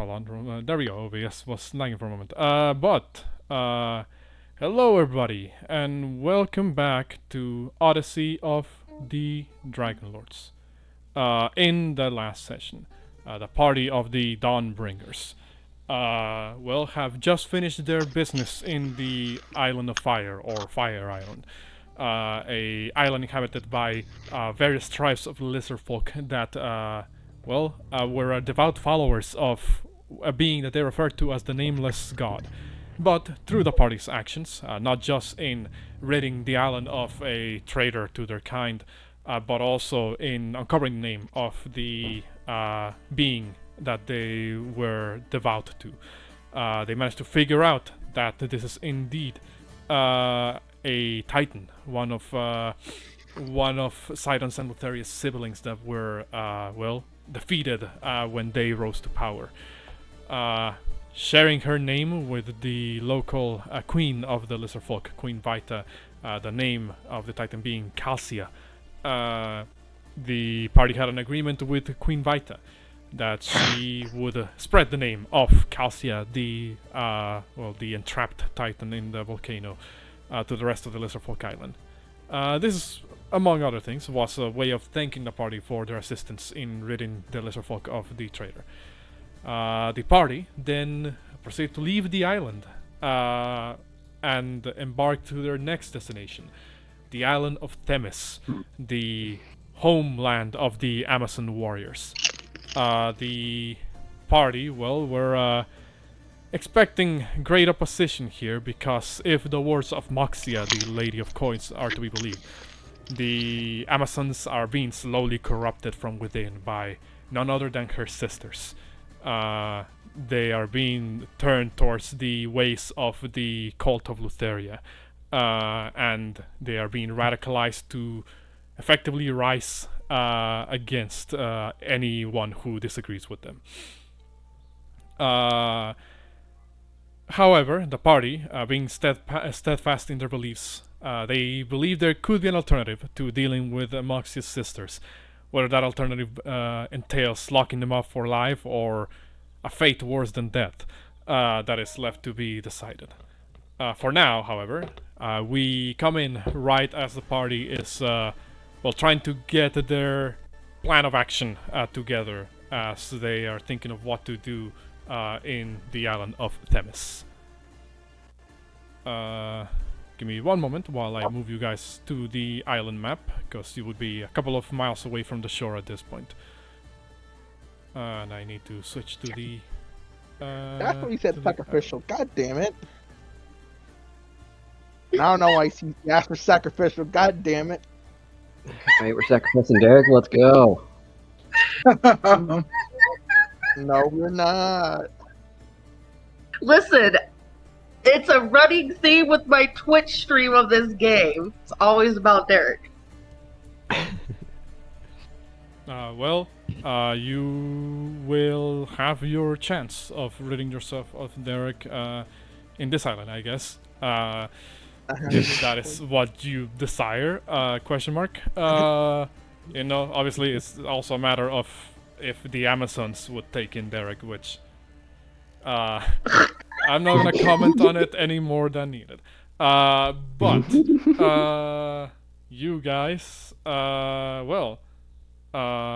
hold on. There we go. OBS was lagging for a moment. Hello everybody, and welcome back to Odyssey of the Dragonlords. In the last session, the party of the Dawnbringers, have just finished their business in the Island of Fire, or Fire Island. A island inhabited by various tribes of lizard folk that were devout followers of a being that they referred to as the Nameless God. But through the party's actions, not just in ridding the island of a traitor to their kind, but also in uncovering the name of the being that they were devout to, they managed to figure out that this is indeed a Titan, one of Sidon's and Lutheria's siblings that were defeated when they rose to power. Sharing her name with the local queen of the lizard folk, Queen Vita, the name of the Titan being Calcia. The party had an agreement with Queen Vita that she would spread the name of Calcia, the entrapped Titan in the volcano, to the rest of the lizard folk island. This, among other things, was a way of thanking the party for their assistance in ridding the lizard folk of the traitor. The party then proceeded to leave the island and embark to their next destination, the island of Themis, the homeland of the Amazon warriors. The party, were expecting great opposition here, because if the words of Moxia, the Lady of Coins, are to be believed, the Amazons are being slowly corrupted from within by none other than her sisters. They are being turned towards the ways of the cult of Lutheria, and they are being radicalized to effectively rise against anyone who disagrees with them. However, the party, being steadfast in their beliefs, they believe there could be an alternative to dealing with Moxia's sisters. Whether that alternative entails locking them up for life or a fate worse than death, that is left to be decided. For now, however, we come in right as the party is trying to get their plan of action together, as they are thinking of what to do in the island of Themis. Give me one moment while I move you guys to the island map, because you would be a couple of miles away from the shore at this point. And I need to switch to the... That's what he said, sacrificial. God damn it. I don't know why he asked for sacrificial. God damn it. Alright, we're sacrificing Derek. Let's go. No, we're not. Listen, it's a running theme with my Twitch stream of this game. It's always about Derek. You will have your chance of ridding yourself of Derek in this island, I guess. If that is what you desire, question mark. Obviously it's also a matter of if the Amazons would take in Derek, which I'm not gonna comment on it any more than needed. But you guys,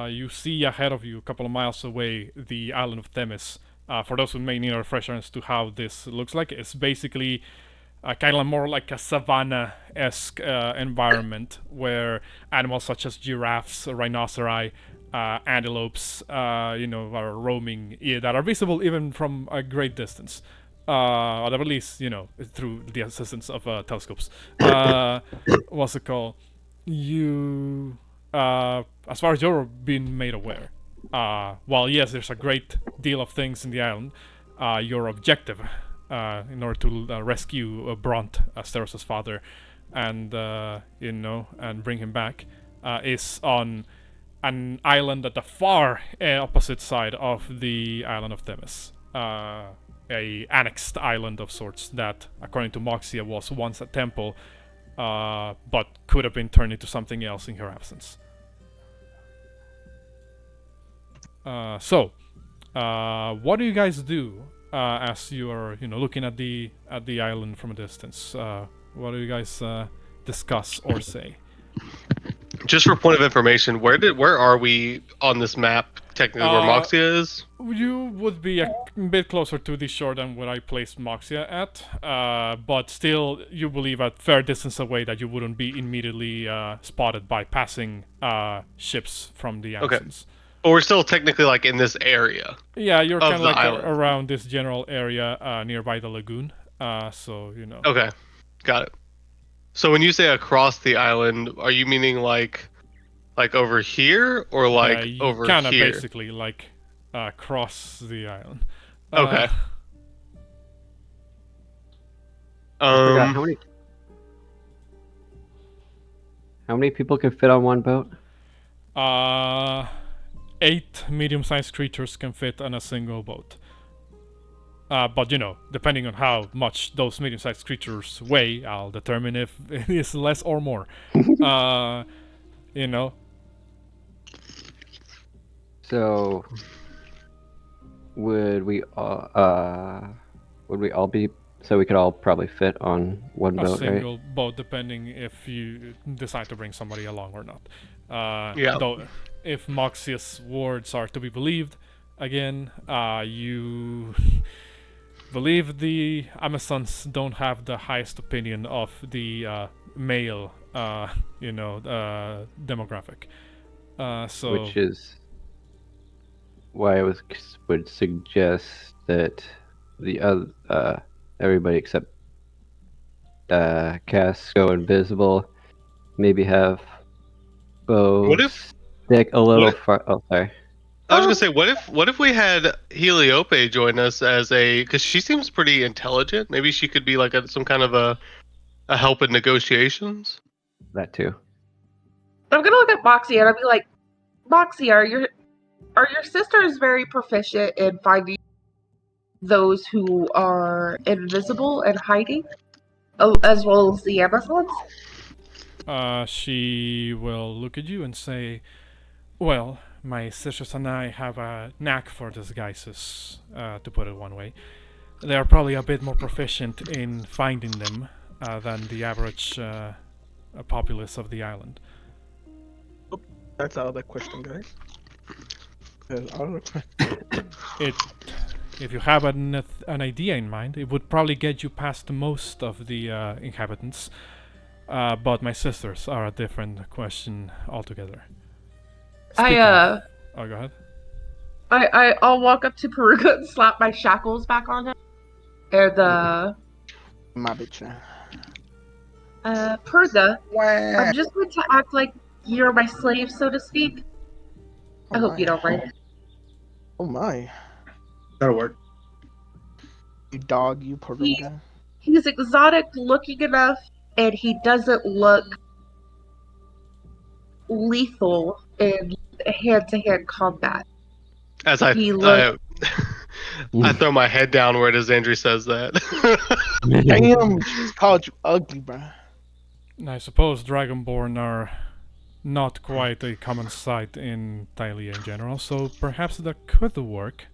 you see ahead of you, a couple of miles away, the island of Themis. For those who may need a refresher as to how this looks like, it's basically kind of more like a savanna-esque environment where animals such as giraffes, rhinoceri, antelopes, are roaming, that are visible even from a great distance. Or at least, through the assistance of telescopes. What's it called? You... as far as you're being made aware, while yes, there's a great deal of things in the island, your objective, in order to rescue Bront, Steros' father, and and bring him back, is on an island at the far opposite side of the island of Themis. A annexed island of sorts that, according to Moxia, was once a temple, but could have been turned into something else in her absence. So, What do you guys do as you are, looking at the island from a distance? What do you guys discuss or say? Just for point of information, where are we on this map? Technically, where Moxia is? You would be a bit closer to the shore than where I placed Moxia at, but still, you believe at fair distance away that you wouldn't be immediately spotted by passing ships from the Amazons. But we're still technically like in this area. Yeah, you're kind of like island. around this general area nearby the lagoon, so Okay, got it. So when you say across the island, are you meaning like over here or like over kinda here? Basically like across the island. Okay. I forgot, how many people can fit on one boat? 8 medium-sized creatures can fit on a single boat. But depending on how much those medium-sized creatures weigh, I'll determine if it is less or more. So, would we all be? So we could all probably fit on one A boat, single boat, depending if you decide to bring somebody along or not. Yeah. Though, if Moxia's words are to be believed, again, you believe the Amazons don't have the highest opinion of the male, demographic. So which is why I would suggest that the other everybody except Cass go invisible. Maybe have bow What if- stick a little what if- far. Oh, sorry. I was gonna say, what if we had Heliope join us because she seems pretty intelligent. Maybe she could be like some kind of a help in negotiations. That too. I'm gonna look at Moxie and I'll be like, Moxie, are your sisters very proficient in finding those who are invisible and hiding, as well as the Amazons? she will look at you and say, well, my sisters and I have a knack for disguises, to put it one way. They are probably a bit more proficient in finding them than the average populace of the island. That's out of that question, guys. If you have an idea in mind, it would probably get you past most of the inhabitants. But my sisters are a different question altogether. I Oh, go ahead. I'll walk up to Porunga and slap my shackles back on him. And My bitch. Porunga, Wah. I'm just going to act like you're my slave, so to speak. I hope you don't mind. Oh my. That'll work. You dog, you Porunga. He's exotic looking enough, and he doesn't look lethal in hand-to-hand combat. As I throw my head down where it is Andrew says that. Damn, she's called you ugly, bruh. I suppose Dragonborn are not quite a common sight in Thalia in general, so perhaps that could work.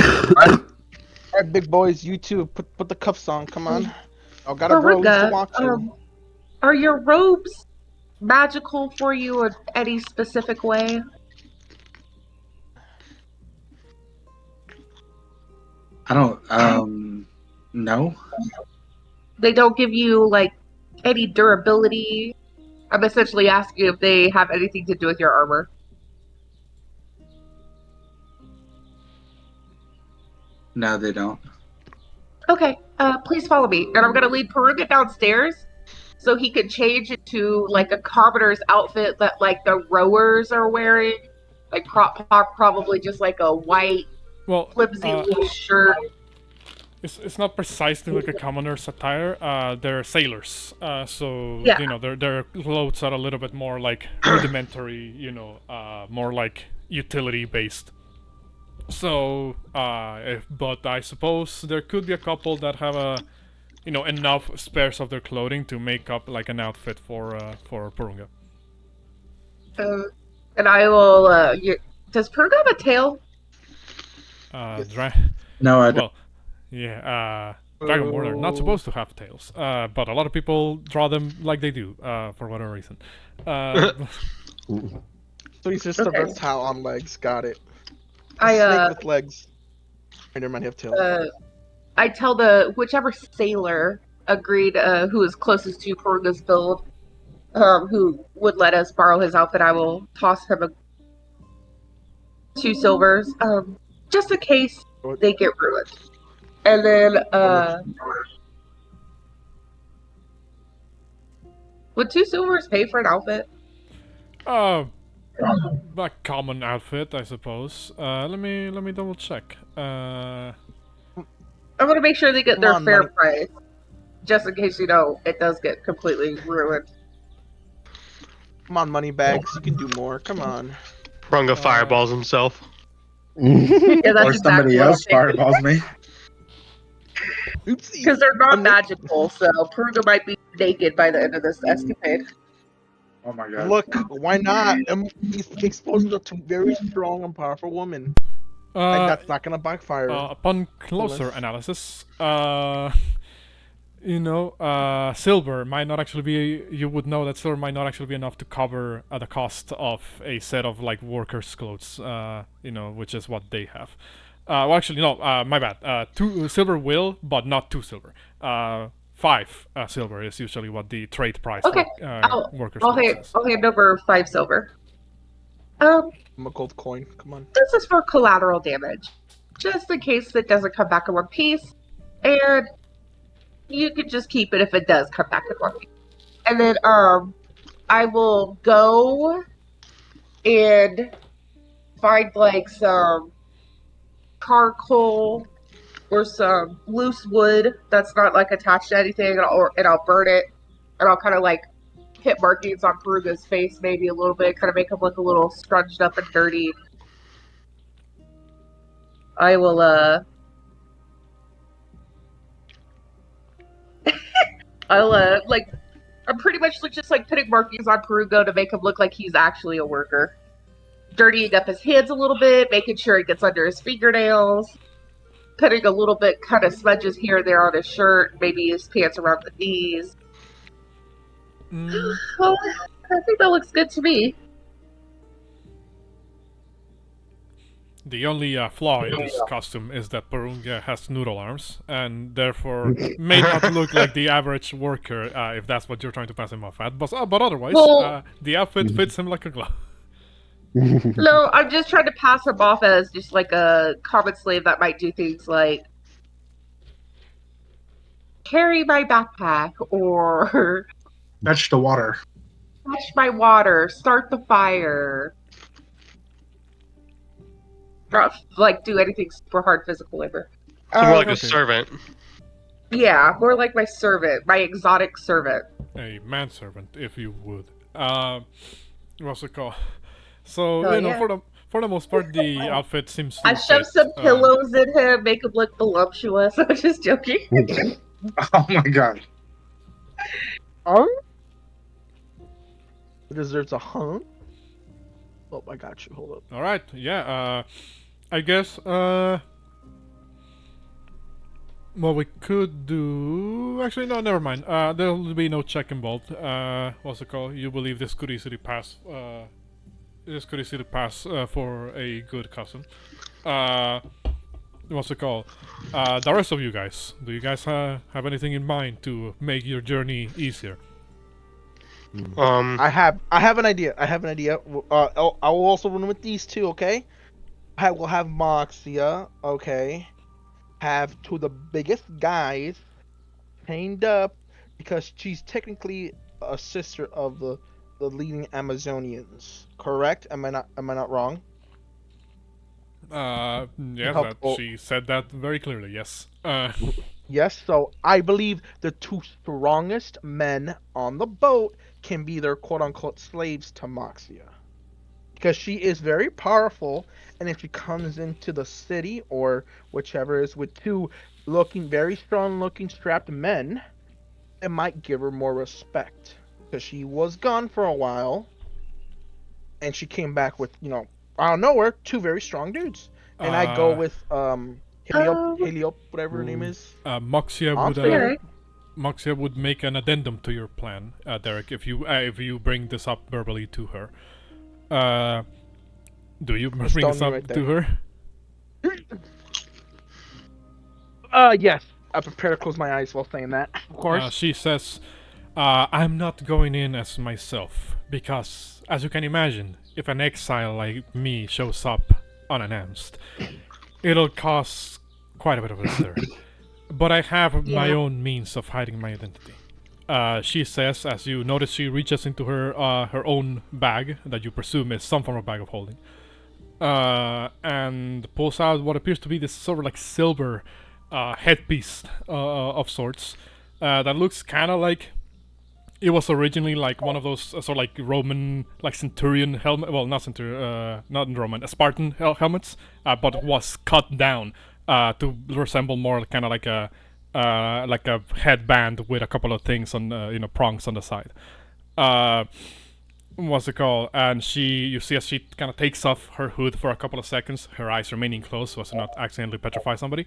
Alright, big boys, you two, put the cuffs on, come on. I got a girl who's to watch you. Are your robes magical for you in any specific way? I don't, no. They don't give you, like, any durability? I'm essentially asking if they have anything to do with your armor. No, they don't. Okay, please follow me. And I'm gonna lead Porunga downstairs so he can change it to, like, a commoner's outfit that, like, the rowers are wearing. Like, probably just, like, a white, flimsy little shirt. It's not precisely like a commoner's attire. They're sailors, so Yeah. their clothes are a little bit more like rudimentary, more like utility based. So, but I suppose there could be a couple that have enough spares of their clothing to make up like an outfit for Porunga. And I will Does Puruga have a tail? Yes. No, I don't. Well, yeah, Dragonborn are not supposed to have tails, but a lot of people draw them like they do, for whatever reason. So he's just a Okay. reptile on legs. Got it. A I snake with legs. I never mind, have tails. I tell the whichever sailor agreed, who is closest to Purga's build, who would let us borrow his outfit. I will toss him 2 silvers, just in case they get ruined. And then, would 2 silvers pay for an outfit? A common outfit, I suppose. Let me double check. I want to make sure they get their fair price, just in case it does get completely ruined. Come on, money bags. You can do more. Come on. Porunga fireballs himself. Yeah, that's Or somebody exactly else fireballs me. Oopsie. because they're not magical, so Puruga might be naked by the end of this escapade. Oh my god. Look, why not? These explosions are two very strong and powerful women. And that's not gonna backfire. Upon closer analysis, silver might not actually be. You would know that silver might not actually be enough to cover the cost of a set of like workers' clothes. Which is what they have. Well, actually, no. My bad. 2 silver will, but not 2 silver. 5 silver is usually what the trade price Okay, for workers' I'll clothes is. hand over 5 silver. I'm a gold coin. Come on. This is for collateral damage, just in case it doesn't come back in one piece, and you can just keep it if it does come back in one piece. And then, I will go and find like some charcoal or some loose wood that's not like attached to anything, and I'll burn it, and I'll kind of like hit markings on Puruga's face maybe a little bit, kind of make him look a little scrunched up and dirty. I will I'm pretty much just like putting markings on Puruga to make him look like he's actually a worker. Dirtying up his hands a little bit, making sure it gets under his fingernails, putting a little bit kind of smudges here and there on his shirt, maybe his pants around the knees. Well, I think that looks good to me. The only flaw in this costume is that Porunga has noodle arms, and therefore may not look like the average worker, if that's what you're trying to pass him off at. But otherwise, the outfit fits him like a glove. No, I'm just trying to pass him off as just like a common slave that might do things like carry my backpack or Fetch the water. fetch my water, start the fire. Not like do anything super hard physical labor. So more like a servant. Yeah, more like my servant, my exotic servant. A manservant, if you would. What's it called? So for the most part, the outfit seems to I shove some pillows in him, make him look voluptuous. I'm just joking. Oh my god. It deserves a huh? Oh, I got you. Hold up. All right. Yeah. I guess. What we could do. Actually, no. Never mind. There will be no check involved. What's it called? You believe this could easily pass. This could easily pass for a good custom. What's it called? The rest of you guys. Do you guys have anything in mind to make your journey easier? I have an idea. I will also run with these two, okay? I will have Moxia, okay? Have 2 of the biggest guys chained up because she's technically a sister of the leading Amazonians. Correct? Am I not wrong? Yeah, she said that very clearly. Yes. Yes. So I believe the 2 strongest men on the boat can be their quote-unquote slaves to Moxia. Because she is very powerful, and if she comes into the city, or whichever is with 2 very strong-looking strapped men, it might give her more respect. Because she was gone for a while, and she came back with, out of nowhere, two very strong dudes, and I go with Heliop, whatever her name is. Moxia On would spirit. Moxia would make an addendum to your plan, Derek, if you bring this up verbally to her. Do you bring this up right to her? Yes. I prepare to close my eyes while saying that, of course. She says, I'm not going in as myself, because, as you can imagine, if an exile like me shows up unannounced, it'll cause quite a bit of a stir. But I have my own means of hiding my identity. She says, as you notice, she reaches into her own bag, that you presume is some form of bag of holding, and pulls out what appears to be this sort of like silver headpiece of sorts that looks kind of like it was originally like one of those sort of like Roman, like centurion helmet. Well, not centurion, not Roman, Spartan helmets, but it was cut down to resemble more kind of like a headband with a couple of things on prongs on the side. What's it called? And you see as she kind of takes off her hood for a couple of seconds, her eyes remaining closed so as to not accidentally petrify somebody.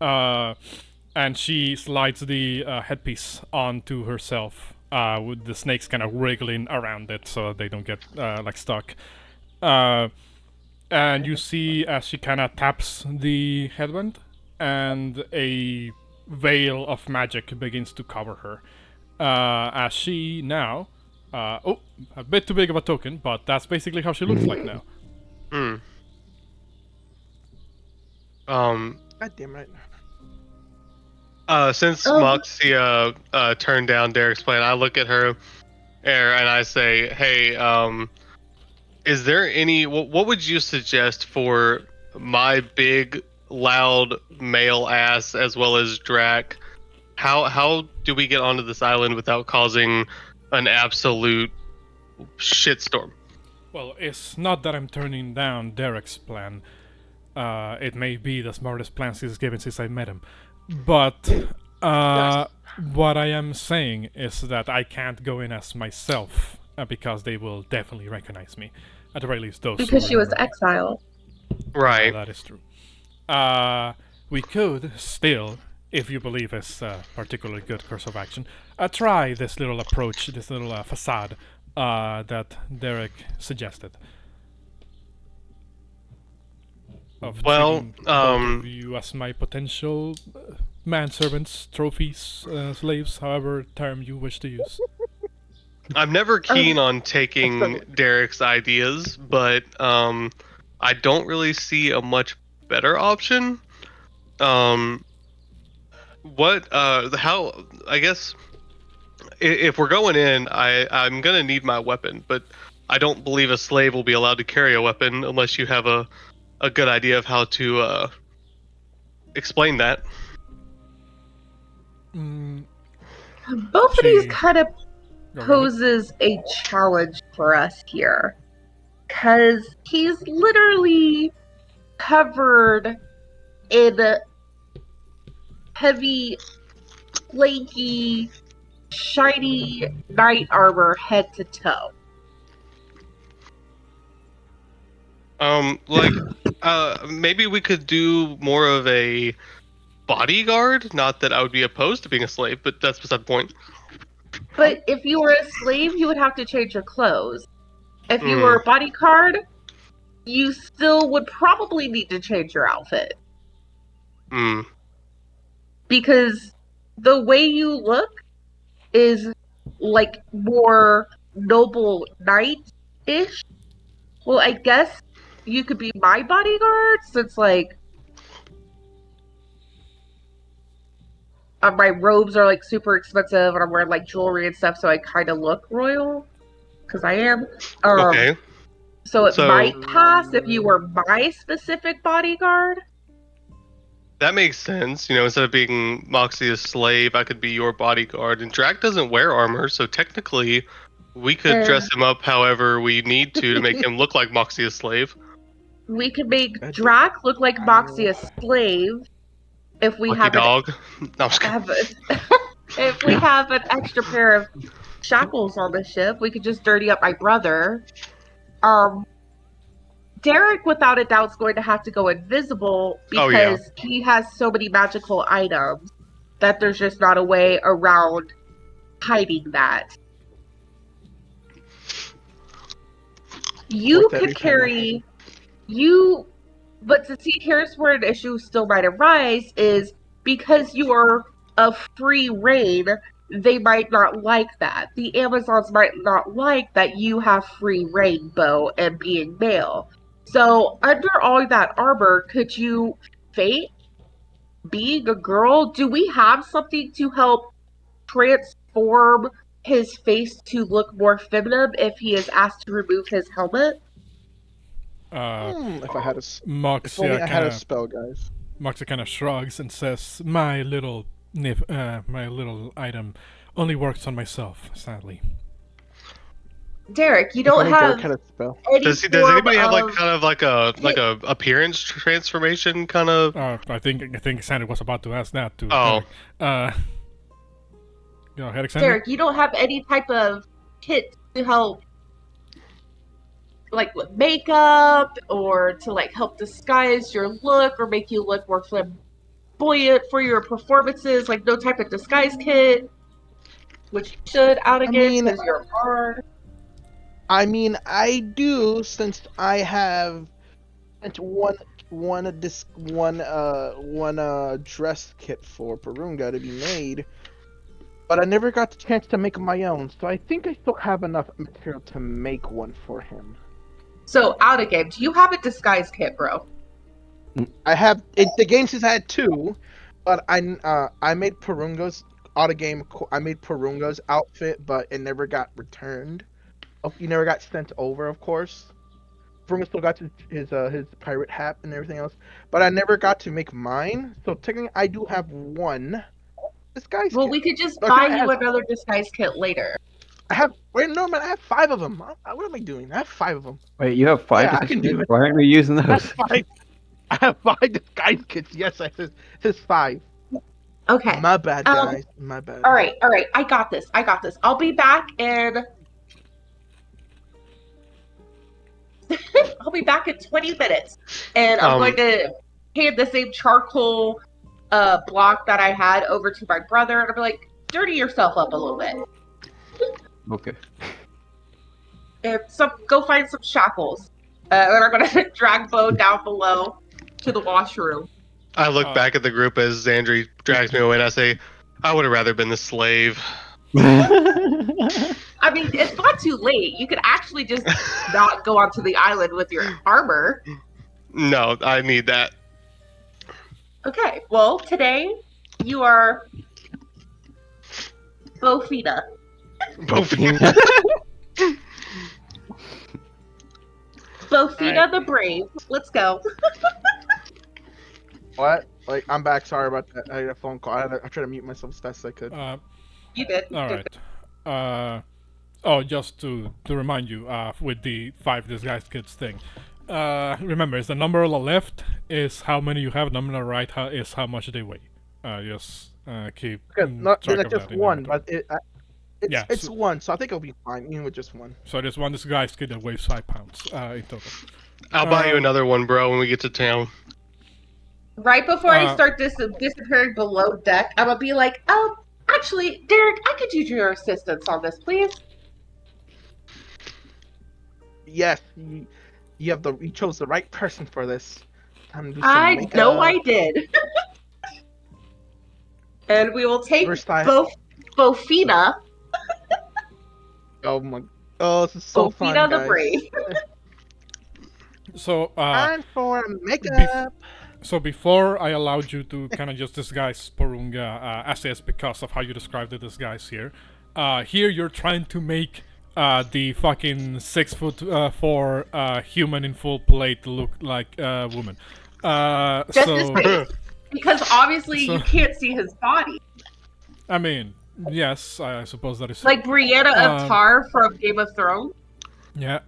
And she slides the headpiece onto herself, with the snakes kind of wriggling around it so they don't get like stuck. And you see as she kind of taps the headband, and a veil of magic begins to cover her. As she now, a bit too big of a token, but that's basically how she looks like now. God damn it. Since Moxia turned down Derek's plan, I look at her and I say, "Hey, is there any? What would you suggest for my big, loud male ass as well as Drak? How do we get onto this island without causing an absolute shitstorm?" Well, it's not that I'm turning down Derek's plan. It may be the smartest plan he's given since I met him. But what I am saying is that I can't go in as myself because they will definitely recognize me. At the very least, those. Because she was exiled. Right. That is true. We could still, if you believe it's a particularly good course of action, try this little approach, this little facade that Derek suggested. Of treating both of you as my potential manservants, trophies, slaves, however term you wish to use. I'm never keen on taking Derek's ideas, but I don't really see a much better option. How? I guess if we're going in, I'm gonna need my weapon, but I don't believe a slave will be allowed to carry a weapon unless you have a good idea of how to explain that. Both of these kind of poses a challenge for us here, because he's literally covered in heavy, flaky, shiny knight armor head to toe. Maybe we could do more of a bodyguard. Not that I would be opposed to being a slave, but that's beside the point. But if you were a slave, you would have to change your clothes. If you were a bodyguard, you still would probably need to change your outfit. Because the way you look is like more noble knight-ish. Well, I guess you could be my bodyguard, since like my robes are like super expensive and I'm wearing like jewelry and stuff, so I kind of look royal, because I am. Okay. So it might pass if you were my specific bodyguard. That makes sense. Instead of being Moxia's slave, I could be your bodyguard. And Drak doesn't wear armor, so technically we could dress him up however we need to make him look like Moxia's slave. We could make Drak look like Moxia's slave if we Lucky dog. if we have an extra pair of shackles on the ship. We could just dirty up my brother. Derek, without a doubt, is going to have to go invisible Oh, yeah. because he has so many magical items that there's just not a way around hiding that. You Worth every could penny. carry but to see, here's where an issue still might arise is because you are a free reign, they might not like that. The Amazons might not like that you have free reign, Bo, and being male. So under all that armor, could you fake being a girl? Do we have something to help transform his face to look more feminine if he is asked to remove his helmet? If I had a, if Moxia only I had a kind spell, guys. of shrugs and says, "My little my little item only works on myself, sadly." Derek, you If don't only Derek have had a spell. any Does form anybody have like of- kind of like a appearance transformation kind of? I think Sandy was about to ask that too. Oh. Derek. Go ahead, Alexander. Derek, you don't have any type of kit to help, like with makeup or to like help disguise your look or make you look more flamboyant for your performances. Like no type of disguise kit, which you should out again mean- because you're hard. I mean, I do, since I have sent one dress kit for Porunga to be made, but I never got the chance to make my own. So I think I still have enough material to make one for him. So out again, do you have a disguise kit, bro? I have the game says I had two, but I made Porunga's out of game. I made Porunga's outfit, but it never got returned. Oh, he never got sent over, of course. Porunga still got his pirate hat and everything else, but I never got to make mine. So technically, I do have one disguise Well, kit. we could just Okay, buy I you have- another disguise kit later. I have man, I have 5 of them. What am I doing? I have 5 of them. Wait, you have 5? Yeah, I can do it. Why aren't we using I have those? 5. I have 5 disguise kits. Yes, I says 5. Okay. My bad, guys. My bad. All right. I got this. I'll be back in. I'll be back in 20 minutes, and I'm going to hand the same charcoal block that I had over to my brother, and I'm like, dirty yourself up a little bit, Okay. and go find some shackles. And I'm gonna drag Bo down below to the washroom. I look back at the group as Xandri drags me away, and I say, "I would have rather been the slave." I mean, it's not too late. You could actually just not go onto the island with your armor. No, I need that. Okay, well, today you are Bouxfhades. Bouxfhades the Brave. Let's go. What? Like, I'm back. Sorry about that. I had a phone call. I tried to mute myself as fast as I could. You did. All right. Oh, just to remind you, with the 5 disguise kits thing. Remember, it's the number on the left is how many you have. Number on the right is how much they weigh. Just keep Okay, not track of just that in one, inventory. but Yeah, it's so- one, so I think it'll be fine, even with just one. So there's one disguise kit that weighs 5 pounds in total. I'll buy you another one, bro, when we get to town. Right before I start disappearing below deck, I'm gonna be like, actually, Derek, I could use your assistance on this, please. Yes, you chose the right person for this. Time to do some I makeup. know I did. And we will take First time. Bouxfhades. Oh my! Oh, this is so fun, Bouxfhades the guys. Brave. So Time for makeup. So before I allowed you to kind of just disguise Porunga as is because of how you described the disguise here, here you're trying to make the fucking 6'4" human in full plate look like a woman. Just his face. Because obviously you can't see his body. I mean, yes, I suppose that is Like Brianna of Tar from Game of Thrones. Yeah,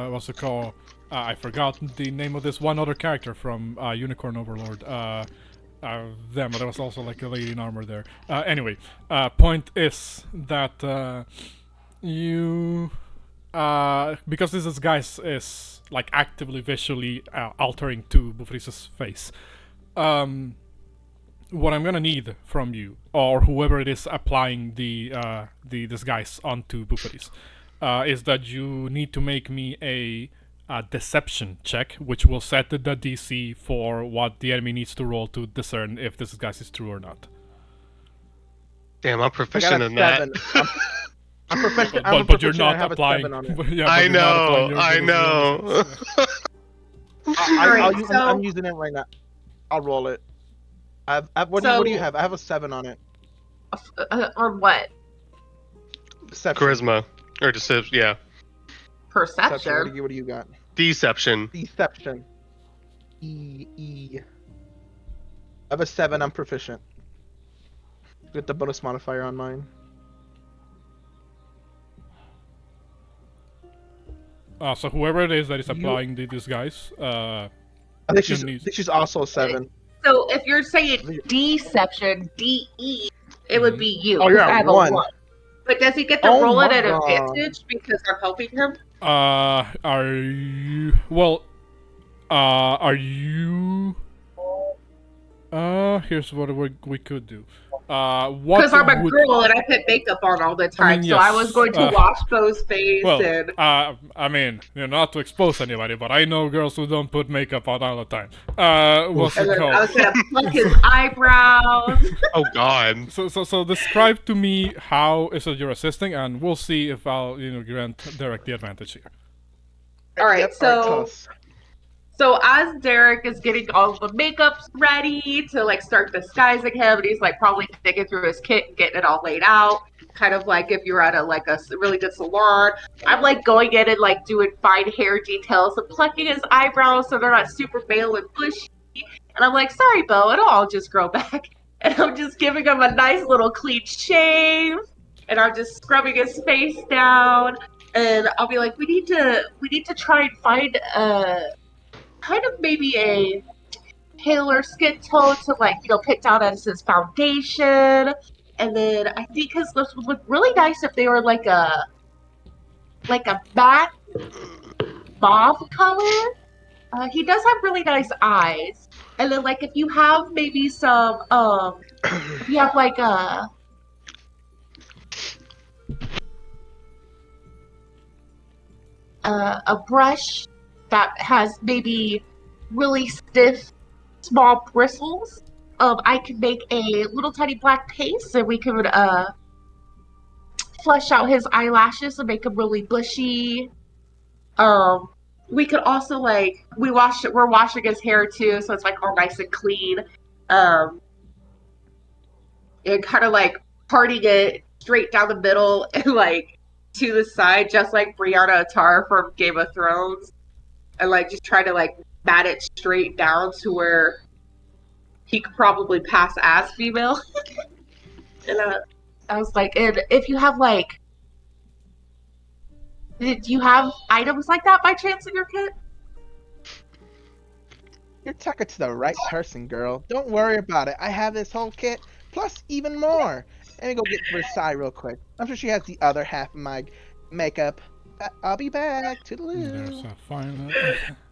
what's it called? I forgot the name of this one other character from Unicorn Overlord. But there was also like a lady in armor there. Anyway, point is that you because this disguise is like actively visually altering to Bouxfhades' face. What I'm gonna need from you, or whoever it is applying the disguise onto Bouxfhades, is that you need to make me a deception check, which will set the DC for what the enemy needs to roll to discern if this disguise is true or not. Damn, I'm I got proficient a in that. 7. I'm proficient. But you're I not have applying. A 7 on it. Yeah, but I you're not applying know, your I ability on know. this. I'm using it right now. I'll roll it. What do you have? I have a 7 on it. On what? Deception. Charisma. Or deception, yeah. Perception. What do you got? Deception. Deception. E. I have a 7. I'm proficient. Get the bonus modifier on mine. So whoever it is that is applying the disguise, I think she's also a 7. So if you're saying deception, DE, it would be you. Oh, you're 'cause I at have 1. a 1. But does he get to Oh roll it my at God. advantage because I'm helping him? are you? Well, are you? Here's what we could do. What Because I'm a would- girl and I put makeup on all the time, mean, so I yes, was going to wash Bo's face Well, and. I mean, not to expose anybody, but I know girls who don't put makeup on all the time. What's And it then I was called? gonna pluck his eyebrows. Oh god. So describe to me how is it you're assisting, and we'll see if I'll grant Derek the advantage here. All right, Yep, so close. So as Derek is getting all the makeups ready to like start disguising him, and he's like probably digging through his kit and getting it all laid out, kind of like if you're at a really good salon. I'm like going in and like doing fine hair details and plucking his eyebrows so they're not super pale and bushy. And I'm like, sorry, Bo, it'll all just grow back. And I'm just giving him a nice little clean shave, and I'm just scrubbing his face down. And I'll be like, we need to try and find kind of maybe a paler skin tone to put down as his foundation. And then I think his lips would look really nice if they were like a matte mauve color. He does have really nice eyes. And then if you have maybe some if you have a brush that has maybe really stiff, small bristles. I could make a little tiny black paste, and we could flesh out his eyelashes and make them really bushy. We could also we're washing his hair too, so it's all nice and clean. And kind of parting it straight down the middle and to the side, just like Brianna Attar from Game of Thrones. And just try to mat it straight down to where he could probably pass as female. And I was like, and if you have do you have items like that by chance in your kit? You're talking to the right person, girl. Don't worry about it. I have this whole kit, plus even more. Let me go get Versailles real quick. I'm sure she has the other half of my makeup. I'll be back. Toodaloo.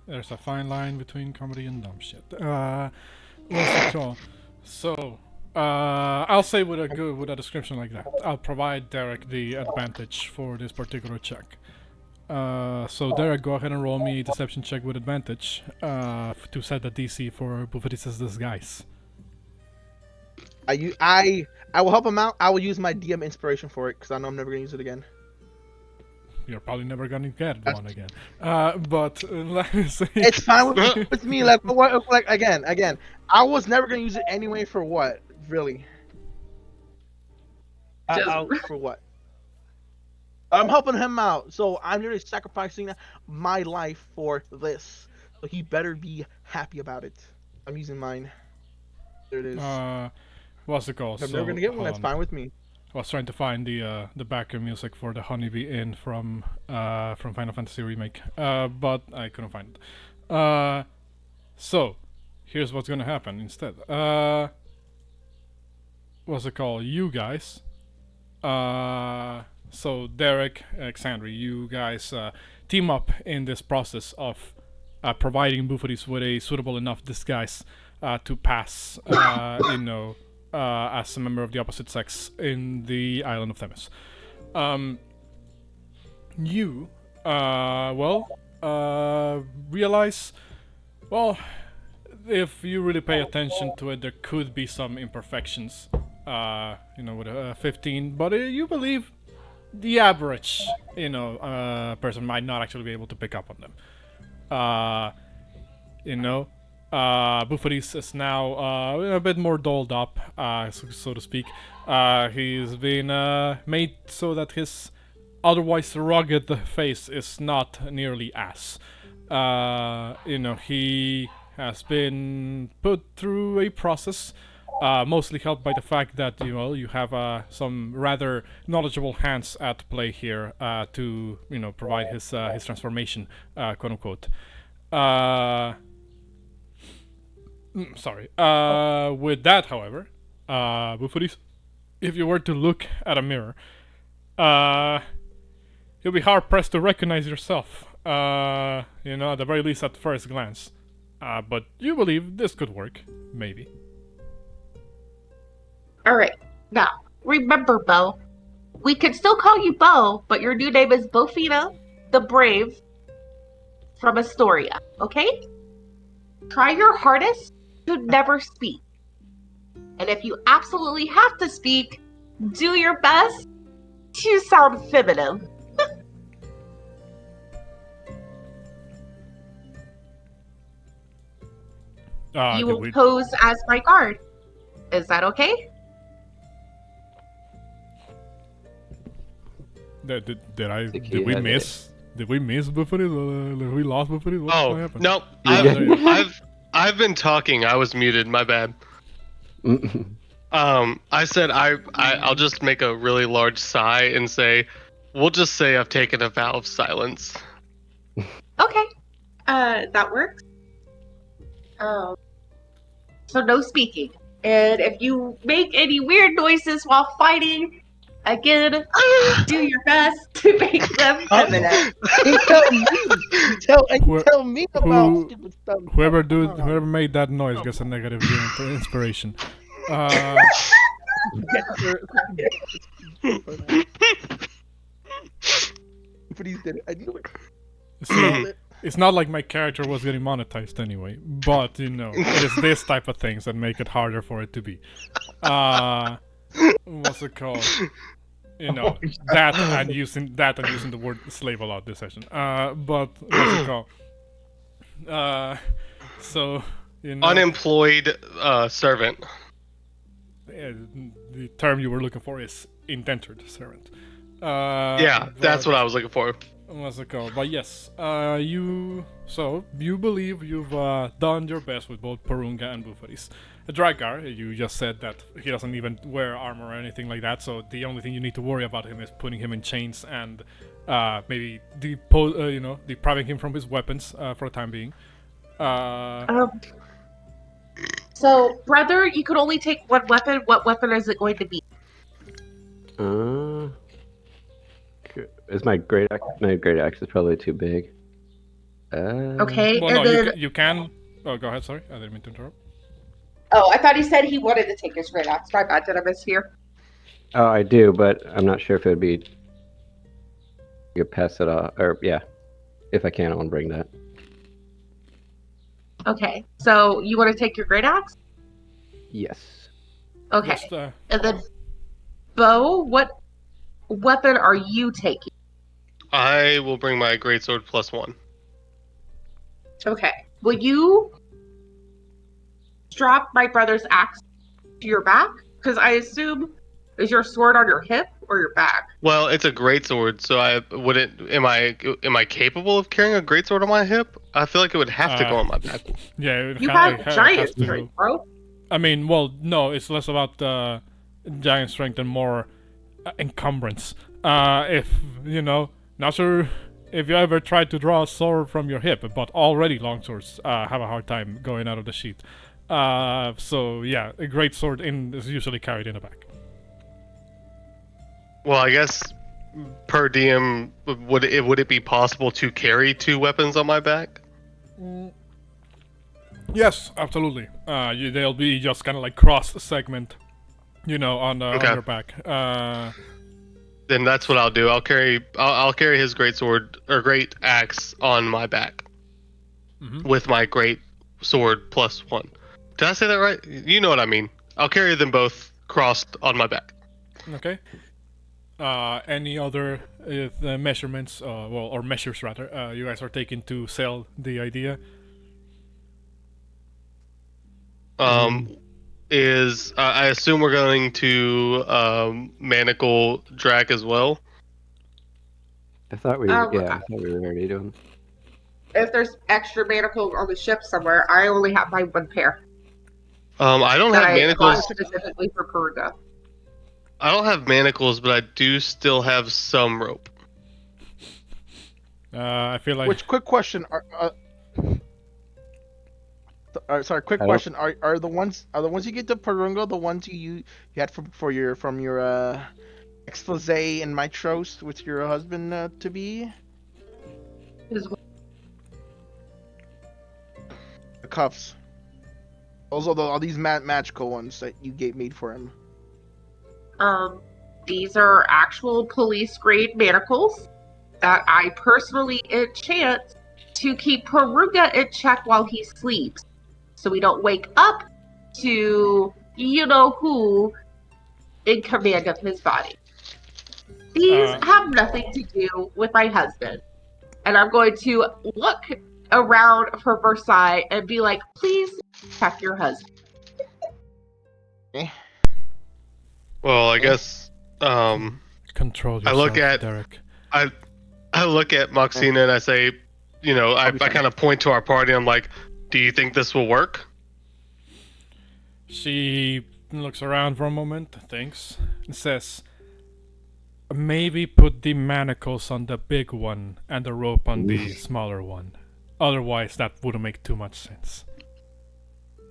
There's a fine line between comedy and dumb shit. What's it called? So, I'll say with a description like that, I'll provide Derek the advantage for this particular check. So Derek, go ahead and roll me a deception check with advantage to set the DC for Bouxfhades' disguise. I will help him out. I will use my DM inspiration for it because I know I'm never gonna use it again. You're probably never gonna get one again. But let me see. It's fine with me. Again, I was never gonna use it anyway. For what? Really? For what? I'm helping him out, so I'm literally sacrificing my life for this. So he better be happy about it. I'm using mine. There it is. What's it called? If I'm never gonna get one. That's fine with me. I was trying to find the background music for the Honeybee Inn from Final Fantasy Remake, but I couldn't find it. So here's what's gonna happen instead. What's it called? You guys So Derek, Alexandri, you guys team up in this process of providing Bouxfhades with a suitable enough disguise to pass, as a member of the opposite sex in the island of Themis. You, realize, if you really pay attention to it, there could be some imperfections, with a 15, but you believe the average, person might not actually be able to pick up on them. Bouxfhades is now a bit more dolled up, so to speak. He's been made so that his otherwise rugged face is not nearly as. He has been put through a process, mostly helped by the fact that you have some rather knowledgeable hands at play here to provide his transformation, quote unquote. With that, however, Bouxfhades, if you were to look at a mirror, you'll be hard pressed to recognize yourself. At the very least at first glance. But you believe this could work, maybe. Alright, now, remember, Bo. We could still call you Bo, but your new name is Bofina the Brave from Astoria, okay? Try your hardest to never speak. And if you absolutely have to speak, do your best to sound feminine. You will pose as my guard. Is that okay? Did we miss Bouxfhades? Did we lost Bouxfhades? What's going to happen? No. I've been talking. I was muted. My bad. I said I'll just make a really large sigh and say, we'll just say I've taken a vow of silence. Okay. That works. So no speaking. And if you make any weird noises while fighting, again, do your best to make them feminine. Tell me about stupid stuff. Whoever made that noise gets a negative inspiration. Please did it. I knew it. It's not like my character was getting monetized anyway, but it is this type of things that make it harder for it to be. What's it called? That and using the word slave a lot this session. But what's it called? Unemployed servant. The term you were looking for is indentured servant. That's what I was looking for. What's it called? But yes, you believe you've done your best with both Porunga and Bouxfhades. Drakgar, you just said that he doesn't even wear armor or anything like that, so the only thing you need to worry about him is putting him in chains and maybe depriving him from his weapons for the time being. So, brother, you could only take one weapon. What weapon is it going to be? Is my great axe? My great axe is probably too big. Okay. Well, no, you can. Oh, go ahead. Sorry, I didn't mean to interrupt. Oh, I thought he said he wanted to take his great axe. My bad. Did I mishear? Oh, I do, but I'm not sure if it would be. You could pass it off, or yeah, if I can, I want to bring that. Okay. So you want to take your great axe? Yes. Okay. Just, and then, Bo, what weapon are you taking? I will bring my greatsword +1. Okay. Will you strap my brother's axe to your back? Because I assume, is your sword on your hip or your back? Well, it's a greatsword, so I wouldn't. Am I capable of carrying a greatsword on my hip? I feel like it would have to go on my back. Yeah, you have giant strength, bro. I mean, well, no, it's less about giant strength and more encumbrance. If not sure if you ever tried to draw a sword from your hip, but already longswords have a hard time going out of the sheath. So yeah, a great sword is usually carried in the back. Well, I guess per diem, would it be possible to carry 2 weapons on my back? Yes, absolutely. They'll be just kind of like cross segment, on your back. Then that's what I'll do. I'll carry his great sword or great axe on my back with my great sword +1. Did I say that right? You know what I mean. I'll carry them both crossed on my back. Okay. Any other measurements, or measures rather, you guys are taking to sell the idea? I assume we're going to manacle Drak as well. I thought we Um, were already doing. If there's extra manacles on the ship somewhere, I only have my 1 pair I don't that have I manacles. bought specifically for Porunga. I don't have manacles, but I do still have some rope. I feel like. Which quick question? Quick I don't- question. Are the ones you get to Porunga the ones you had from your expose in Mitros with your husband to be? Is The cuffs. Those are all these magical ones that you made for him. These are actual police grade manacles that I personally enchant to keep Porunga in check while he sleeps, so we don't wake up to who in command of his body. These have nothing to do with my husband, and I'm going to look around for Versailles and be like, please check your husband. Well, I guess Control I yourself, look at Derek. I look at Moxina and I say, I kind of point to our party. I'm like, do you think this will work? She looks around for a moment, thinks, and says, maybe put the manacles on the big one and the rope on the smaller one. Otherwise, that wouldn't make too much sense.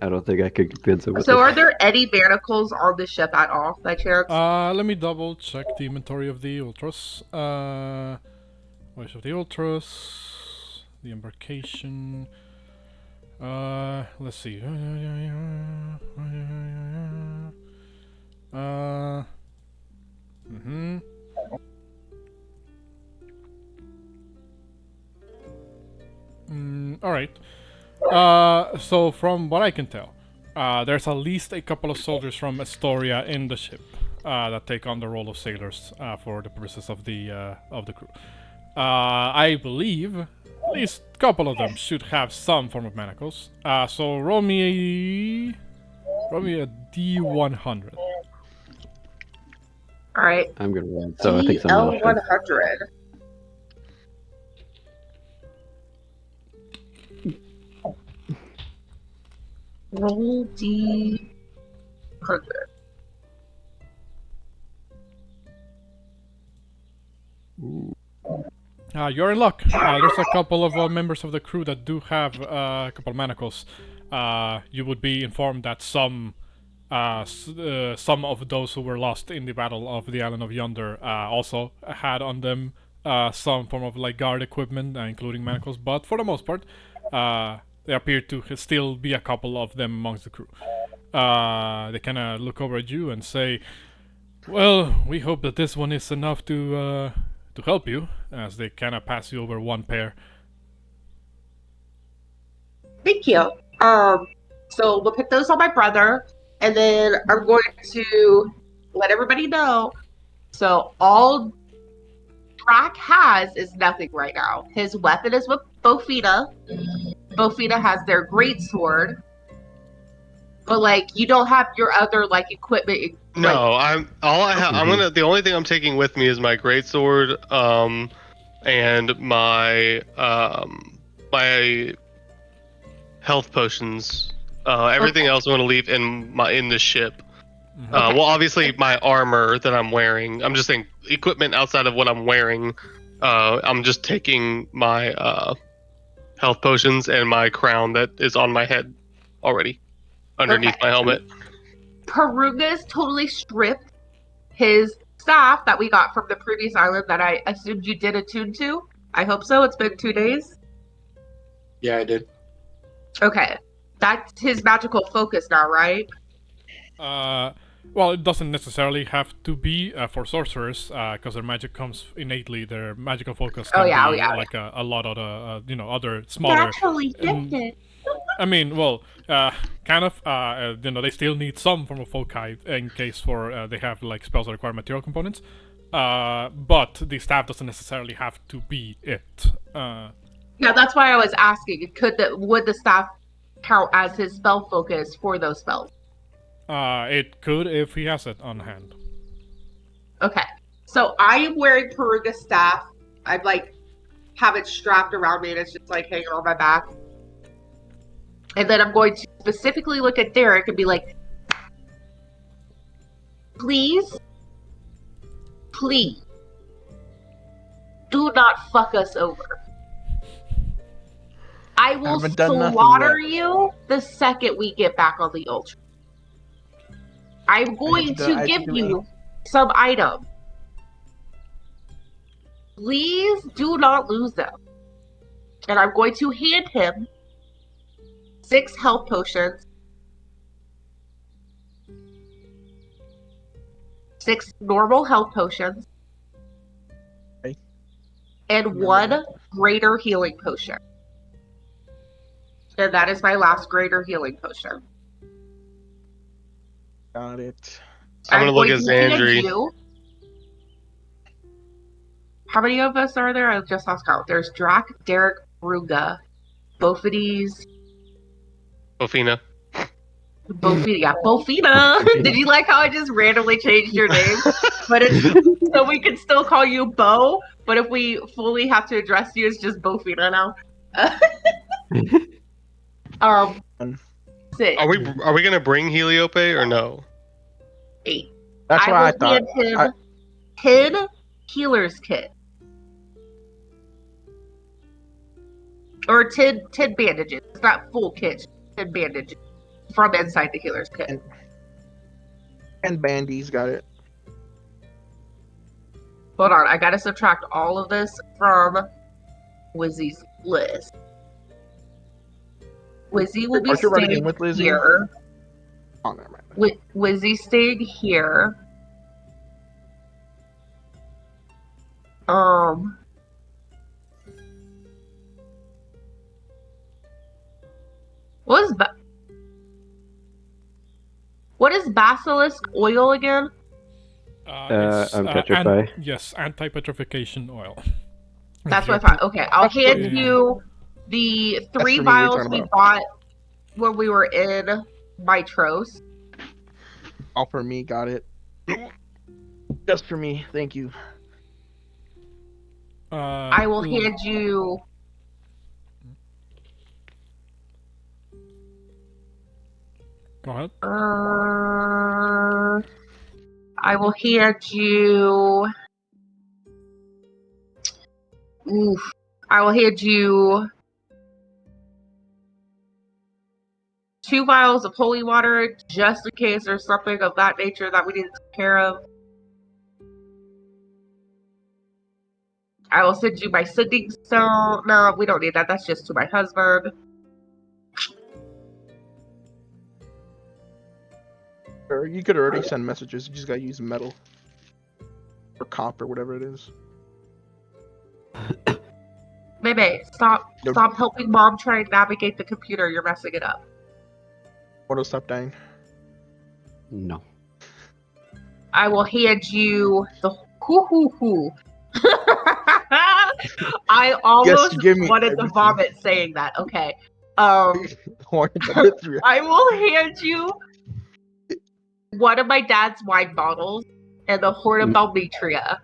I don't think I could convince him. So, are there any manacles on the ship at all, by chance? Let me double check the inventory of the Ultras. Voice of the Ultras, the embarkation. Let's see. Alright. So from what I can tell, there's at least a couple of soldiers from Astoria in the ship that take on the role of sailors for the purposes of the crew. I believe at least a couple of them should have some form of manacles. So roll me a D100. All right. I'm gonna run, so I think someone else should. DL100. Roll D100. You're in luck. There's a couple of members of the crew that do have a couple of manacles. You would be informed that some of those who were lost in the battle of the island of Yonder also had on them some form of like guard equipment, including manacles. But for the most part, there appear to still be a couple of them amongst the crew. They kind of look over at you and say, "Well, we hope that this one is enough to help you," as they kind of pass you over one pair. Thank you. So we'll put those on my brother, and then I'm going to let everybody know. So all Drak has is nothing right now. His weapon is with Bouxfhades. Bouxfhades has their great sword, but like you don't have your other like equipment. No, I'm the only thing I'm taking with me is my greatsword, and my my health potions. Everything else I'm gonna leave in the ship. Well, obviously my armor that I'm wearing. I'm just saying equipment outside of what I'm wearing. I'm just taking my health potions and my crown that is on my head already underneath my helmet. Porunga's totally stripped his staff that we got from the previous island that I assumed you did attune to. I hope so. It's been 2 days. Yeah, I did. Okay. That's his magical focus now, right? Well, it doesn't necessarily have to be for sorcerers, because their magic comes innately. Their magical focus can be like a lot of other smaller. Naturally gifted. I mean, well, kind of. They still need some form of foci in case they have like spells that require material components. But the staff doesn't necessarily have to be it. Yeah, that's why I was asking. Would the staff count as his spell focus for those spells? It could if he has it on hand. Okay. So I am wearing Porunga's staff. I'm like have it strapped around me and it's just like hanging on my back. And then I'm going to specifically look at Derek and be like, please, do not fuck us over. I will slaughter you the second we get back on the Ultra. I'm going to give you some items. Please do not lose them. And I'm going to hand him 6 health potions, 6 normal health potions, and 1 greater healing potion. And that is my last greater healing potion. Got it. I'm gonna look at Xandri. How many of us are there? I just lost count. There's Drak, Derek, Porunga, Bouxfhades. Bofina. Yeah, Bofina. Did you like how I just randomly changed your name? But it's so we can still call you Bo, but if we fully have to address you, it's just Bofina now. 6. Are we gonna bring Heliope or no? 8. That's why I thought. Hand him 10 healer's kit. Or 10 bandages. It's not full kit. 10 bandages from inside the healer's kit. And bandies, got it. Hold on, I gotta subtract all of this from Wizzy's list. Wizzy will be staying with Lizzie? here. Oh, never mind. Wizzy staying here. What is basilisk oil again? Petrify. Yes, anti-petrification oil. That's what I thought. Okay, I'll hand you the 3 vials we bought when we were in Mitros. All for me, got it. Just for me, thank you. I will hand you. Go ahead. I will hand you. I will hand you 2 vials of holy water, just in case there's something of that nature that we need to take care of. I will send you my sending stone. No, we don't need that. That's just to my husband. Or you could already send messages. You just gotta use metal or copper, whatever it is. Maybe stop helping Mom try and navigate the computer. You're messing it up. What'll stop dying? No. I will hand you the hoo. I almost wanted to vomit saying that. Okay. I will hand you one of my dad's wine bottles and the Horn of Balmetria.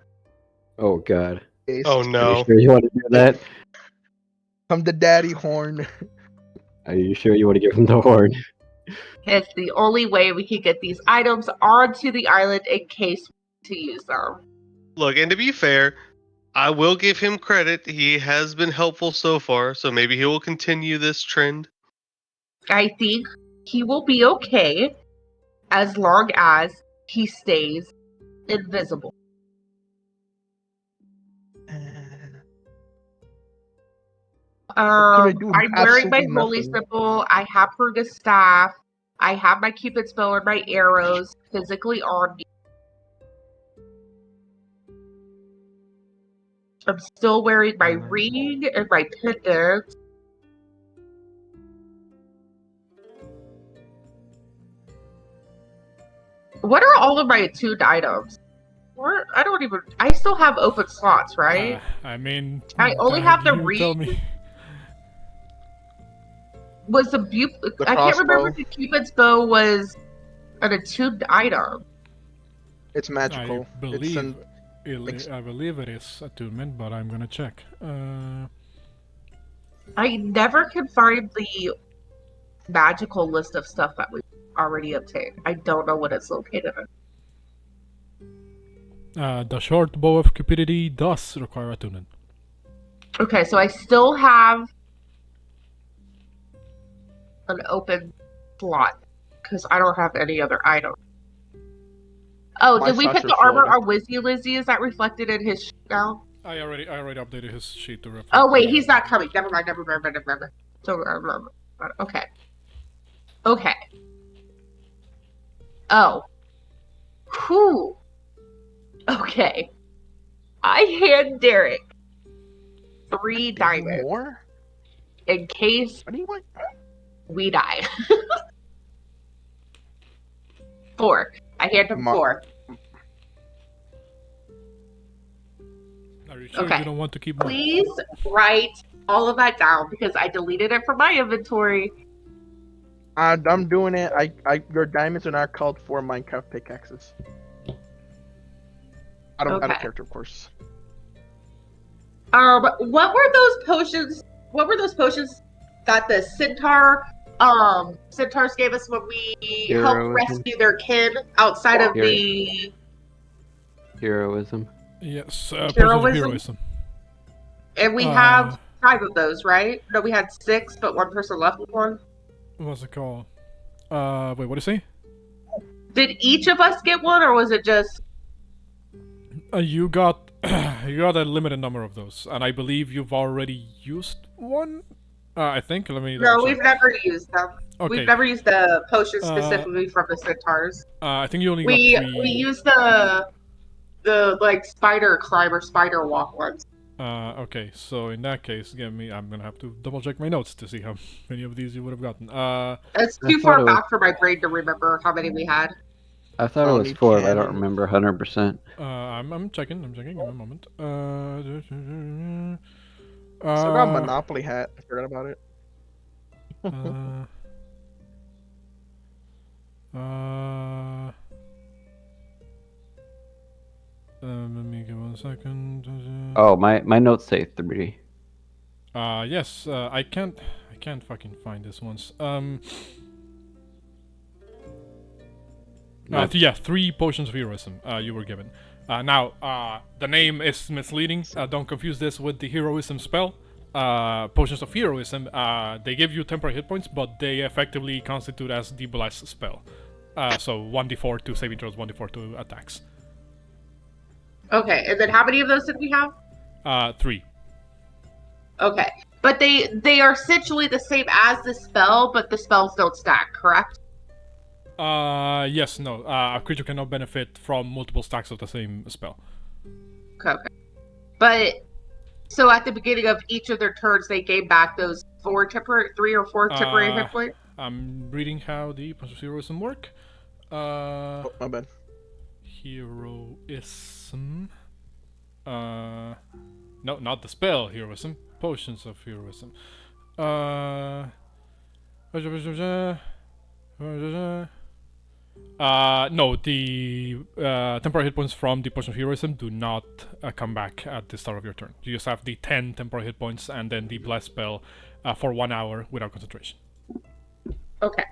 Oh God. Oh no. Are you sure you want to do that? Come to Daddy Horn. Are you sure you want to give him the horn? It's the only way we can get these items onto the island in case to use them. Look, and to be fair, I will give him credit. He has been helpful so far, so maybe he will continue this trend. I think he will be okay as long as he stays invisible. I do? I'm wearing my Absolutely holy nothing. symbol. I have Puruga's staff. I have my Cupid's bow and my arrows physically on me. I'm still wearing my ring and my pendant. What are all of my attuned items? I don't even. I still have open slots, right? I mean, I only have the you tell ring. me. Was I can't remember crossbow. if the Cupid's bow was an attuned item. It's magical. I believe, It's I believe it is attunement, but I'm gonna check. I never can find the magical list of stuff that we already obtained. I don't know what it's located in. The short bow of cupidity does require attunement. Okay, so I still have an open slot because I don't have any other item. Oh, My did we slots put are the armor full. on Wizzy Lizzy? Is that reflected in his sheet now? I already updated his sheet to reflect. Oh wait, he's not coming. Never mind. So okay. Okay. Oh. Whew. Okay. I hand Derek 3 diamonds more? in case What do you want? we die. 4. I hand him 4. Are you sure Okay. you don't want to keep more? Please write all of that down because I deleted it from my inventory. I'm doing it. Your diamonds are not called for Minecraft pickaxes. Out of character, of course. What were those potions? What were those potions that the centaurs gave us when we helped Heroism. rescue their kin outside of the Heroism. Yes, Heroism? potions of heroism. And we have 5 of those, right? No, we had 6, but one person left with one. What's it called? Wait, what do you say? Did each of us get one, or was it just? You got a limited number of those, and I believe you've already used one. I think. Let me. No, we've never used them. Okay. We've never used the potions specifically from the centaurs. I think you only We got 3. we used the like spider climb or spider walk ones. Okay, so in that case, I'm gonna have to double check my notes to see how many of these you would have gotten. It's too far back for my brain to remember how many we had. I thought it was 4, but I don't remember 100%. I'm checking. Give me a moment. Still got a Monopoly hat. I forgot about it. Let me give 1 second. Oh, my notes say 3. Yes. I can't fucking find this once. Yeah, 3 potions of heroism. You were given. Now, the name is misleading. Don't confuse this with the heroism spell. Potions of heroism. They give you temporary hit points, but they effectively constitute as the bless spell. So 1d4 to saving throws, 1d4 to attacks. Okay, and then how many of those did we have? 3. Okay, but they are essentially the same as the spell, but the spells don't stack, correct? Yes, no. A creature cannot benefit from multiple stacks of the same spell. Okay. But so at the beginning of each of their turns, they gain back those 3 or 4 temporary hit points. I'm reading how the potions of heroism work. Oh, my bad. Heroism. No, not the spell heroism. Potions of heroism. No, the temporary hit points from the potion of heroism do not come back at the start of your turn. You just have the 10 temporary hit points and then the bless spell for 1 hour without concentration. Okay.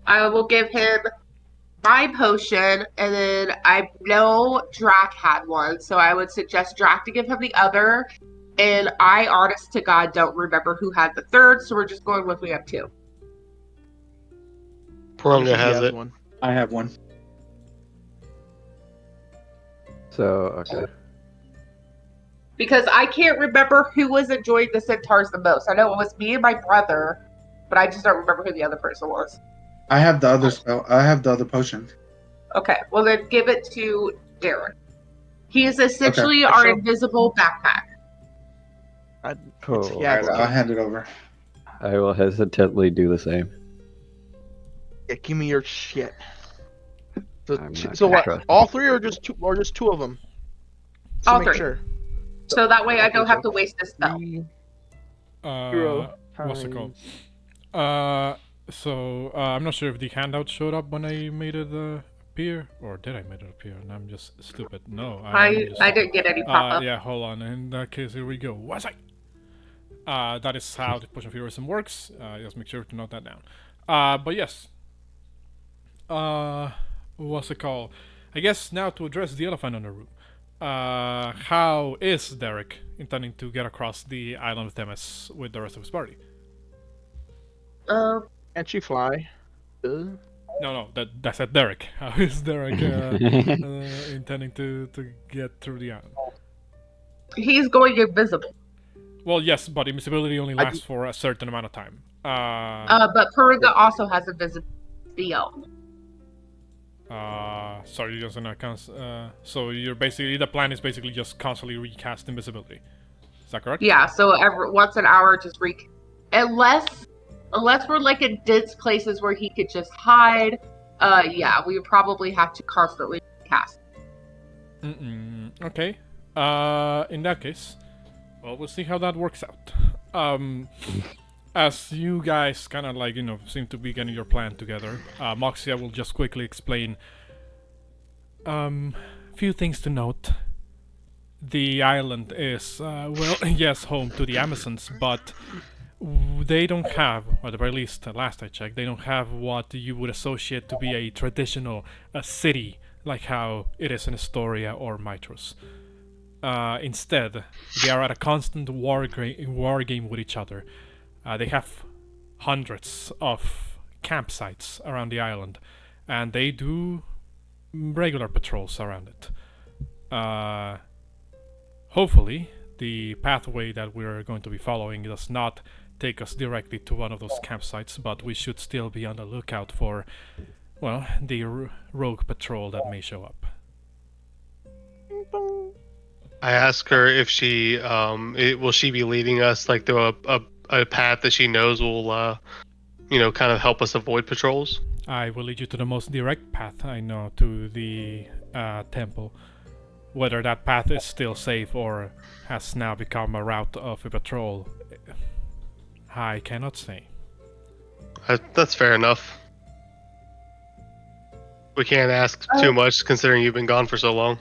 I will give him my potion, and then I know Drac had one, so I would suggest Drac to give him the other. And I, honest to God, don't remember who had the third, so we're just going with we have 2. Porunga has it. One. I have one. So, okay. Because I can't remember who was enjoying the centaurs the most. I know it was me and my brother, but I just don't remember who the other person was. I have the other spell. I have the other potion. Okay, well then give it to Derek. He is essentially our Sure. invisible backpack. Cool. Yeah, Alright, I'll hand it over. I will hesitantly do the same. Yeah, give me your shit. So, I'm not so gonna what? trust All three or just two? Or just two of them? To All make three. Sure. So that way I Okay, don't have so to waste this spell. 3 Uh, hero what's it called? times- I'm not sure if the handout showed up when I made it appear, or did I make it appear? And I'm just stupid. No, I'm just I stupid. didn't get any pop-up. Yeah, hold on. In that case, here we go. What's it? That is how the potion of heroism works. Just make sure to note that down. But yes. What's it called? I guess now to address the elephant in the room. How is Derek intending to get across the island of Themis with the rest of his party? Can she fly? No, that said Derek. How is Derek intending to get through the island? He's going invisible. Well, yes, but invisibility only lasts for a certain amount of time. But Porunga also has a visibility. Sorry, you just accounts. So you're basically the plan is basically just constantly recast invisibility. Is that correct? Yeah, so once an hour, just unless we're like in dense places where he could just hide. Yeah, we would probably have to constantly cast. Okay. In that case, well, we'll see how that works out. As you guys kind of like, seem to be getting your plan together, Moxia will just quickly explain. Few things to note. The island is, well, yes, home to the Amazons, but they don't have, or at the very least, last I checked, they don't have what you would associate to be a traditional city, like how it is in Astoria or Mitros. Instead, they are at a constant war game with each other. They have hundreds of campsites around the island, and they do regular patrols around it. Hopefully, the pathway that we're going to be following does not take us directly to one of those campsites, but we should still be on the lookout for, well, the rogue patrol that may show up. I ask her if she will she be leading us like through a path that she knows will kind of help us avoid patrols. I will lead you to the most direct path I know to the temple. Whether that path is still safe or has now become a route of a patrol, I cannot say. That's fair enough. We can't ask too much considering you've been gone for so long.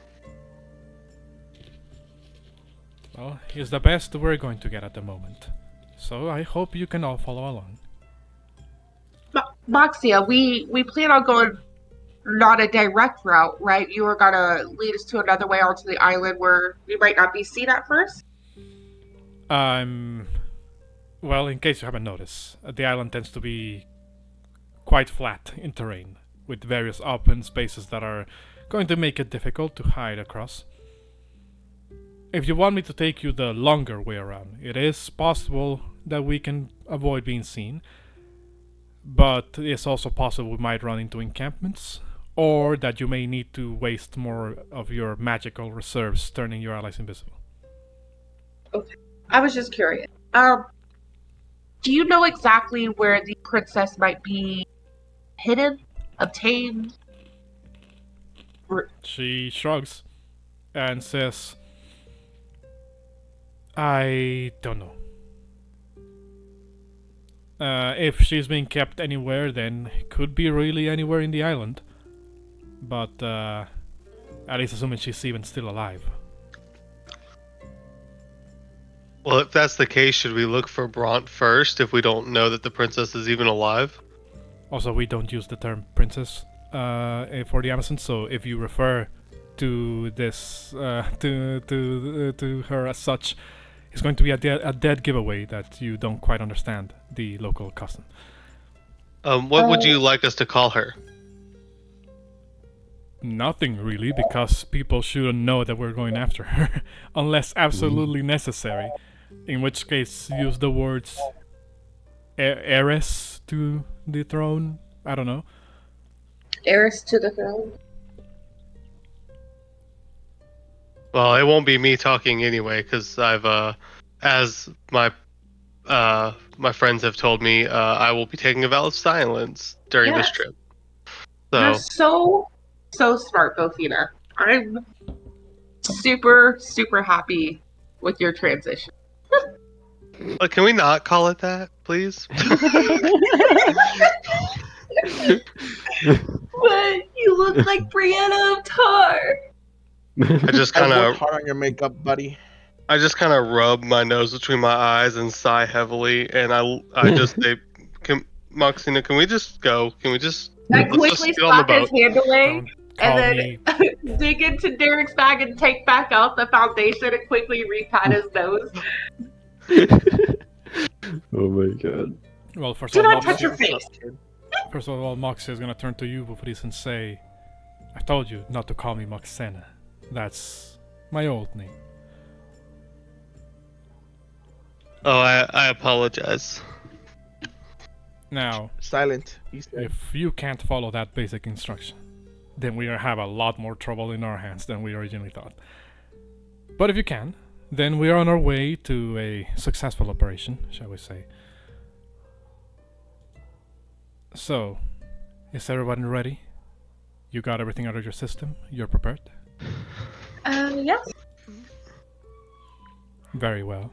Well, he's the best we're going to get at the moment. So I hope you can all follow along. Moxia, we plan on going not a direct route, right? You were gonna lead us to another way onto the island where we might not be seen at first? Well, in case you haven't noticed, the island tends to be quite flat in terrain, with various open spaces that are going to make it difficult to hide across. If you want me to take you the longer way around, it is possible that we can avoid being seen, but it's also possible we might run into encampments, or that you may need to waste more of your magical reserves turning your allies invisible. Okay. I was just curious. Do you know exactly where the princess might be hidden, obtained? She shrugs and says, I don't know. If she's being kept anywhere, then it could be really anywhere in the island. But, at least assuming she's even still alive. Well, if that's the case, should we look for Bront first if we don't know that the princess is even alive? Also, we don't use the term princess for the Amazon, so if you refer to this, to her as such, it's going to be a dead giveaway that you don't quite understand the local custom. What would you like us to call her? Nothing really, because people shouldn't know that we're going after her, unless absolutely necessary. In which case, use the words heiress to the throne. I don't know. Heiress to the throne. Well, it won't be me talking anyway, because I've, as my friends have told me, I will be taking a vow of silence during this Yes. trip. You're So, so smart, Bouxfhades. I'm super, super happy with your transition. can we not call it that, please? But you look like Brianna of Tar. I just I kind worked of, hard on your makeup, buddy. rub my nose between my eyes and sigh heavily, and I just say, Moxina, can we just go? Can we just I let's just quickly get on the slap his boat? hand away Don't call and then me. dig into Derek's bag and take back out the foundation and quickly repat his nose. Oh my god. Well, first Do of all, not touch your Moxie, face. first of all, Moxie is gonna turn to you, Bouxfhades, and say, "I told you not to call me Moxena. That's my old name." Oh, I apologize. Now, Silent. He said. if you can't follow that basic instruction, then we have a lot more trouble in our hands than we originally thought. But if you can, then we are on our way to a successful operation, shall we say. So, is everybody ready? You got everything out of your system? You're prepared? Yes. Very well.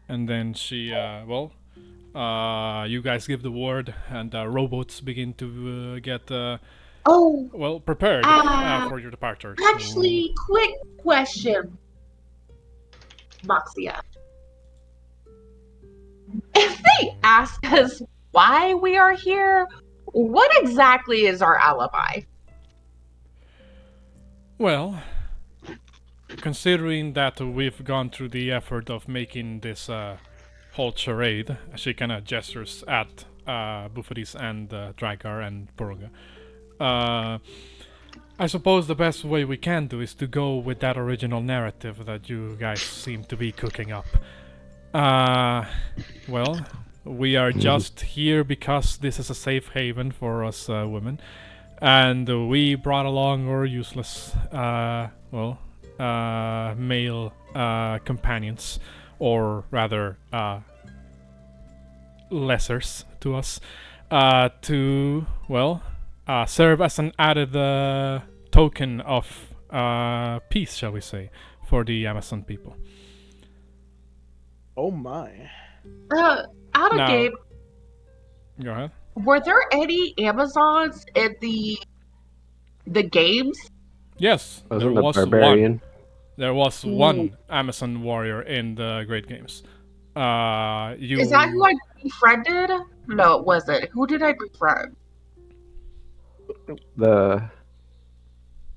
And then she, you guys give the word, and robots begin to get, prepared for your departure. Actually, quick question, Moxia. If they ask us why we are here, what exactly is our alibi? Well, considering that we've gone through the effort of making this whole charade, she kind of gestures at Bouxfhades and Drakgar and Porunga. I suppose the best way we can do is to go with that original narrative that you guys seem to be cooking up. Well, we are just here because this is a safe haven for us women, and we brought along our useless, male companions, or rather, lessers to us, to, serve as an added token of peace, shall we say, for the Amazon people. Oh my. Out of Now- game, Go ahead. were there any Amazons in the games? Yes, there Wasn't the was Barbarian? one. There was one Amazon warrior in the Great Games. Is that who I befriended? No, it wasn't. Who did I befriend? The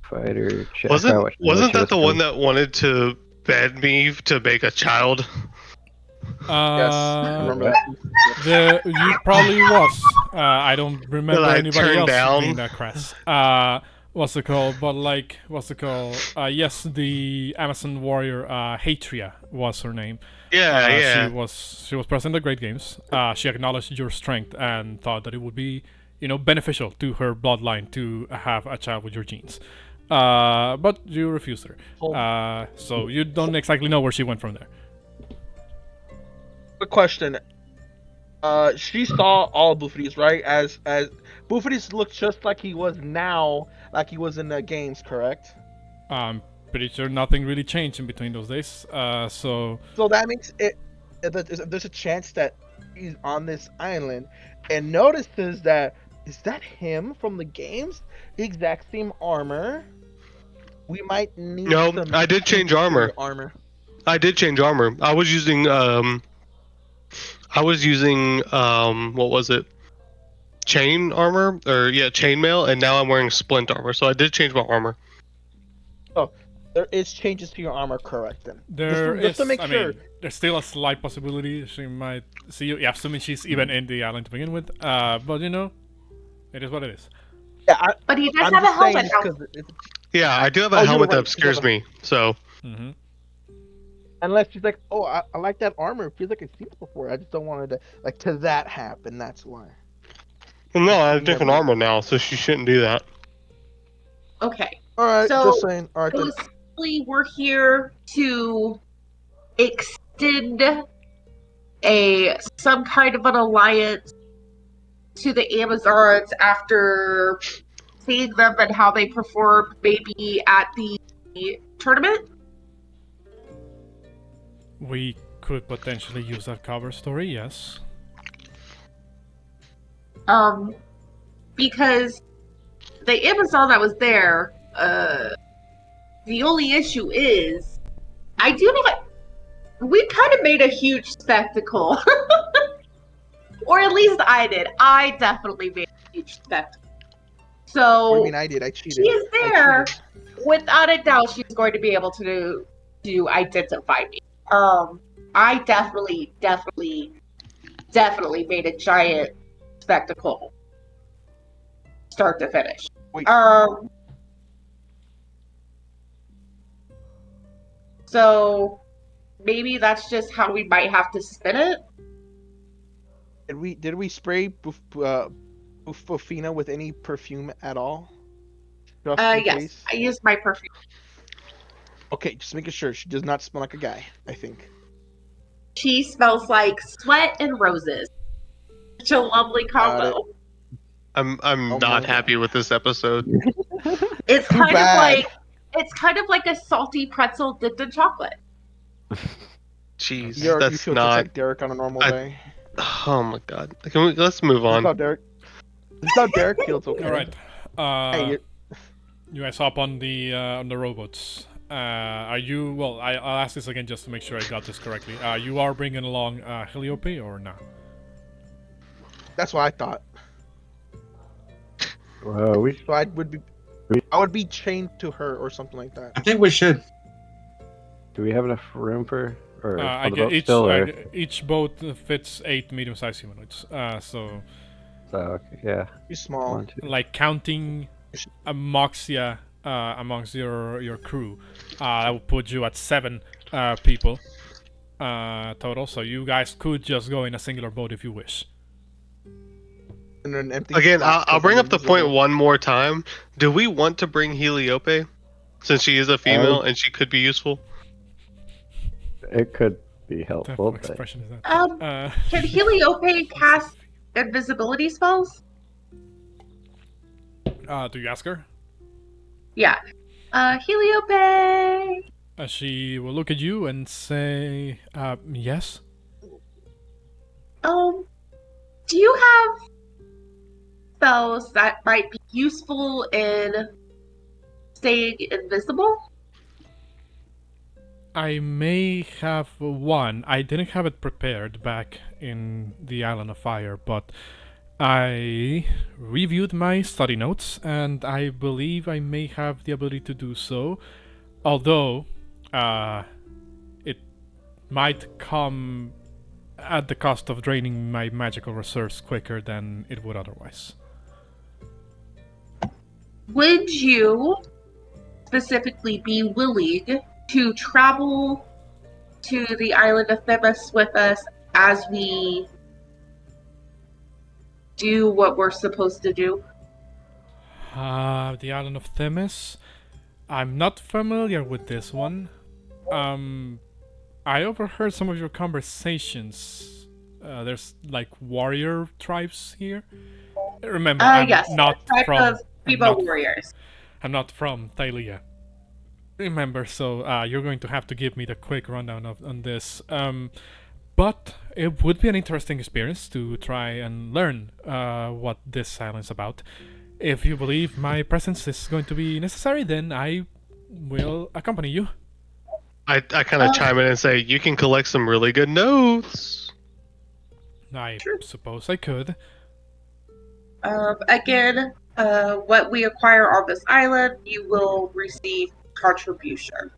fighter. Wasn't that the one that wanted to bed me to make a child? Yes. I remember that. You probably was. I don't remember That I anybody turned else down? being that crass. What's it called? But like, what's it called? Yes, the Amazon warrior, Hatria was her name. Yeah. She was present at the Great Games. She acknowledged your strength and thought that it would be, beneficial to her bloodline to have a child with your genes. But you refused her. So you don't exactly know where she went from there. Quick question. She saw all Bouxfhades, right? As Bouxfhades looked just like he was now, like he was in the games, correct? I'm pretty sure nothing really changed in between those days. So that makes it. There's a chance that he's on this island and notices that is that him from the games? The exact same armor. We might need. No, some I did change armor. I did change armor. I was using what was it? Chain armor, or chainmail, and now I'm wearing splint armor. So I did change my armor. Oh, there is changes to your armor, correct? Then just to make sure. mean, there's still a slight possibility she might see you. Yeah, assuming she's even in the island to begin with. But it is what it is. Yeah, But he does I'm have a just saying helmet this now. 'cause it's, Yeah, I do have a Oh, you were helmet that right. obscures me. So Mm-hmm. unless she's like, oh, I like that armor. It feels like I've seen it before. I just don't want it to that happen. That's why. well, no, I have You different never- armor now, so she shouldn't do that. Okay. All right, So, just saying. All right, then. basically, we're here to extend some kind of an alliance to the Amazons after seeing them and how they perform maybe at the tournament. We could potentially use that cover story, yes. Because the Amazon that was there, the only issue is I do not. We kind of made a huge spectacle. Or at least I did. I definitely made a huge spectacle. So What do you mean I did? I cheated. she is I there. cheated. Without a doubt, she's going to be able to identify me. I definitely made a giant spectacle, start to finish. Wait. So maybe that's just how we might have to spin it. Did we spray Bufina with any perfume at all? Just in Yes, case? I used my perfume. Okay, just making sure she does not smell like a guy. I think. She smells like sweat and roses. Such a lovely Got combo. I'm Oh not my happy with this episode. It's Too kind bad. of like a salty pretzel dipped in chocolate. Jeez, You that's feel just not. like Derek on a normal day. Oh my god. Let's move This is how on. Derek. This is how Derek feels. Okay. All right. Hey, You guys hop on the robots. Are you? Well, I'll ask this again just to make sure I got this correctly. You are bringing along Heliope or not? that's what I thought. We So I would be chained to her or something like that. I think we should. do we have enough room for or I on the get boat still? Or, each boat fits 8 medium-sized humanoids. So, okay, yeah. Be small. 1, 2. like counting Moxia amongst your crew, that will put you at 7 people total. So you guys could just go in a singular boat if you wish. And an empty Again, slot I'll bring up the invisible. point one more time. Do we want to bring Heliope, since she is a female and she could be useful? It could be What helpful, type of but expression is that? Can Heliope cast invisibility spells? Do you ask her? Yeah. Heliope! She will look at you and say, yes. Do you have spells that might be useful in staying invisible? I may have one. I didn't have it prepared back in the Island of Fire, but I reviewed my study notes, and I believe I may have the ability to do so. Although, it might come at the cost of draining my magical reserves quicker than it would otherwise. Would you specifically be willing to travel to the island of Themis with us as we do what we're supposed to do? The Island of Themis? I'm not familiar with this one. I overheard some of your conversations. There's like warrior tribes here. Remember, I'm Yes, not type from of Pumo warriors. I'm not from Thalia. Remember, so you're going to have to give me the quick rundown on this. But it would be an interesting experience to try and learn what this island's about. If you believe my presence is going to be necessary, then I will accompany you. I kind of chime in and say, you can collect some really good notes. I suppose I could. Again, what we acquire on this island, you will receive contribution.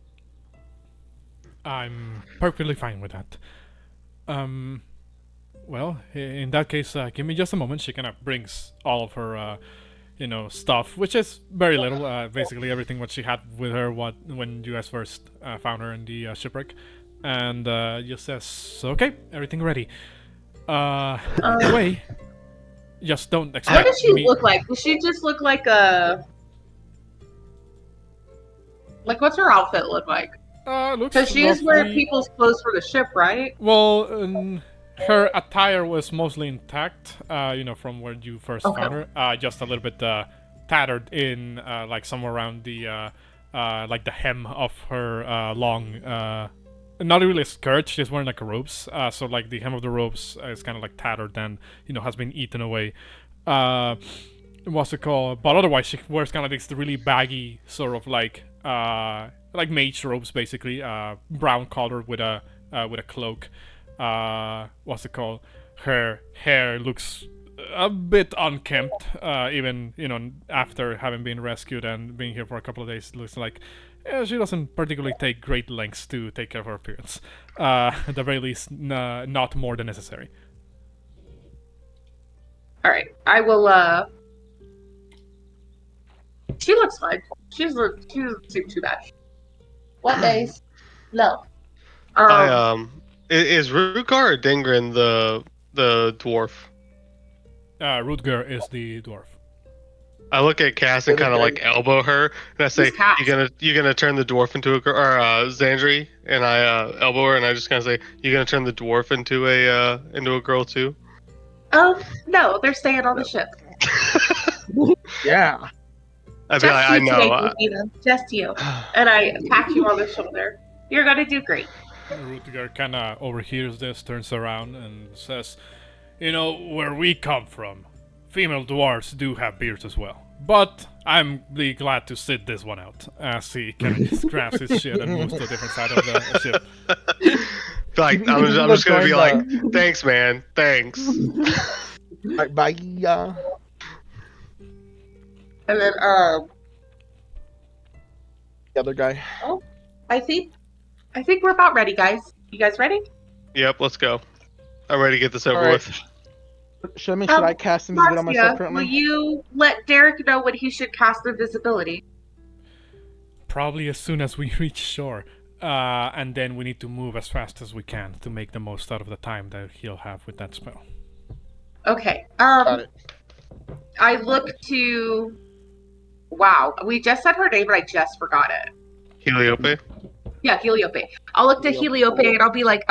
I'm perfectly fine with that. Well, in that case, give me just a moment. She kind of brings all of her stuff, which is very little. Basically everything what she had with her when you guys first found her in the shipwreck, and just says, "Okay, everything ready." Anyway, just don't expect What does she me. look like? Does she just look like a... Like, what's her outfit look like? Looks Because she is wearing roughly- people's clothes for the ship, right? Well, her attire was mostly intact, from where you first Okay. found her. Just a little bit tattered in, like somewhere around the, like the hem of her long, not really a skirt. She's wearing like robes. So like the hem of the robes is kind of like tattered and has been eaten away. What's it called? But otherwise, she wears kind of this really baggy sort of like mage robes, basically, brown color with a cloak. What's it called? Her hair looks a bit unkempt, even after having been rescued and being here for a couple of days. It looks like she doesn't particularly take great lengths to take care of her appearance. At the very least, not more than necessary. All right, I will. She looks fine. She doesn't seem too bad. What days? No. Is Rutgar or Dingren the dwarf? Rutger is the dwarf. I look at Cass and kind of like elbow her, and I say, Who's Cass? "You gonna turn the dwarf into a girl?" Or Xandri, and I elbow her, and I just kind of say, "You gonna turn the dwarf into a girl too?" No, they're staying on the ship. Yeah. I'd be Just like, you "I today, know." Christina. Just you. And I pat you on the shoulder. You're gonna do great. Rutger kind of overhears this, turns around, and says, where we come from, female dwarves do have beards as well. But I'm really glad to sit this one out, as he kind of just grabs his shit and moves to a different side of the ship. Like, I'm just gonna be like, "Thanks, man. Thanks." Alright, bye. And then, The other guy. I think we're about ready, guys. You guys ready? Yep, let's go. I'm ready to get this over All right. with. Should I cast invisibility on myself Marcia, will currently? you let Derek know when he should cast invisibility? Probably as soon as we reach shore. And then we need to move as fast as we can to make the most out of the time that he'll have with that spell. Okay. Got it. I look to... Wow, we just said her name and I just forgot it. Heliope. Yeah, Heliope. I'll look to Heliope and I'll be like,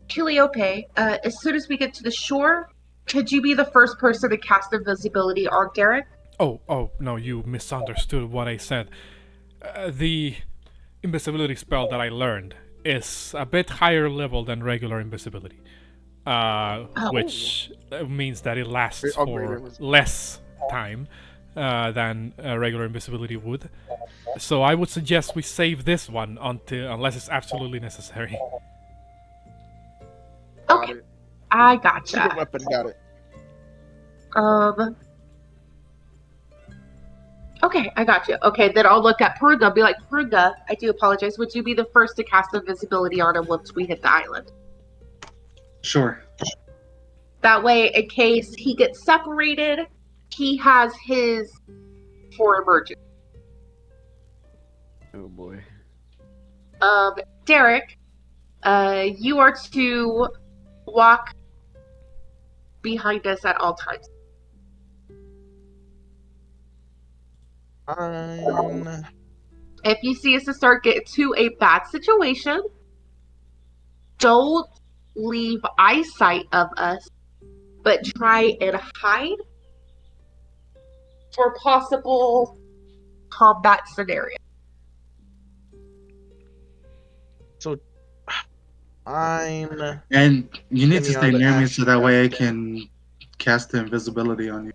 Heliope, as soon as we get to the shore, could you be the first person to cast invisibility on Derek? Oh, no, you misunderstood what I said. The invisibility spell that I learned is a bit higher level than regular invisibility. Which means that it lasts for less time than regular invisibility would. So I would suggest we save this one unless it's absolutely necessary. Okay, I Secret gotcha. weapon, got it. Okay, I got you. Okay, then I'll look at Porunga and be like, Porunga, I do apologize. Would you be the first to cast invisibility on him once we hit the island? Sure. That way, in case he gets separated, he has his for emergency. Oh boy. Derek, you are to walk behind us at all times. If you see us to start getting to a bad situation, don't leave eyesight of us, but try and hide for possible combat scenario. So, I'm. And you need to Any stay other near me so that way I action? can cast the invisibility on you.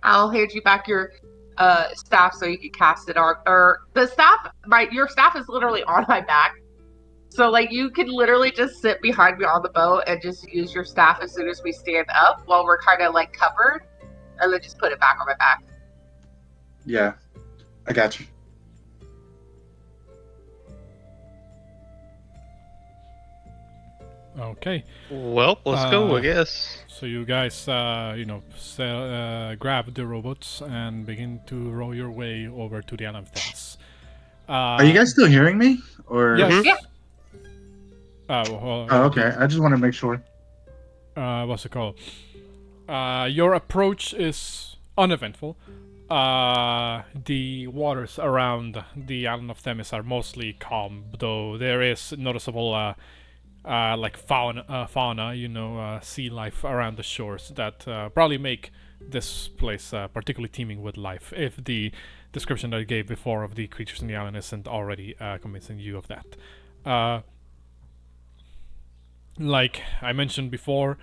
I'll hand you back your staff so you can cast it on. Or the staff, your staff is literally on my back. So, like, you can literally just sit behind me on the boat and just use your staff as soon as we stand up while we're kind of, like, covered. And then just put it back on my back. Yeah, I got you. Okay. Well, let's go, I Uh, guess. So you guys, grab the robots and begin to row your way over to the island of Themis. Are you guys still hearing me? Or Yes. Yeah. Oh, okay. I just want to make sure. What's it called? Your approach is uneventful. The waters around the island of Themis are mostly calm, though there is noticeable like fauna, sea life around the shores that probably make this place particularly teeming with life. If the description that I gave before of the creatures in the island isn't already convincing you of that. Like I mentioned before,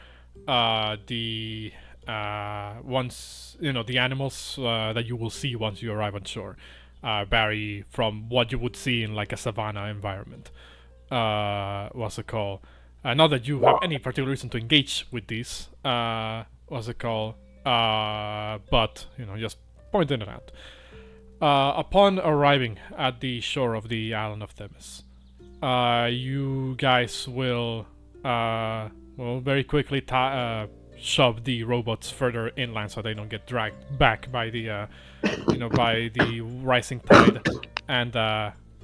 the the animals that you will see once you arrive on shore vary from what you would see in like a savanna environment. What's it called? Not that you have any particular reason to engage with these. What's it called? But just pointing it out. Upon arriving at the shore of the island of Themis, you guys will very quickly shove the robots further inland so they don't get dragged back by the by the rising tide, and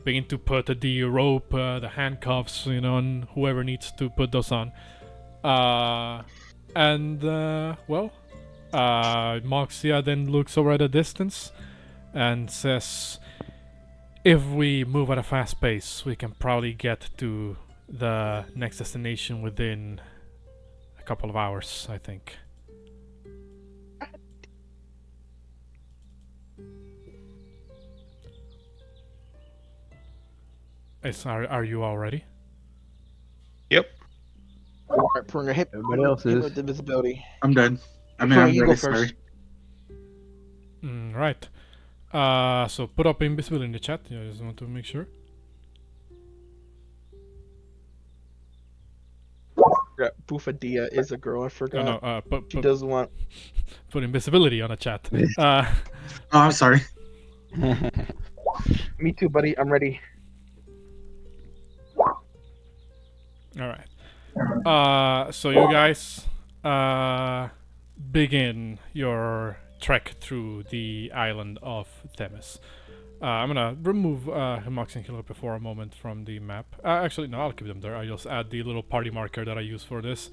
begin to put the rope, the handcuffs, on whoever needs to put those on. Moxia then looks over at a distance and says, if we move at a fast pace, we can probably get to the next destination within a couple of hours, I think. Are you all ready? Yep. All right, Porunga, hit Everybody else hit is. with the visibility. I'm done. I mean, Porunga, I'm you go ready, first. sorry. Right. So put up invisibility in the chat. I just want to make sure. Bouxfhades is a girl. I forgot. No, She does want. put invisibility on the chat. Oh, I'm sorry. Me too, buddy. I'm ready. All right. So you guys begin your trek through the island of Themis. I'm gonna remove Himox and Killer for a moment from the map. Actually, no, I'll keep them there. I'll just add the little party marker that I use for this.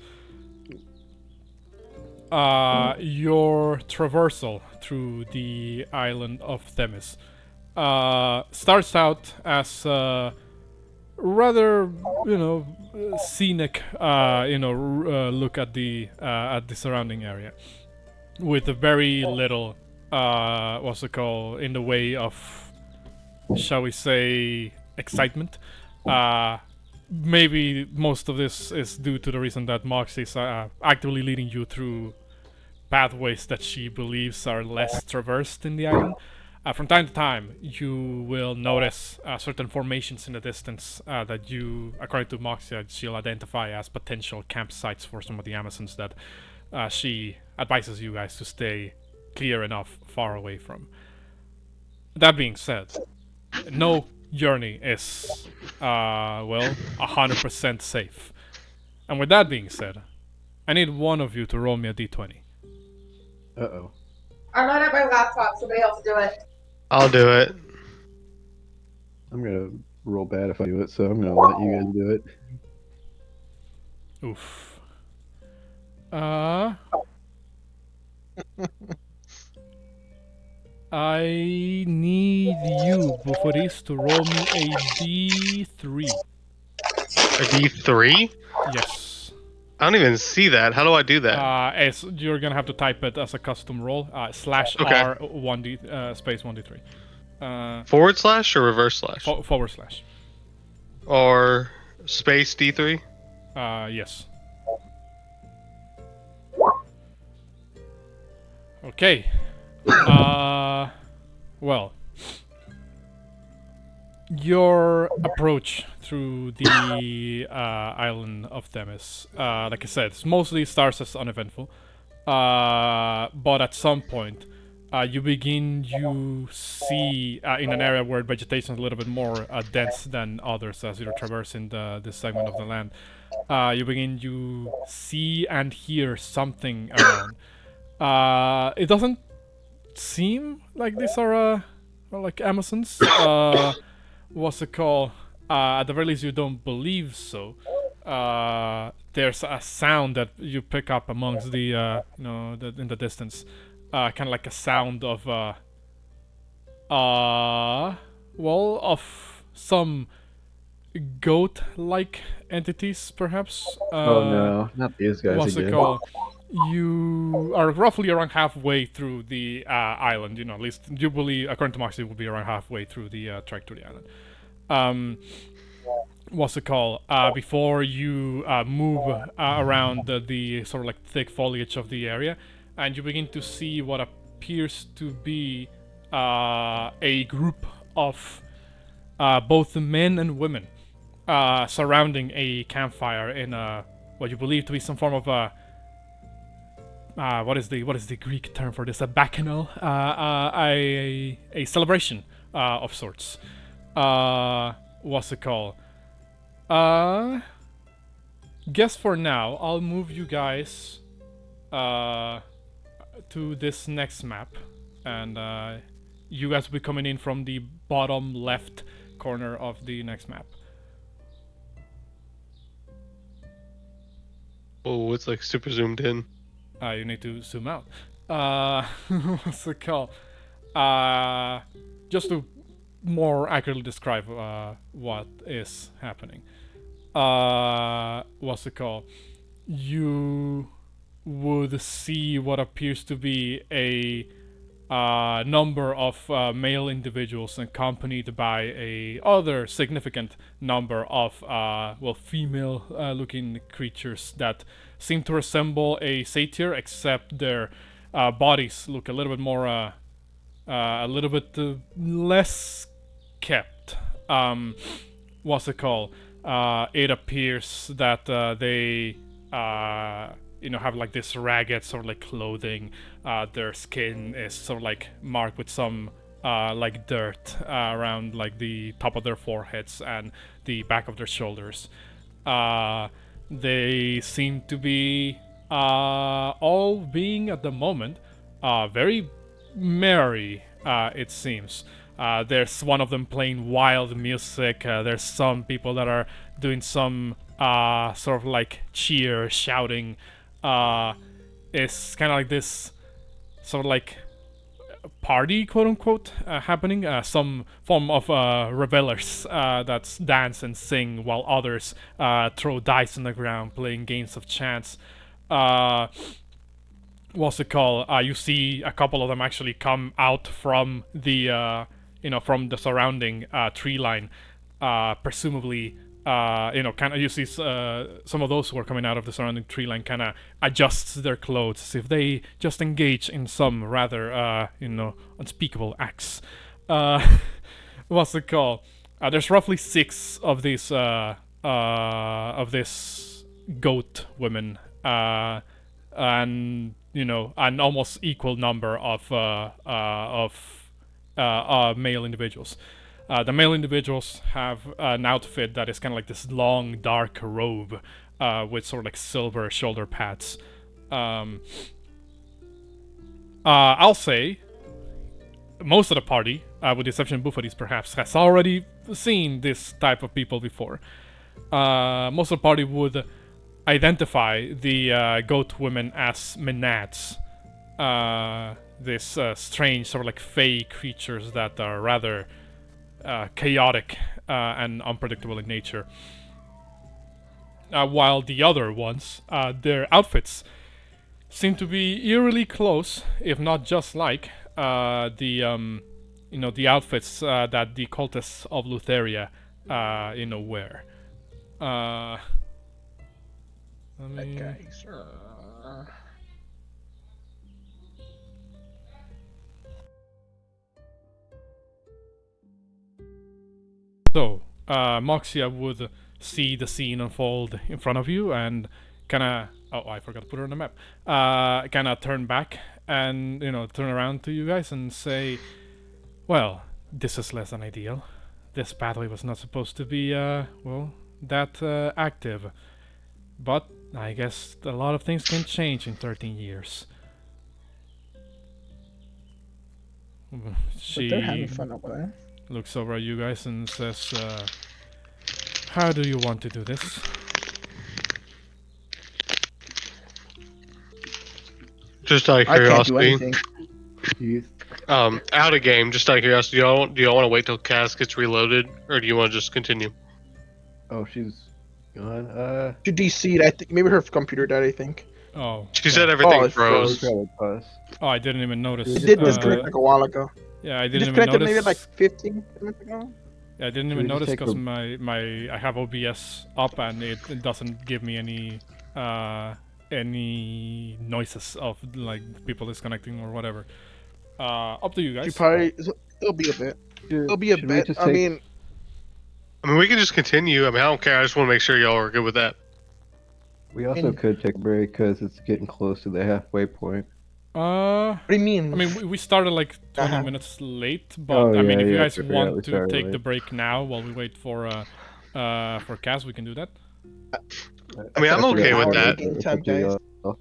Your traversal through the island of Themis starts out as rather, scenic, look at the surrounding area, with very little, what's it called, in the way of, shall we say, excitement. Maybe most of this is due to the reason that Mox is actively leading you through pathways that she believes are less traversed in the island. From time to time, you will notice certain formations in the distance that you, according to Moxia, she'll identify as potential campsites for some of the Amazons that she advises you guys to stay clear enough far away from. That being said, no journey is, 100% safe. And with that being said, I need one of you to roll me a d20. Uh-oh. I'm not at my laptop. Somebody else do it. I'll do it. I'm gonna roll bad if I do it, so I'm gonna let you guys do it. Oof. I need you, Bouxfhades, to roll me a d3. A D3? Yes. I don't even see that. How do I do that? You're gonna have to type it as a custom roll. Slash Okay. R 1d space 1d3. Forward slash or reverse slash? Forward slash. Or space D3? Yes. Okay. Well, your approach through the island of Themis, like I said, mostly starts as uneventful. But at some point, you see in an area where vegetation is a little bit more dense than others as you're traversing this segment of the land. you begin to see and hear something around. It doesn't seem like these are like Amazons. What's it called? At the very least, you don't believe so. There's a sound that you pick up amongst the in the distance, kind of like a sound of well, of some goat-like entities, perhaps. Oh no, not these guys What's it again. called? You are roughly around halfway through the island. You know, at least you believe, according to Moxie, will be around halfway through the trek to the island. What's it called? Before you move around the sort of like thick foliage of the area, and you begin to see what appears to be a group of both men and women surrounding a campfire in what you believe to be some form of a what is the Greek term for this? A bacchanal, a celebration of sorts. What's it called? Guess for now, I'll move you guys to this next map, and you guys will be coming in from the bottom left corner of the next map. Oh, it's like super zoomed in. You need to zoom out. What's it called? Just to more accurately describe what is happening. What's it called? You would see what appears to be a number of male individuals accompanied by a other significant number of female looking creatures that seem to resemble a satyr, except their bodies look a little bit more a little bit less kept. What's it called? It appears that they have like this ragged sort of like clothing. Their skin is sort of like marked with some like dirt around like the top of their foreheads and the back of their shoulders. They seem to be all being at the moment very merry, it seems. There's one of them playing wild music. There's some people that are doing some sort of like cheer, shouting. It's kind of like this sort of like party, quote unquote, happening. Some form of revelers that dance and sing while others throw dice on the ground, playing games of chance. What's it called? You see a couple of them actually come out from the from the surrounding tree line, presumably. Kind of you see some of those who are coming out of the surrounding tree line kind of adjust their clothes as if they just engage in some rather unspeakable acts. What's it called? There's roughly 6 of these of this goat women, and an almost equal number of male individuals. The male individuals have an outfit that is kind of like this long, dark robe with sort of like silver shoulder pads. I'll say most of the party, with the exception of Bouxfhades perhaps, has already seen this type of people before. Most of the party would identify the goat women as enacts. This strange sort of like fey creatures that are rather chaotic and unpredictable in nature. While the other ones, their outfits seem to be eerily close, if not just like the outfits that the cultists of Lutheria wear. Okay, sure. So, Moxia would see the scene unfold in front of you and kind of... Oh, I forgot to put her on the map. Kind of turn back and, turn around to you guys and say, well, this is less than ideal. This pathway was not supposed to be, that active. But I guess a lot of things can change in 13 years. But they're having She fun over there. looks over at you guys and says, how do you want to do this? Just out of I can't do curiosity, anything. out of game. Just out of curiosity, do y'all want to wait till Cass gets reloaded, or do you want to just continue? Oh, she's gone. She DC'd, I think. Maybe her computer died, I think. Oh, She said everything Oh, it's froze. Probably pause. oh, I didn't even notice. It did disconnect like a while ago. Yeah, I It didn't even disconnected maybe notice. like 15 minutes ago. I didn't Should even we just notice take because a- my I have OBS up and it doesn't give me any noises of like people disconnecting or whatever. Up to you She guys. probably. It'll be a bit. It'll be a Should we bit. just I take- mean, I mean, we can just continue. I mean, I don't care. I just want to make sure y'all are good with that. We also And- could take a break because it's getting close to the halfway point. what do you mean? I mean, we started like 20 Uh-huh. minutes late, but Oh, I mean, yeah, if you yeah, guys I forgot we want to started take the late. break now while we wait for Cass, we can do that. I mean, I'm That's okay with hours that. of game time, guys. All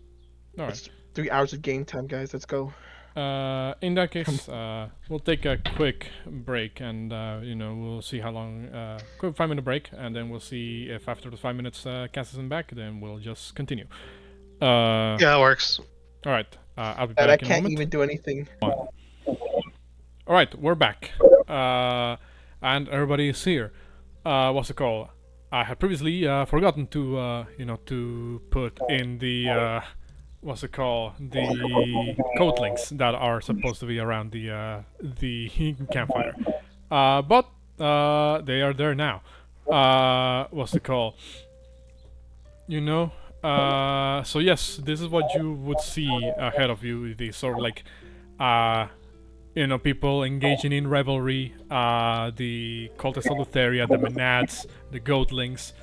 right. It's 3 hours of game time, guys. Let's go. In that case, we'll take a quick break, and you know, we'll see how long. Quick 5-minute break, and then we'll see if after the 5 minutes Cass isn't back, then we'll just continue. Yeah, that works. All right. I'll be And back I in a can't moment. even do anything. All right, we're back, and everybody is here. What's it called? I had previously forgotten to you know, to put in the what's it called, the code links that are supposed to be around the campfire, but they are there now. What's it called? You know. So yes, this is what you would see ahead of you. The sort of like, you know, people engaging in revelry, the cultists of Lutheria, the Menads, the Goatlings.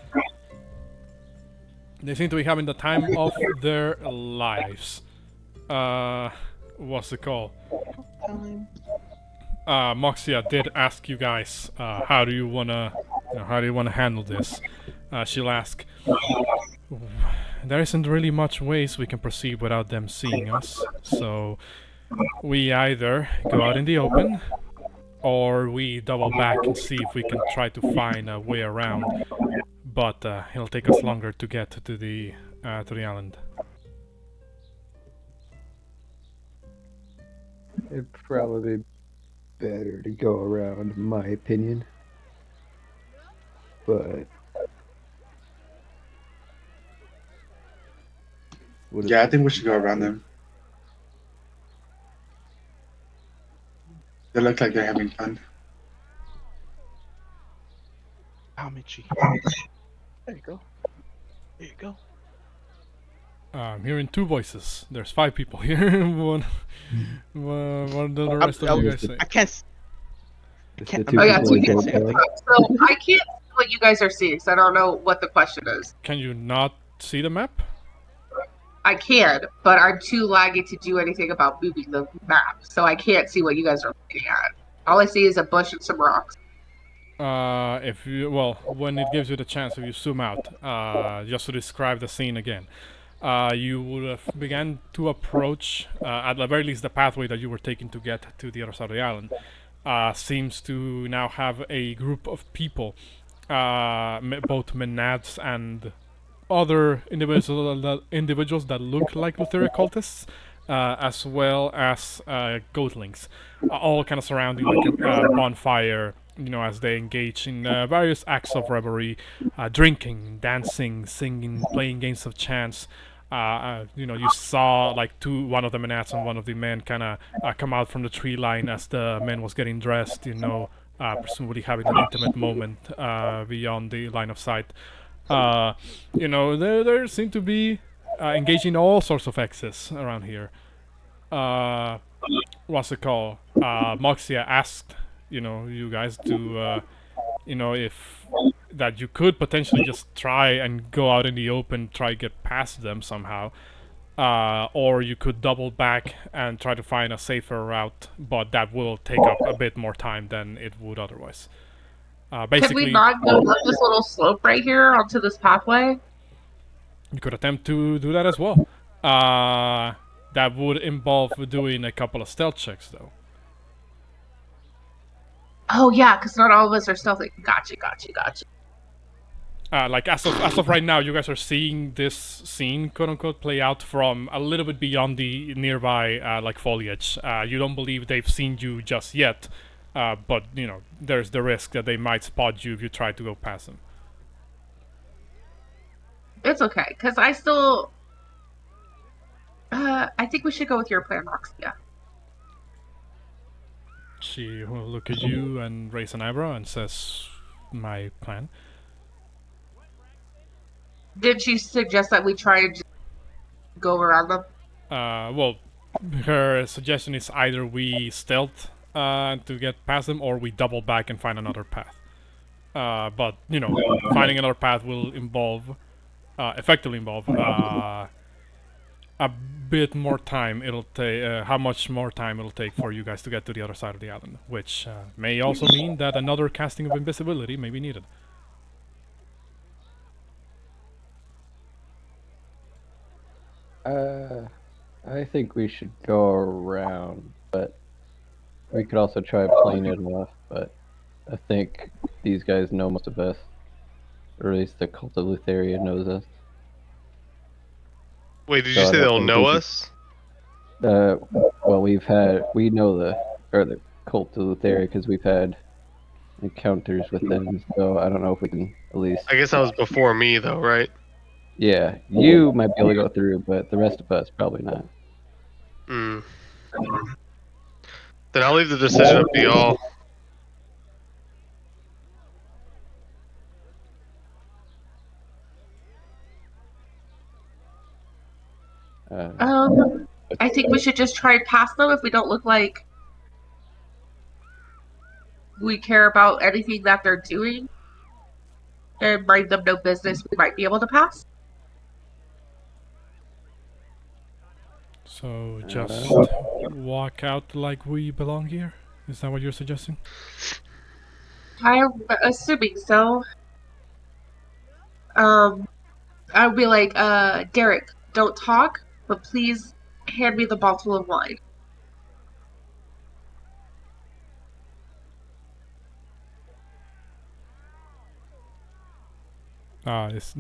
They seem to be having the time of their lives. What's it called? Moxia did ask you guys, how do you wanna handle this? She'll ask. There isn't really much ways we can proceed without them seeing us, so we either go out in the open, or we double back and see if we can try to find a way around. But it'll take us longer to get to the island. It'd probably be better to go around, in my opinion. But what if- Yeah, I think we should go around them. They look like they're having fun. Michi. There you go. There you go. I'm hearing two voices. There's 5 people here. What do the rest of you guys say? I can't. it's can't- the two Oh yeah, people two we people. don't tell. So I can't see what you guys are seeing, so I don't know what the question is. Can you not see the map? I can, but I'm too laggy to do anything about moving the map, so I can't see what you guys are looking at. All I see is a bush and some rocks. If you, well, when it gives you the chance, if you zoom out, just to describe the scene again, you would have began to approach, at the very least, the pathway that you were taking to get to the other side of the island. Seems to now have a group of people, both Menads and other individuals that look like Lutheria cultists, as well as goatlings, all kind of surrounding like a bonfire, you know, as they engage in various acts of revelry, drinking, dancing, singing, playing games of chance. You know, you saw like one of the Menads and one of the men kind of come out from the tree line as the man was getting dressed, you know, presumably having an intimate moment beyond the line of sight. You know, there seem to be engaging in all sorts of excess around here. What's it called? Moxia asked, you know, you guys to, you know, if that you could potentially just try and go out in the open, try to get past them somehow, or you could double back and try to find a safer route, but that will take up a bit more time than it would otherwise. Can Basically, we not go up this little slope right here onto this pathway? You could attempt to do that as well. That would involve doing a couple of stealth checks, though. Oh yeah, because not all of us are stealthy. Gotcha. Like as of right now, you guys are seeing this scene, quote unquote, play out from a little bit beyond the nearby like foliage. You don't believe they've seen you just yet, but you know there's the risk that they might spot you if you try to go past them. It's okay, because I still. I think we should go with your plan, Roxia. She will look at you and raise an eyebrow and says, "My plan." Did she suggest that we try and just go around them? Well, her suggestion is either we stealth to get past them, or we double back and find another path. But you know, finding another path will effectively involve a bit more time. It'll take how much more time it'll take for you guys to get to the other side of the island, which may also mean that another casting of invisibility may be needed. I think we should go around, but we could also try playing it off. But I think these guys know most of us, or at least the cult of Lutheria knows us. Wait, did So you I say don't they'll think know we could- us? Well, we know the cult of Lutheria because we've had encounters with them. So I don't know if we can at least. I guess that was before me, though, right? Yeah, you might be able to go through, but the rest of us probably not. Hmm. Then I'll leave the decision up to y'all. I think we should just try and pass them if we don't look like we care about anything that they're doing, and mind them no business. We might be able to pass. So just walk out like we belong here? Is that what you're suggesting? I'm assuming so. I'll be like, Derek, don't talk, but please hand me the bottle of wine.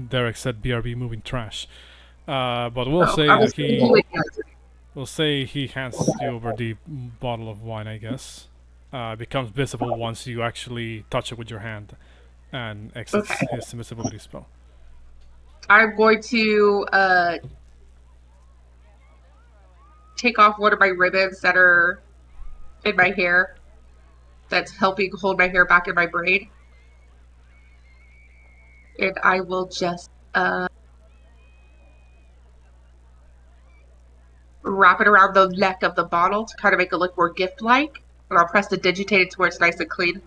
Derek said BRB moving trash. But we'll Oh, say I was he doing that. we'll say he hands you over the bottle of wine, I guess. Becomes visible once you actually touch it with your hand and exits Okay. his invisibility spell. I'm going to take off one of my ribbons that are in my hair that's helping hold my hair back in my braid. And I will just wrap it around the neck of the bottle to kind of make it look more gift-like. And I'll press the digitated to where it's nice and clean.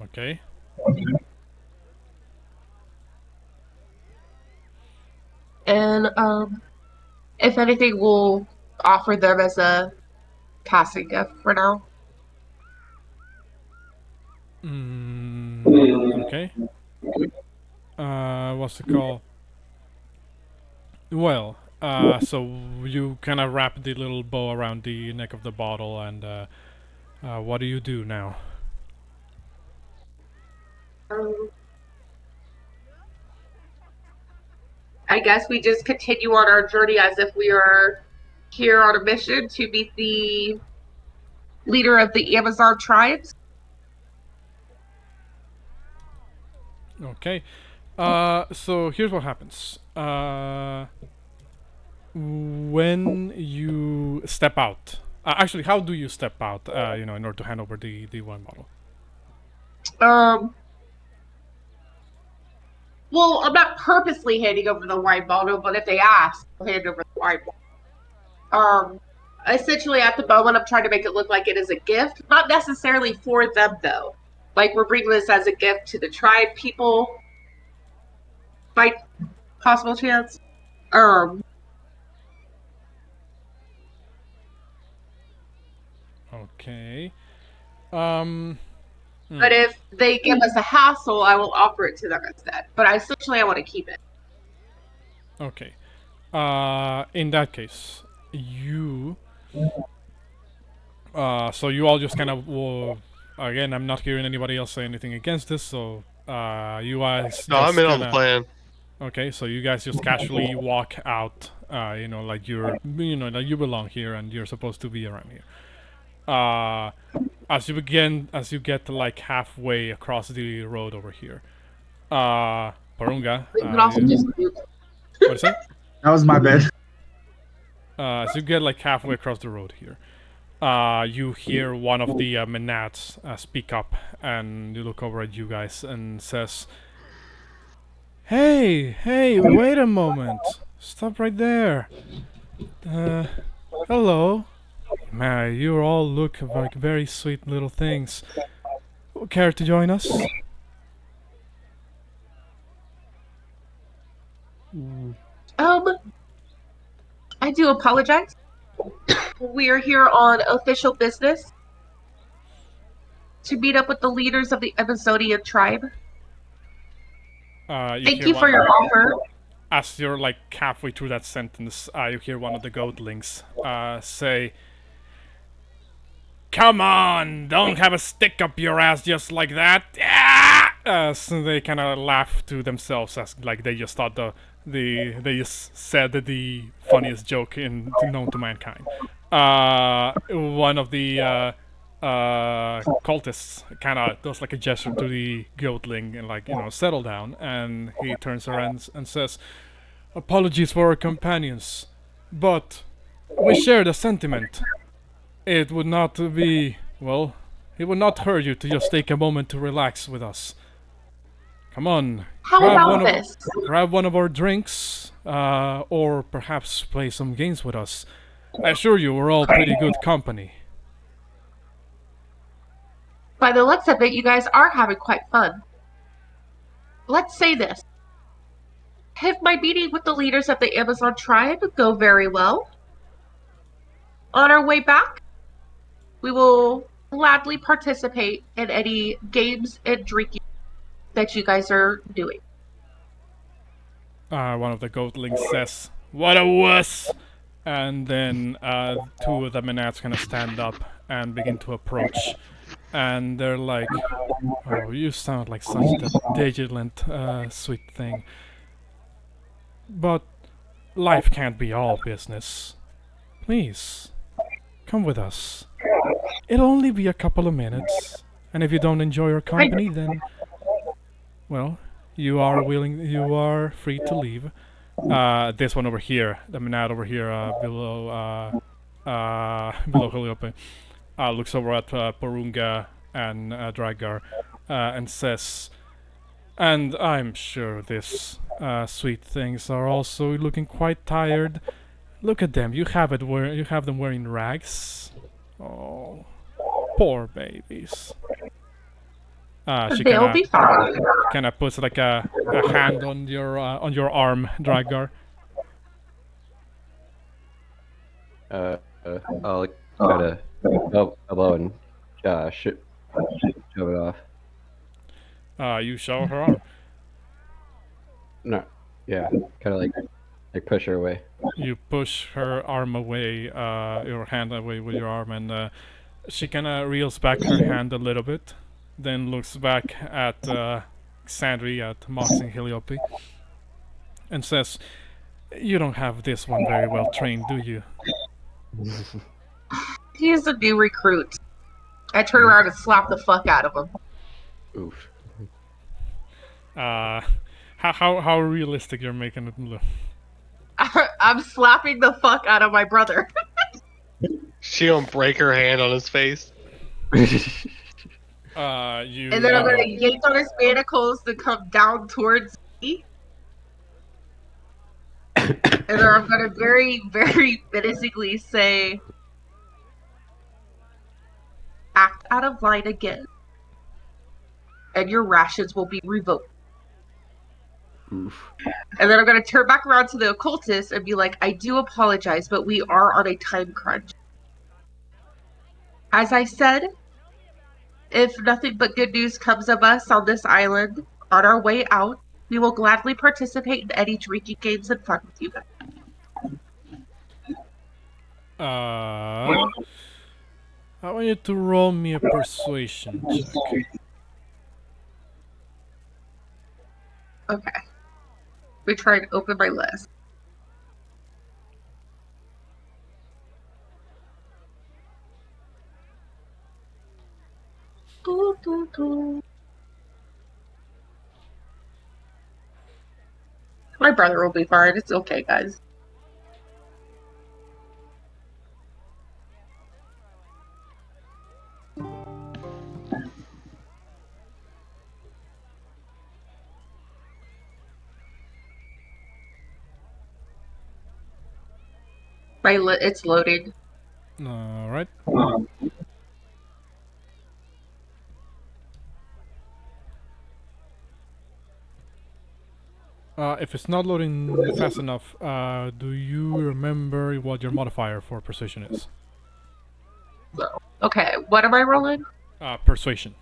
Okay. And if anything, we'll offer them as a passing gift for now. Okay. What's it called? Well, so you kind of wrap the little bow around the neck of the bottle, and what do you do now? I guess we just continue on our journey as if we are here on a mission to meet the leader of the Amazon tribes. Okay. So here's what happens. When you step out, actually, how do you step out? In order to hand over the wine bottle. Well, I'm not purposely handing over the wine bottle, but if they ask, I'll hand over the wine bottle. Essentially, at the moment, I'm trying to make it look like it is a gift, not necessarily for them, though. Like, we're bringing this as a gift to the tribe people, by possible chance. Okay. But if they give us a hassle, I will offer it to them instead. But essentially, I want to keep it. Okay. In that case, you. So you all just kind of. Again, I'm not hearing anybody else say anything against this, so you guys No, I'm just in on kind the of. plan. Okay, so you guys just casually walk out. Like like you belong here and you're supposed to be around here. As you get like halfway across the road over here, Porunga. We could also just What is it? That was my bad. As you get like halfway across the road here, you hear one of the Menats speak up, and you look over at you guys and says, "Hey, wait a moment! Stop right there! Hello, man. You all look like very sweet little things. Care to join us?" I do apologize. We are here on official business to meet up with the leaders of the Amazonian tribe. Thank you for your offer. As you're like halfway through that sentence, you hear one of the goatlings say, "Come on, don't have a stick up your ass just like that." So they kind of laugh to themselves as like they just thought they just said the funniest joke known to mankind. One of the cultists kind of does like a gesture to the goatling and like settle down, and he turns around and says, "Apologies for our companions, but we share the sentiment. It would not be, well, it would not hurt you to just take a moment to relax with us. Come on, How about this? grab one of our drinks, or perhaps play some games with us. I assure you we're all pretty good company." By the looks of it, you guys are having quite fun. Let's say this. If my meeting with the leaders of the Amazon tribe go very well, on our way back, we will gladly participate in any games and drinking that you guys are doing. One of the goatlings says, "What a wuss!" And then two of the Menats kind of stand up and begin to approach. And they're like, "Oh, you sound like such a vigilant, sweet thing. But life can't be all business. Please, come with us. It'll only be a couple of minutes. And if you don't enjoy our company, then, well, you are free to leave." This one over here, the Menat over here, below Heliope, looks over at Porunga and Drakgar, and says, "And I'm sure these sweet things are also looking quite tired. Look at them. You have them wearing rags. Oh, poor babies." She They'll be fine. kind of puts like a hand on your arm, Drakgar. I'll try to elbow and shove it off. You show her arm. No, yeah, kind of like push her away. You push her arm away, your hand away with your arm, and she kind of reels back her hand a little bit, then looks back at Sandry, at Mox and Heliope, and says, "You don't have this one very well trained, do you?" He's a new recruit. I turn around and slap the fuck out of him. Oof. How realistic you're making it look. I'm slapping the fuck out of my brother. She don't break her hand on his face. You. And then I'm gonna yank on his manacles to come down towards me. And then I'm gonna very, very menacingly say, "Act out of line again, and your rations will be revoked." Oof. And then I'm gonna turn back around to the occultist and be like, "I do apologize, but we are on a time crunch. As I said, if nothing but good news comes of us on this island on our way out, We will gladly participate in any drinking games and fun with you guys. I want you to roll me a persuasion check. Okay. We try and open my list. Doo, doo, doo. My brother will be fine. It's okay, guys. It's loading. All right. If it's not loading fast enough, do you remember what your modifier for persuasion is? Okay, what am I rolling? Persuasion.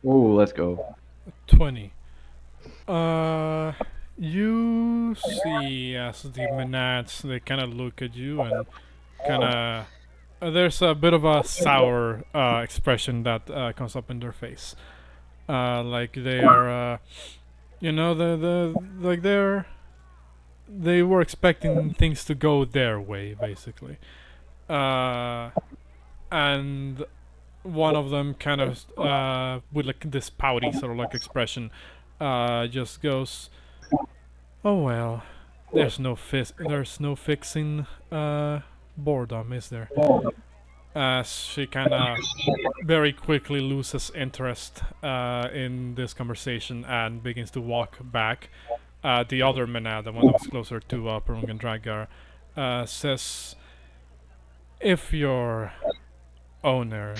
Ooh, let's go. 20. You see as the Menads, they kind of look at you and kind of... there's a bit of a sour expression that comes up in their face. Like they are, you know, like they were expecting things to go their way, basically. And one of them kind of, with like this pouty sort of like expression, just goes, "Oh well, there's no fixing boredom, is there?" As she kind of very quickly loses interest in this conversation and begins to walk back. The other Menad, the one that was closer to Porunga and Drakgar, says, "If your owner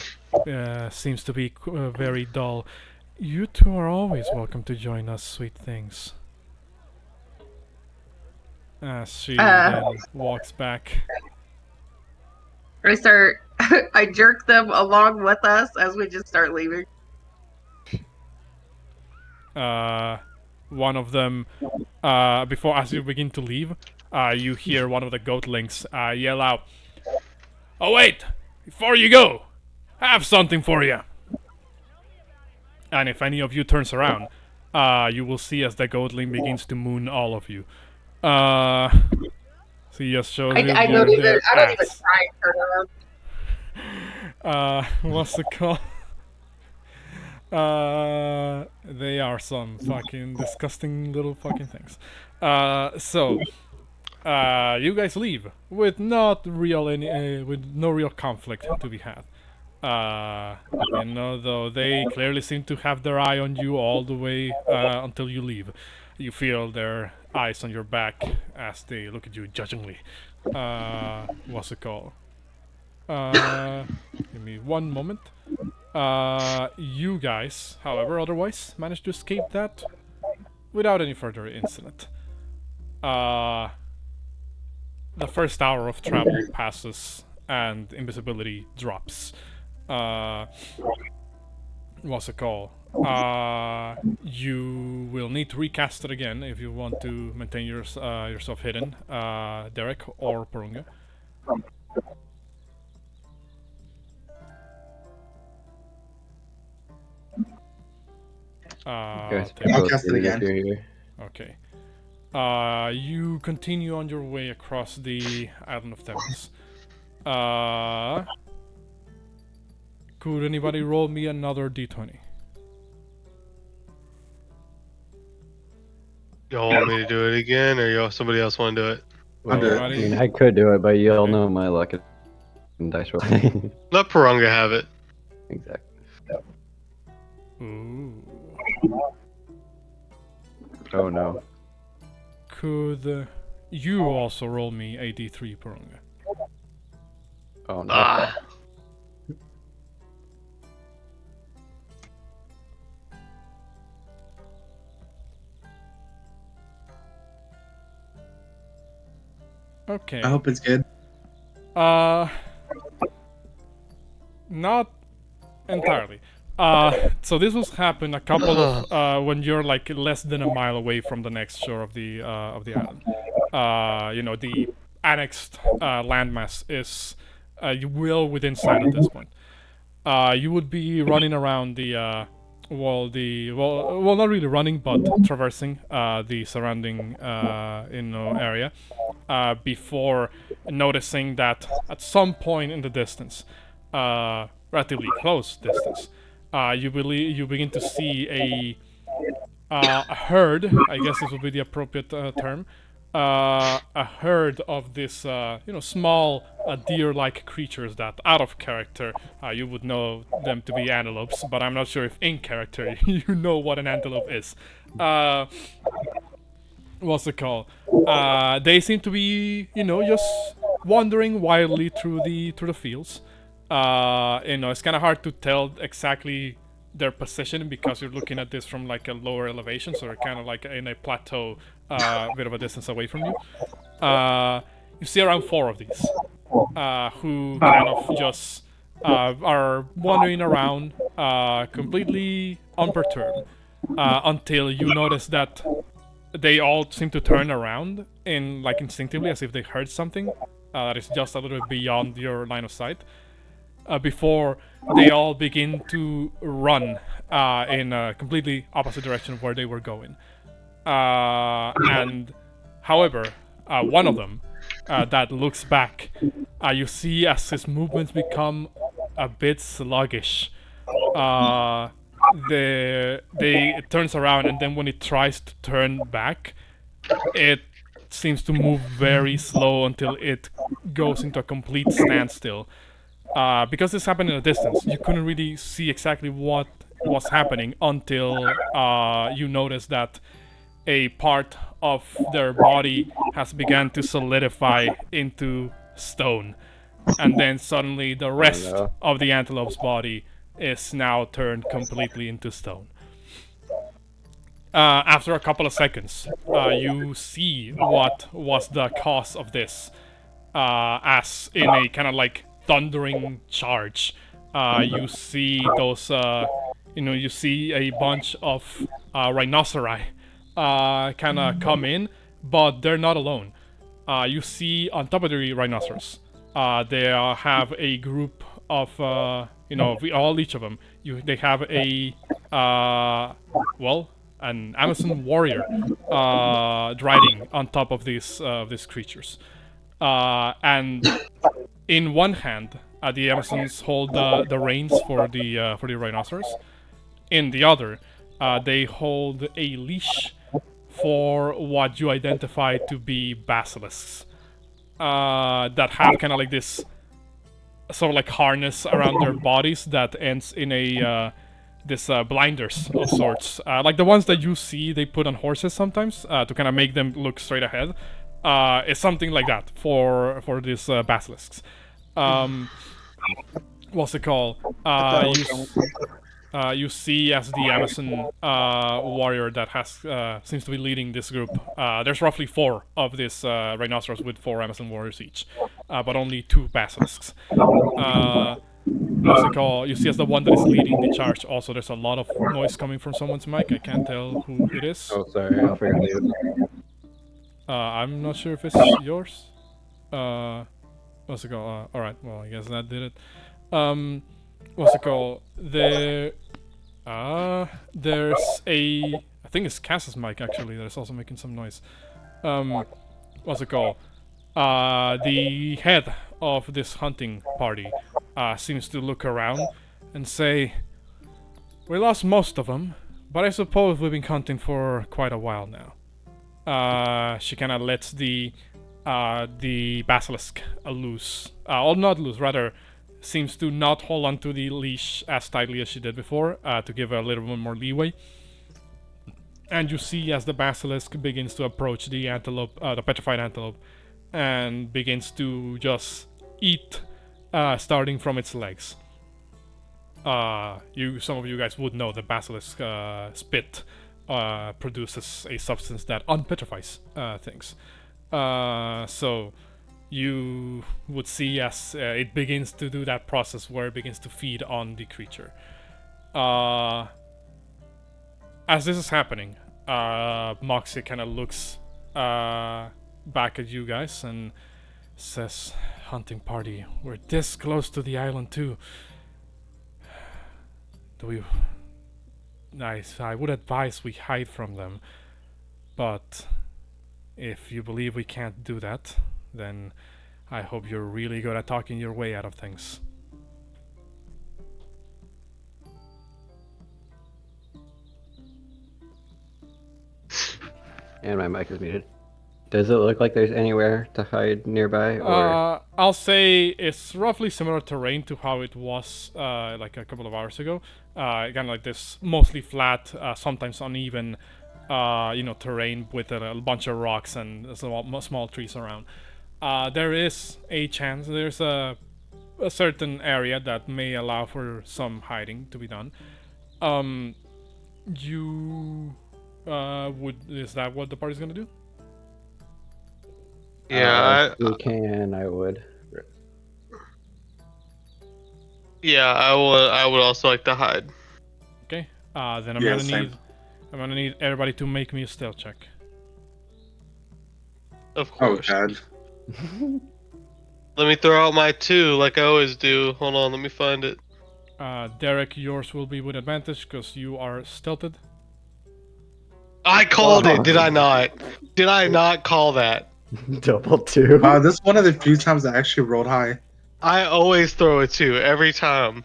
seems to be very dull, you two are always welcome to join us, sweet things." As she then walks back. I jerk them along with us as we just start leaving. One of them, as you begin to leave, you hear one of the goatlings yell out, "Oh wait! Before you go, I have something for you." And if any of you turns around, you will see as the goatling begins to moon all of you. So he just shows you I don't even try and turn around. What's it called? They are some fucking disgusting little fucking things. So you guys leave with with no real conflict to be had. You know, though they clearly seem to have their eye on you all the way until you leave. You feel their eyes on your back as they look at you judgingly. What's it called? Give me one moment. You guys, however, otherwise managed to escape that without any further incident. The first hour of travel passes and invisibility drops. What's it called? You will need to recast it again if you want to maintain yourself hidden, Derek or Porunga. I'll cast it again. Okay. You continue on your way across the island of Themis. Could anybody roll me another d20? Y'all want me to do it again, or somebody else want to do it? I'll do it. I mean, I could do it, but you all know my luck in dice roll. Let Porunga have it. Exactly. Ooh. Oh no. Could you also roll me a d3, Porunga? Oh no. Ah. Okay. I hope it's good. Not entirely. So this was happen a couple of when you're like less than a mile away from the next shore of the island. The annexed landmass is well within sight at this point. You would be running around not really running, but traversing the surrounding area before noticing that at some point in the distance, relatively close distance, you begin to see a herd. I guess this would be the appropriate term. A herd of this, small deer-like creatures that, out of character, you would know them to be antelopes, but I'm not sure if in character you know what an antelope is. What's it called? They seem to be, just wandering wildly through the fields. It's kind of hard to tell exactly their position because you're looking at this from like a lower elevation, so they're kind of like in a plateau, bit of a distance away from you. You see around 4 of these, who kind of just are wandering around, completely unperturbed, until you notice that they all seem to turn around in like instinctively, as if they heard something that is just a little bit beyond your line of sight. Before they all begin to run in a completely opposite direction of where they were going. And however, one of them that looks back, you see as his movements become a bit sluggish. It turns around, and then when it tries to turn back, it seems to move very slow until it goes into a complete standstill. Because this happened in a distance, you couldn't really see exactly what was happening until you noticed that a part of their body has begun to solidify into stone. And then suddenly the rest of the antelope's body is now turned completely into stone. After a couple of seconds, you see what was the cause of this, as in a kind of like thundering charge. You see those, you see a bunch of rhinoceri kind of come in, but they're not alone. You see on top of the rhinoceros, they have a group of, each of them. They have an Amazon warrior riding on top of these creatures. And in one hand, the Amazons hold the reins for the rhinoceros. In the other, they hold a leash for what you identify to be basilisks, that have kind of like this sort of like harness around their bodies that ends in a blinders of sorts, like the ones that you see they put on horses sometimes to kind of make them look straight ahead. It's something like that for these basilisks. What's it called? You see as the Amazon warrior that has seems to be leading this group. There's roughly 4 of these rhinoceros with 4 Amazon warriors each, but only 2 basilisks. What's it called? You see as the one that is leading the charge. Also, there's a lot of noise coming from someone's mic. I can't tell who it is. Oh, sorry, I'll forget it. I'm not sure if it's yours. What's it called? Alright, well, I guess that did it. What's it called? There's I think it's Cass's mic, actually, that is also making some noise. What's it called? The head of this hunting party seems to look around and say, "We lost most of them, but I suppose we've been hunting for quite a while now." She kind of lets the basilisk loose. Or not loose, rather seems to not hold onto the leash as tightly as she did before, to give her a little bit more leeway. And you see as the basilisk begins to approach the antelope, the petrified antelope, and begins to just eat, starting from its legs. Some of you guys would know the basilisk spit produces a substance that unpetrifies things. So you would see as it begins to do that process where it begins to feed on the creature. As this is happening, Moxie kind of looks back at you guys and says, "Hunting party, we're this close to the island too. I would advise we hide from them, but if you believe we can't do that, then I hope you're really good at talking your way out of things." And my mic is muted. Does it look like there's anywhere to hide nearby? Or I'll say it's roughly similar terrain to how it was like a couple of hours ago. Again, like this mostly flat, sometimes uneven, terrain with a bunch of rocks and small trees around. There is a chance, there's a certain area that may allow for some hiding to be done. Is that what the party's gonna do? Yeah, if we can, I would. I would also like to hide. Okay. Then I'm Yeah, gonna same. need everybody to make me a stealth check. Of Oh course. god. Let me throw out my 2 like I always do. Hold on, let me find it. Derek, yours will be with advantage because you are stealthed. I called it, did I not? Did I not call that? Double 2. This is one of the few times I actually rolled high. I always throw a 2 every time.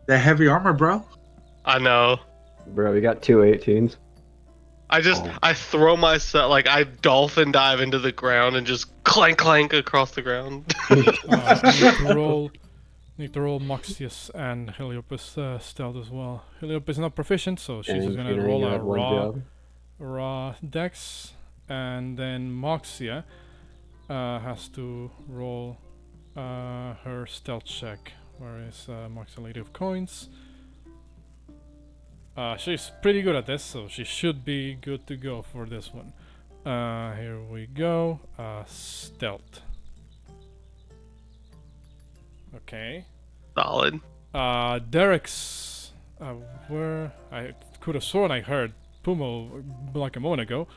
The heavy armor, bro. I know. Bro, we got 2 18s. I throw myself, like I dolphin dive into the ground and just clank clank across the ground. Need to roll Moxius and Heliopus stealth as well. Heliopus is not proficient, so she's just gonna roll a raw dex, and then Moxia has to roll her stealth check. Where is Moxia, Lady of Coins? She's pretty good at this, so she should be good to go for this one. Here we go. Stealth. Okay. Solid. Derek's where I could have sworn I heard Pumo like a moment ago.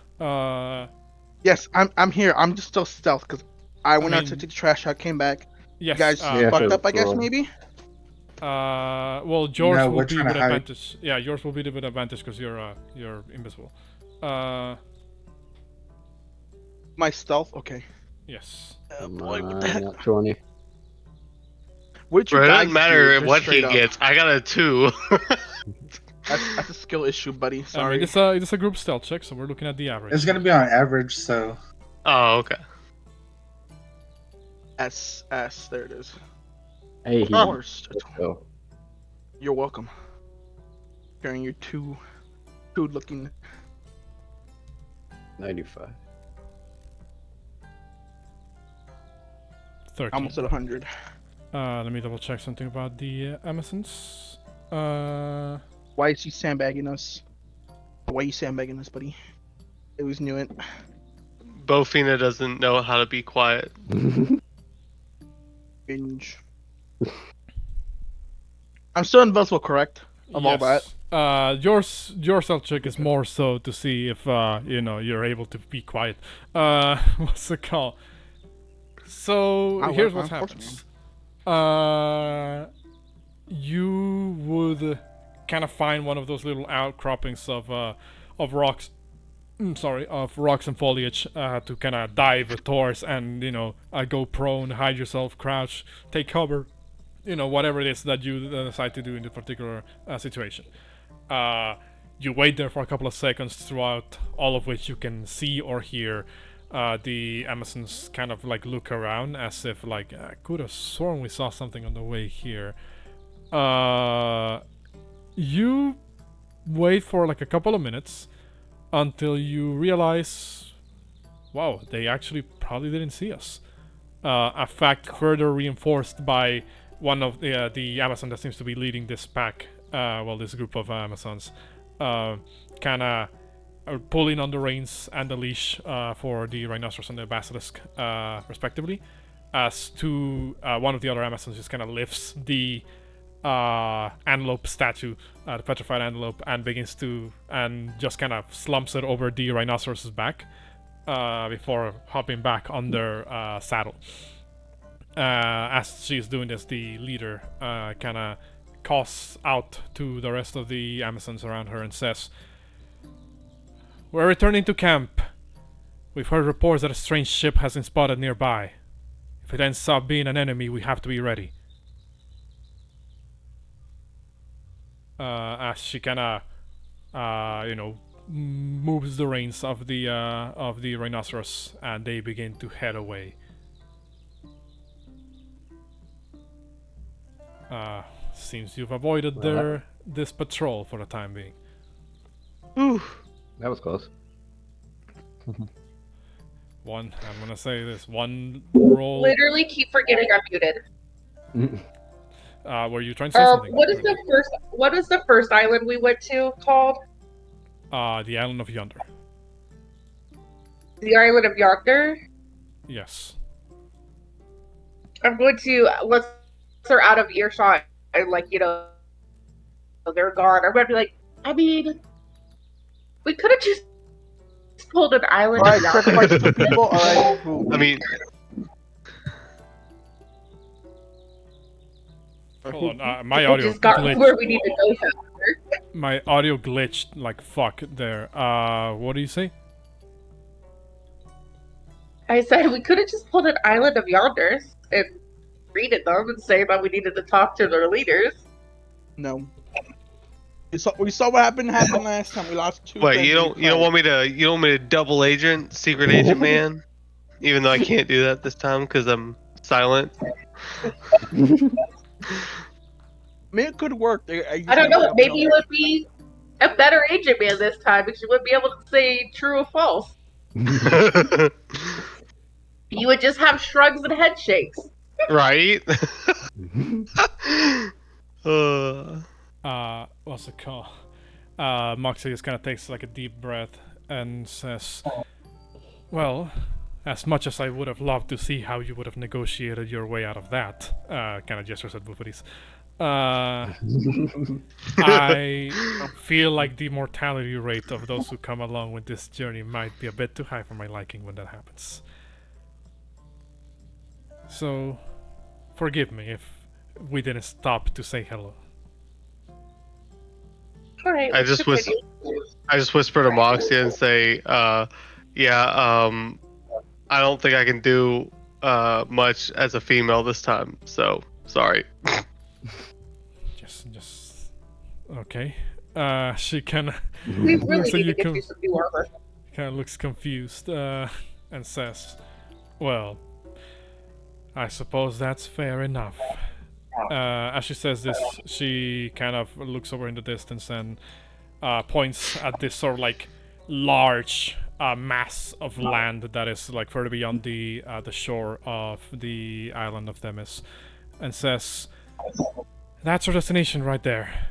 Yes, I'm here. I'm just still stealth because I went out to mean- take the trash out, came back. Yes. You guys Yeah, fucked sure, up, I guess, roll. maybe? Well, yours No, will we're be trying with to hide. advantage. Yeah, yours will be with advantage because you're invisible. My stealth? Okay. Yes. Come Boy, what on, the heck? not 20. What'd you Bro, it guys doesn't matter do? Just what he straight up. gets. I got a 2. That's a skill issue, buddy. I Sorry. mean, it's a group stealth check, so we're looking at the average. It's gonna be on average, so Oh, okay. S. There it is. Hey, he Worst. let's go. You're welcome. Carrying your two looking. 95. 13. Almost at 100. Let me double check something about the Amazons. Why is he sandbagging us? Why are you sandbagging us, buddy? It was knew it. Bofina doesn't know how to be quiet. Binge. I'm still invisible, correct? Of all that. Your stealth check is more so to see if you're able to be quiet. What's the call? So I here's work what on happens. You would kind of find one of those little outcroppings of rocks. Of rocks and foliage to kind of dive towards and go prone, hide yourself, crouch, take cover, whatever it is that you decide to do in this particular situation. You wait there for a couple of seconds, throughout all of which you can see or hear the Amazons kind of like look around as if like, I could have sworn we saw something on the way here. You wait for like a couple of minutes until you realize, wow, they actually probably didn't see us. A fact further reinforced by one of the Amazon that seems to be leading this pack, this group of Amazons, kind of pulling on the reins and the leash for the rhinoceros and the basilisk, respectively, as one of the other Amazons just kind of lifts the antelope statue, the petrified antelope, and just kind of slumps it over the rhinoceros's back before hopping back on their saddle. As she's doing this, the leader kind of calls out to the rest of the Amazons around her and says, "We're returning to camp. We've heard reports that a strange ship has been spotted nearby. If it ends up being an enemy, we have to be ready." As she kind of, moves the reins of the rhinoceros, and they begin to head away. Seems you've avoided this patrol for the time being. Ooh, that was close. I'm gonna say this. One roll. Literally keep forgetting I'm muted. Were you trying to say something? What is the first island we went to called? The island of Yonder. The island of Yonder? Yes. I'm going to, once they're out of earshot and, they're gone, I'm going to be like, I mean, we could have just pulled an island. Alright, sacrifice two people. Alright, cool. I mean, Hold on, my audio just got glitched. where we need to go faster. My audio glitched like fuck there. What do you say? I said we could have just pulled an island of Yonders and greeted them and say that we needed to talk to their leaders. No. We saw what happened last time. We lost two. wait, you don't want me to double agent, secret agent man, even though I can't do that this time because I'm silent. I mean, it could work. I don't know. Maybe you would be a better agent man this time because you wouldn't be able to say true or false. You would just have shrugs and head shakes. Right? What's it called? Moxie just kind of takes like a deep breath and says, "Well, as much as I would have loved to see how you would have negotiated your way out of that," kind of gestures at Bouxfhades, I feel like the mortality rate of those who come along with this journey might be a bit too high for my liking when that happens. So, forgive me if we didn't stop to say hello. All right. I just whisper to Moxie and say, I don't think I can do much as a female this time, so sorry. Just okay. She kind of We really need to get you some new armor. kind of looks confused and says, "Well, I suppose that's fair enough." As she says this, she kind of looks over in the distance and points at this sort of like large mass of land that is like further beyond the shore of the island of Themis, and says, "That's our destination right there.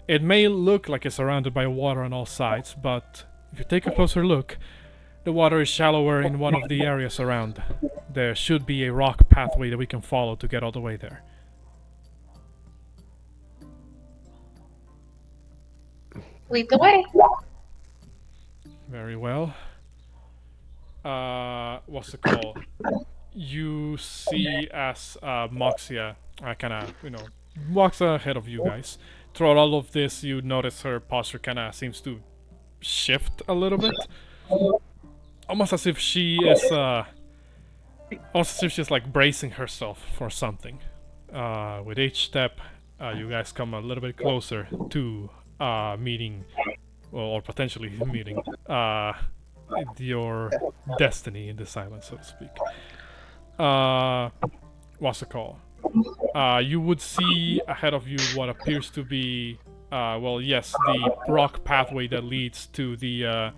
It may look like it's surrounded by water on all sides, but if you take a closer look, the water is shallower in one of the areas around. There should be a rock pathway that we can follow to get all the way there." Lead the way. Very well. What's it called? You see as Moxia kind of, walks ahead of you guys. Throughout all of this, you notice her posture kind of seems to shift a little bit. Almost as if she is, almost as if she's like bracing herself for something. With each step, you guys come a little bit closer to meeting, or potentially meeting, your destiny in this island, so to speak. What's it called? You would see ahead of you what appears to be, the rock pathway that leads to the,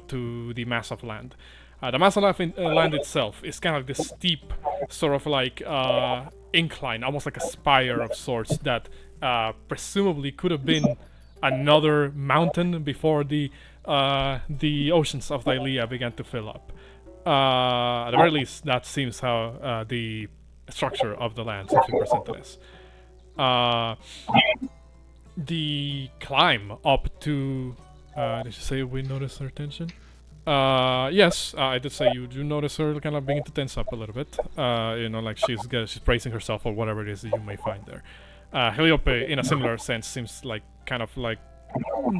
to the mass of land. The mass of land itself is kind of this steep, sort of like incline, almost like a spire of sorts that presumably could have been another mountain before the the oceans of Dylea began to fill up. At the very least, that seems how the structure of the land seems to be presented as. The climb up to... did you say we notice her tension? Yes, I did say you do notice her kind of beginning to tense up a little bit. Like she's bracing herself or whatever it is that you may find there. Heliope, in a similar sense, seems like kind of like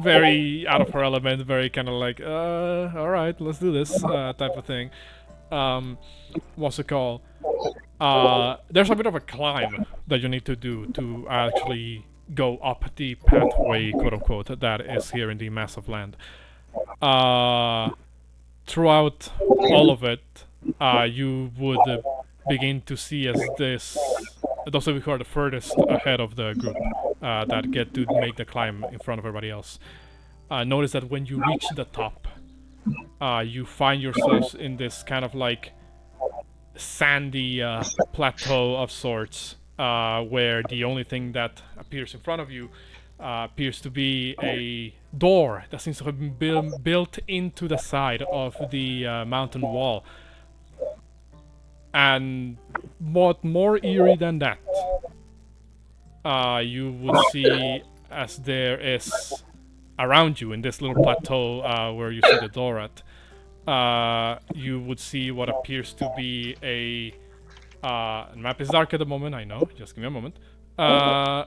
very out of her element, very kind of like, all right, let's do this type of thing. What's it called? There's a bit of a climb that you need to do to actually go up the pathway, quote unquote, that is here in the massive land. Throughout all of it, you would begin to see as those of you who are the furthest ahead of the group that get to make the climb in front of everybody else. Notice that when you reach the top, you find yourselves in this kind of like sandy plateau of sorts, where the only thing that appears in front of you appears to be a door that seems to have been built into the side of the mountain wall. And what more eerie than that, you would see as there is around you in this little plateau where you see the door at, you would see what appears to be a the map is dark at the moment, I know, just give me a moment.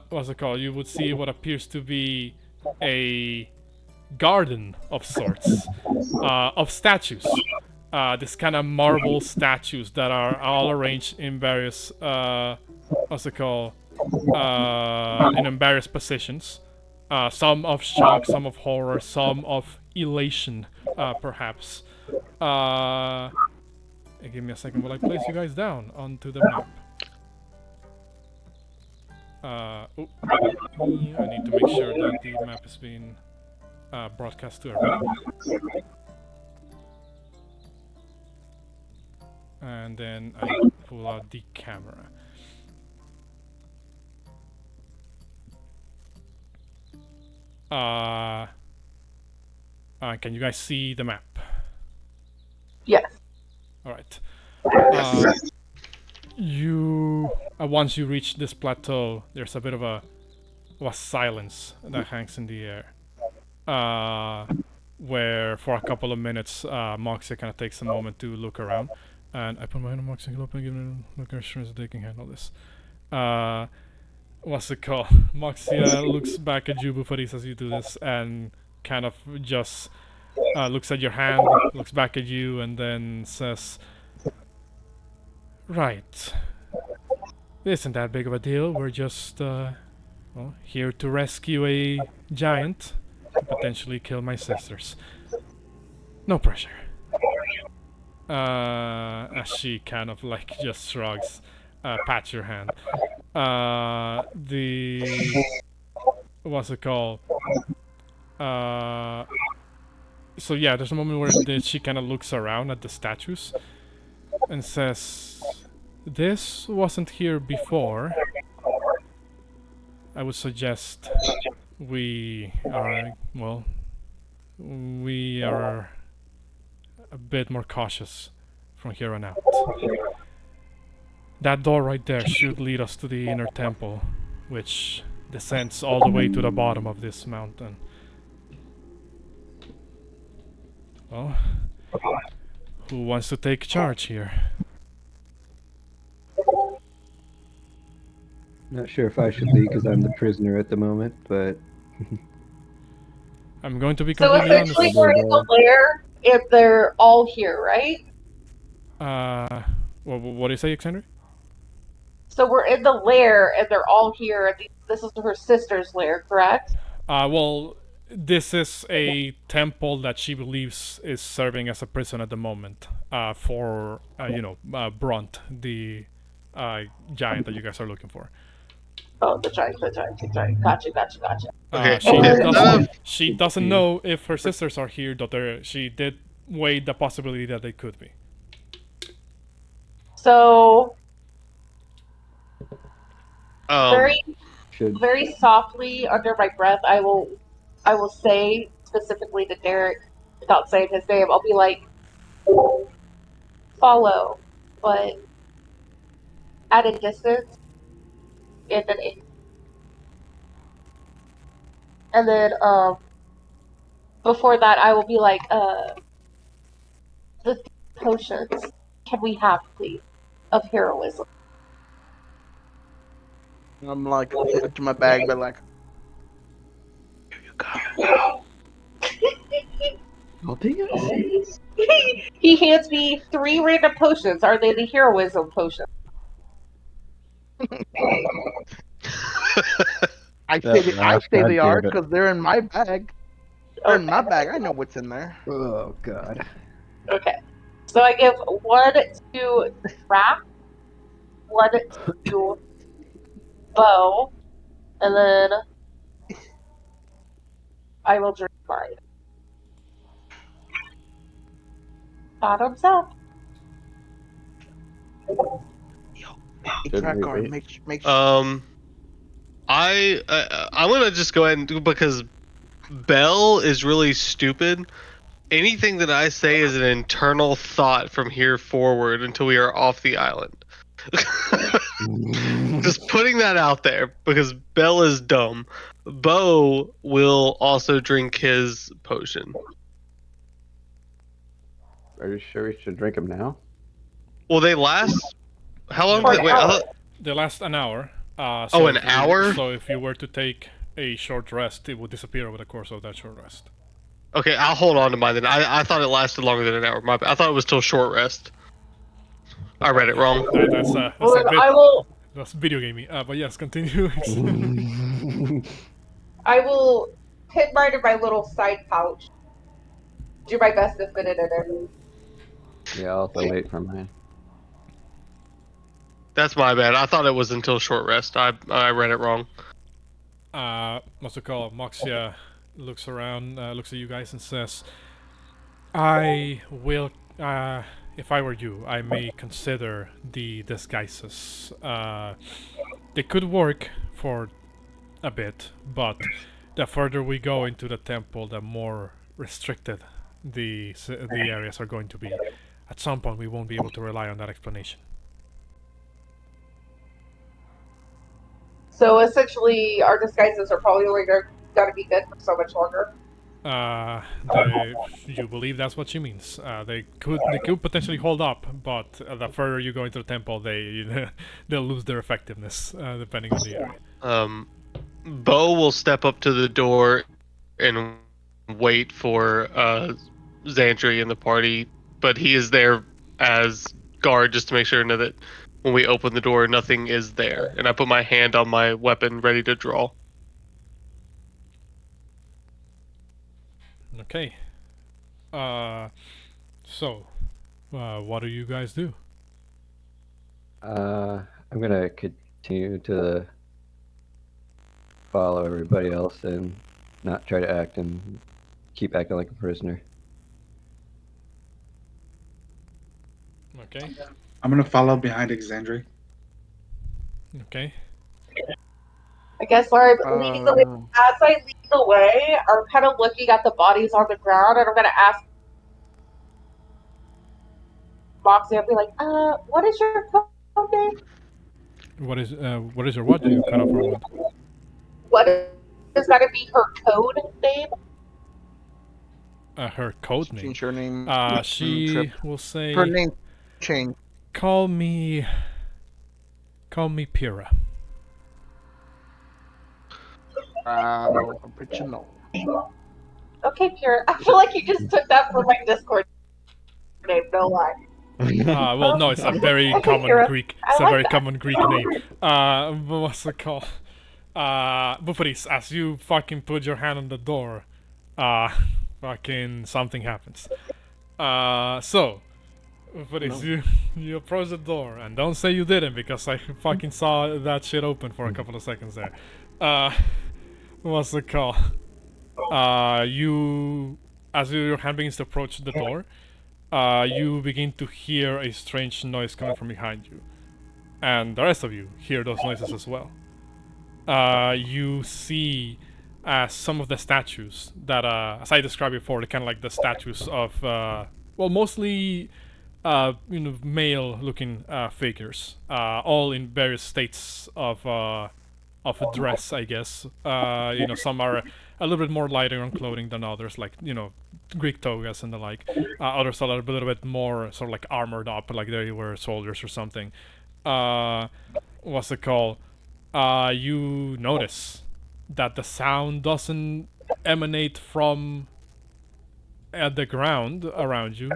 What's it called? You would see what appears to be a garden of sorts, of statues. This kind of marble statues that are all arranged in various, what's it called? In various positions. Some of shock, some of horror, some of elation, perhaps. Give me a second while I place you guys down onto the map. I need to make sure that the map is being broadcast to everybody. And then I pull out the camera. Can you guys see the map? Yes. All right. Once you reach this plateau, there's a bit of a silence that hangs in the air. Where for a couple of minutes, Moxia kind of takes a moment to look around. And I put my hand on Moxia, open, give it a look, assurance that they can handle this. What's it called? Moxia looks back at you, Bouxfhades, as you do this, and kind of just looks at your hand, looks back at you, and then says, "Right. Isn't that big of a deal. We're just, here to rescue a giant to potentially kill my sisters. No pressure." As she kind of like just shrugs, pats your hand. What's it called? So yeah, there's a moment where she kind of looks around at the statues and says, "This wasn't here before. I would suggest we are a bit more cautious from here on out. That door right there should lead us to the inner temple, which descends all the way to the bottom of this mountain. Well, who wants to take charge here?" Not sure if I should lead because I'm the prisoner at the moment, but I'm going to be So completely honest. essentially we're in the lair if they're all here, right? What do you say, Xander? So we're in the lair and they're all here. This is her sister's lair, correct? Well, this is a temple that she believes is serving as a prison at the moment, for, Brunt, the giant that you guys are looking for. Oh, the giant. Gotcha. Okay. She doesn't know if her sisters are here, though she did weigh the possibility that they could be. So should very softly under my breath, I will say, specifically to Derek without saying his name. I'll be like, follow, but at a distance, and then before that, I will be like, the potions can we have, please, of heroism? I'm like, to my bag, but like, here you go. Oh, damn. He hands me 3 random potions. Are they the heroism potions? I That say laugh, they God are damn it. because they're in my bag. They're in my bag. I know what's in there. Oh, God. Okay. So I give 1 to Raph, 1 to Bo, and then I will drink mine. Bottoms up. Hey, Shouldn't we Drakgar, wait? make sure. I'm gonna just go ahead and do because Bell is really stupid. Anything that I say is an internal thought from here forward until we are off the island. Just putting that out there because Bell is dumb. Bo will also drink his potion. Are you sure we should drink them now? Well, they last. How long? For Did, an wait, I hour. thought, They last an hour. Oh, an hour? So if you were to take a short rest, it would disappear over the course of that short rest. okay, I'll hold on to mine then. I thought it lasted longer than an hour. I thought it was till short rest. I read it wrong. That's Well, a then bit. I will That's video gamey. But yes, continue. put mine in my little side pouch. Do my best to fit it in there. Yeah, I'll also wait for mine. That's my bad. I thought it was until short rest. I read it wrong. What's it called? Moxia looks around, looks at you guys, and says, "I will. If I were you, I may consider the disguises. They could work for a bit, but the further we go into the temple, the more restricted the areas are going to be. At some point, we won't be able to rely on that explanation." So essentially, our disguises are probably only going to be good for so much longer. You believe that's what she means. They could potentially hold up, but the further you go into the temple, they'll lose their effectiveness depending on the area. Bo will step up to the door and wait for Xandri and the party, but he is there as guard just to make sure that when we open the door, nothing is there. And I put my hand on my weapon, ready to draw. Okay. So, what do you guys do? I'm gonna continue to follow everybody else and not try to act and keep acting like a prisoner. Okay. I'm gonna follow behind Exandri. Okay. I guess I'm leading the way. As I lead the way, I'm kind of looking at the bodies on the ground, and I'm going to ask Moxie, I'll be like, what is your code name? What is your what? You cut off for a moment. What is going to be her code name? Her code name. Change her name. She will say, Her name change. Call me Pyrrha. Original. Okay, Pure. I feel like you just took that from my Discord name, no lie. Well, no, it's a very Okay, common Pyrrha. Greek. I It's a like very that. common Greek name. What's it called? Bouxfhades, as you fucking put your hand on the door, fucking something happens. So, Bouxfhades, you approach the door, and don't say you didn't, because I fucking saw that shit open for a couple of seconds there. What's it called? As your hand begins to approach the door, you begin to hear a strange noise coming from behind you. And the rest of you hear those noises as well. You see as some of the statues that, as I described before, they're kind of like the statues of, well, mostly, male-looking figures, all in various states of dress, I guess. Some are a little bit more lighter on clothing than others, like, Greek togas and the like. Others are a little bit more sort of like armored up, like they were soldiers or something. What's it called? You notice that the sound doesn't emanate from the ground around you.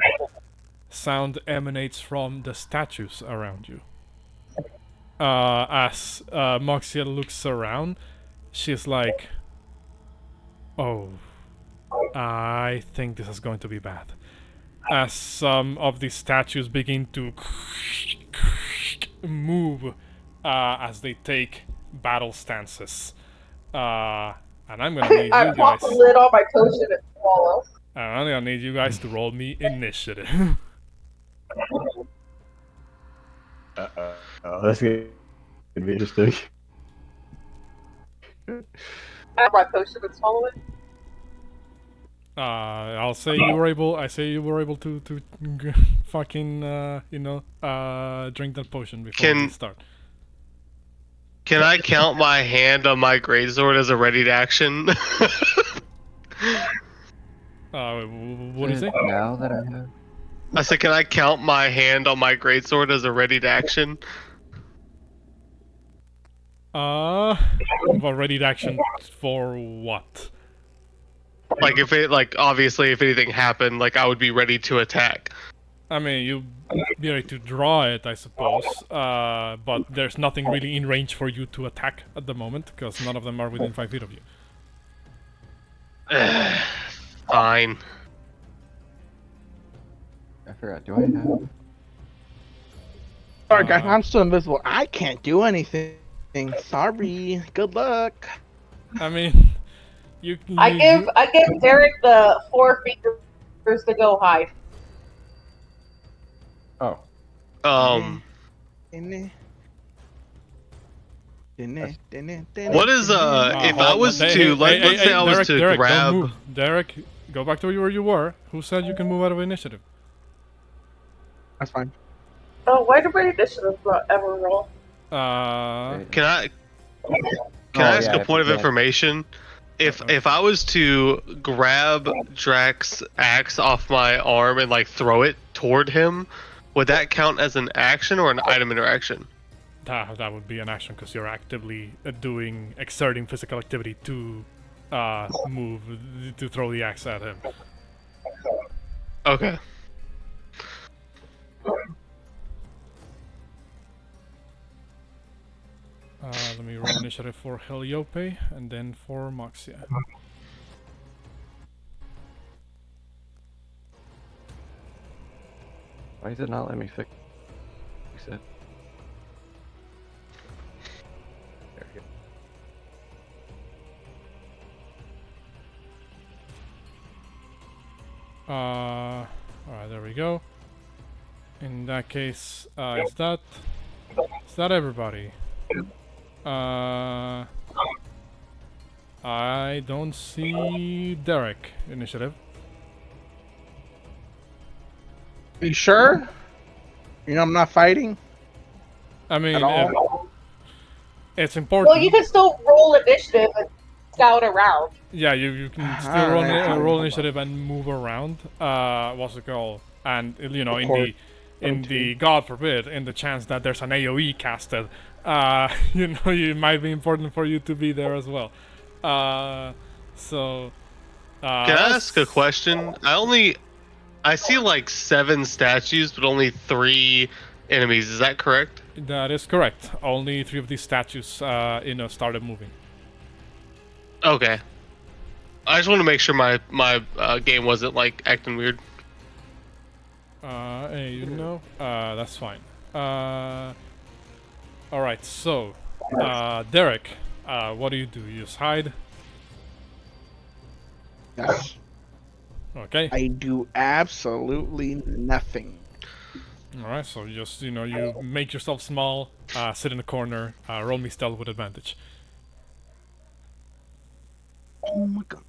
Sound emanates from the statues around you. As Moxia looks around, she's like, "Oh, I think this is going to be bad." As some of these statues begin to move as they take battle stances. And I'm gonna need I you pop guys. the lid on my potion and swallow. I'm gonna need you guys to roll me initiative. That's gonna be interesting. I have my potion and swallow it. I say you were able to fucking drink that potion before we start. Can I count my hand on my greatsword as a ready to action? What do you say? Now that I have. I said, can I count my hand on my greatsword as a ready to action? Well, ready to action for what? Like obviously if anything happened, like I would be ready to attack. I mean, you'd be ready to draw it, I suppose, but there's nothing really in range for you to attack at the moment, because none of them are within 5 feet of you. Fine. I forgot. Do I have? Sorry, guys, I'm still invisible. I can't do anything. Sorry. Good luck. I mean, I give Derek the 4 fingers to go hide. Oh. What is if I was to let's say I was to Derek, grab. don't move. Derek, go back to where you were. Who said you can move out of initiative? That's fine. Oh, why did my initiative not ever roll? Can I ask a point of information? If I was to grab Drax's axe off my arm and like throw it toward him, would that count as an action or an item interaction? That would be an action because you're actively exerting physical activity to move, to throw the axe at him. Okay. Let me roll initiative for Heliope and then for Moxia. Why does it not let me fix it? There we go. Alright, there we go. In that case, is that everybody? I don't see Derek initiative. Are you sure? I'm not fighting? I mean, At all? it's important. Well, you can still roll initiative and scout around. Yeah, you can still roll initiative and move around. What's it called? And in the God forbid, in the chance that there's an AOE casted, it might be important for you to be there as well. Can I ask a question? I see like 7 statues, but only 3 enemies. Is that correct? That is correct. Only 3 of these statues, started moving. Okay. I just want to make sure my game wasn't like acting weird. That's fine. Alright, so, Derek, what do? You just hide? Yes. Okay. I do absolutely nothing. Alright, so you just, you make yourself small, sit in the corner, roll me stealth with advantage. Oh my gosh.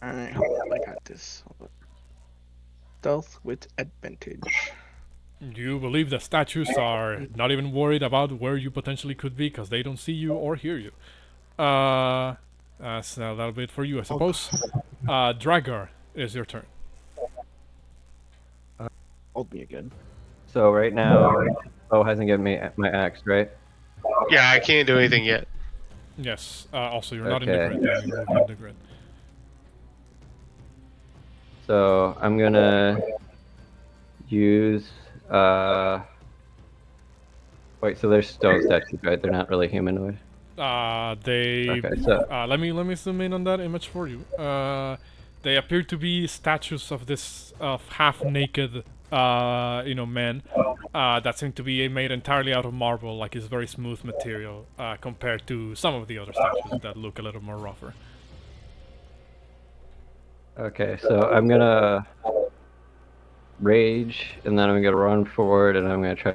Alright, hold up. I got this. Hold up. Stealth with advantage. You believe the statues are not even worried about where you potentially could be because they don't see you or hear you. That's a little bit for you, I suppose. Drakgar, is your turn. Hold me again. So right now, Bo hasn't given me my axe, right? Yeah, I can't do anything yet. Yes. Also, you're not in the Okay. grid. You only move in the grid. So I'm gonna use. Wait, so they're stone statues, right? They're not really humanoid. They. Okay, so Let me zoom in on that image for you. They appear to be statues of this half-naked, men that seem to be made entirely out of marble, like it's very smooth material compared to some of the other statues that look a little more rougher. okay, so I'm gonna rage, and then I'm gonna run forward, and I'm gonna try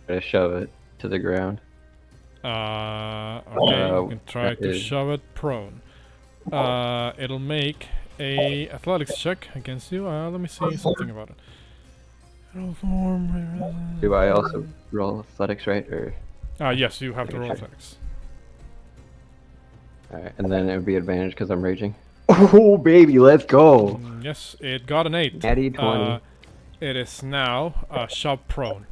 to shove it to the ground. Okay, you can try that to is- shove it prone. It'll make a athletics check against you. Let me see something about it. Do I also roll athletics, right? Or Yes, you have to roll Okay. athletics. alright, and then it would be advantage because I'm raging. Oh, baby, let's go. Yes, it got an 8. Natty 20. It is now shoved prone.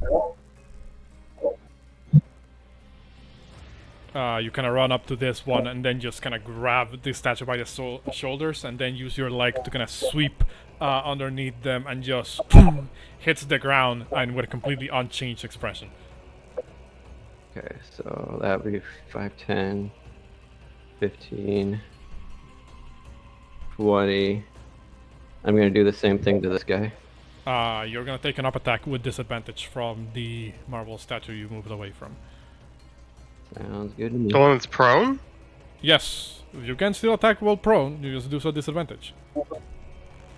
You kind of run up to this one and then just kind of grab this statue by the shoulders and then use your leg to kind of sweep underneath them and just hits the ground and with a completely unchanged expression. Okay, so that would be 5, 10, 15, 20. I'm gonna do the same thing to this guy. You're gonna take an up attack with disadvantage from the marble statue you moved away from. Sounds good to me. The one that's prone? Yes, you can still attack while prone, you just do so disadvantage.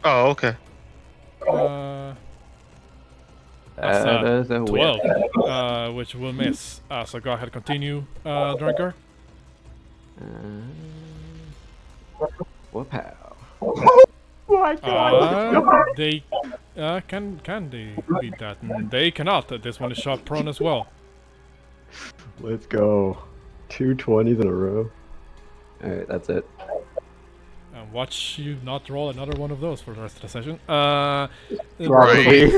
Oh, okay. That's That is a 12, whip. which will miss. So go ahead, continue, Drakgar. Whoop-pow. They can they beat that? They cannot. This one is shot prone as well. Let's go. 2 20s in a row. Alright, that's it. And watch you not roll another one of those for the rest of the session. Probably.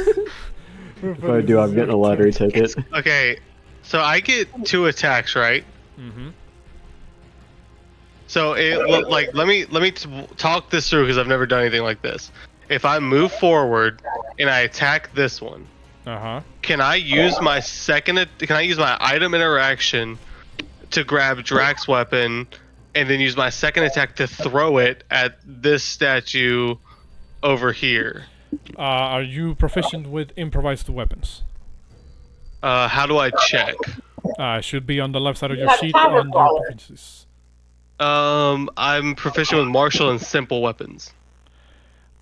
If I do, I'm getting a lottery ticket. Okay, so I get 2 attacks, right? Mm-hmm. So let me talk this through because I've never done anything like this. If I move forward and I attack this one, can I use my Can I use my item interaction to grab Drak's weapon, and then use my second attack to throw it at this statue over here? Are you proficient with improvised weapons? How do I check? Should be on the left side of your Have sheet Tower on your Crawler. proficiencies. I'm proficient with martial and simple weapons.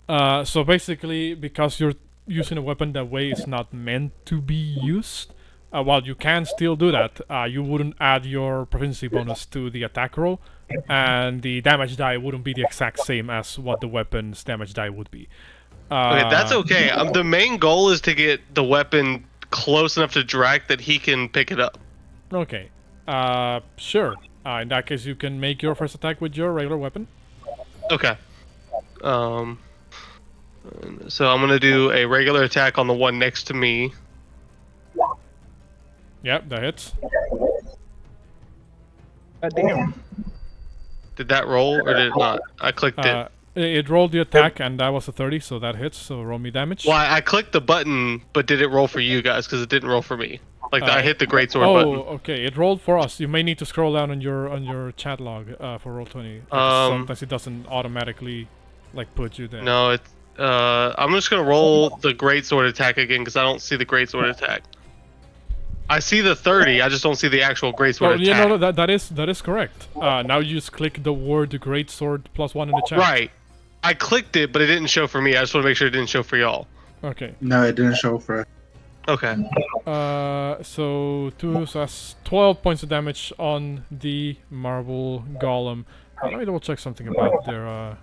So basically, because you're using a weapon that way it's not meant to be used, while you can still do that, you wouldn't add your proficiency bonus to the attack roll, and the damage die wouldn't be the exact same as what the weapon's damage die would be. Okay, that's okay. The main goal is to get the weapon close enough to Drak that he can pick it up. Okay. Sure. In that case, you can make your first attack with your regular weapon. Okay. So I'm gonna do a regular attack on the one next to me. Yep, that hits. Damn. Did that roll or did it not? I clicked it. It rolled the attack, and that was a 30, so that hits. So roll me damage. Well, I clicked the button, but did it roll for you guys? Because it didn't roll for me. Like I hit the greatsword button. Okay. It rolled for us. You may need to scroll down on your chat log for Roll20. Sometimes it doesn't automatically put you there. No, it's. I'm just gonna roll the greatsword attack again because I don't see the greatsword attack. I see the 30. I just don't see the actual greatsword attack. Yeah, no, that is correct. Now you just click the word greatsword +1 in the chat. Right. I clicked it, but it didn't show for me. I just want to make sure it didn't show for y'all. Okay. No, it didn't show for us. Okay. So that's 12 points of damage on the marble golem. Let me double check something about their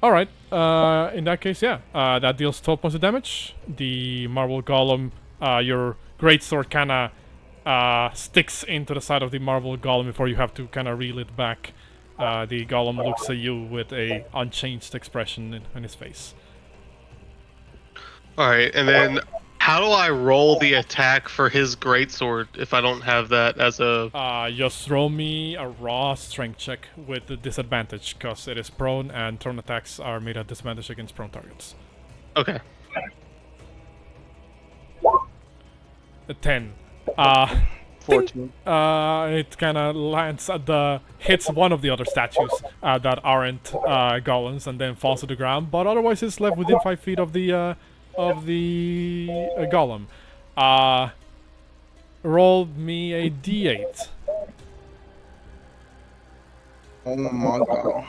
Alright, in that case, yeah, that deals 12 points of damage. The marble golem, your greatsword kinda sticks into the side of the marble golem before you have to kinda reel it back. The golem looks at you with a unchanged expression in his face. All right, and then how do I roll the attack for his greatsword if I don't have that as a? Just roll me a raw strength check with the disadvantage, because it is prone, and thrown attacks are made at disadvantage against prone targets. Okay. A 10. 14. It kind of lands at hits one of the other statues that aren't golems, and then falls to the ground. But otherwise, it's left within 5 feet of the golem. Roll me a d8. Oh my god.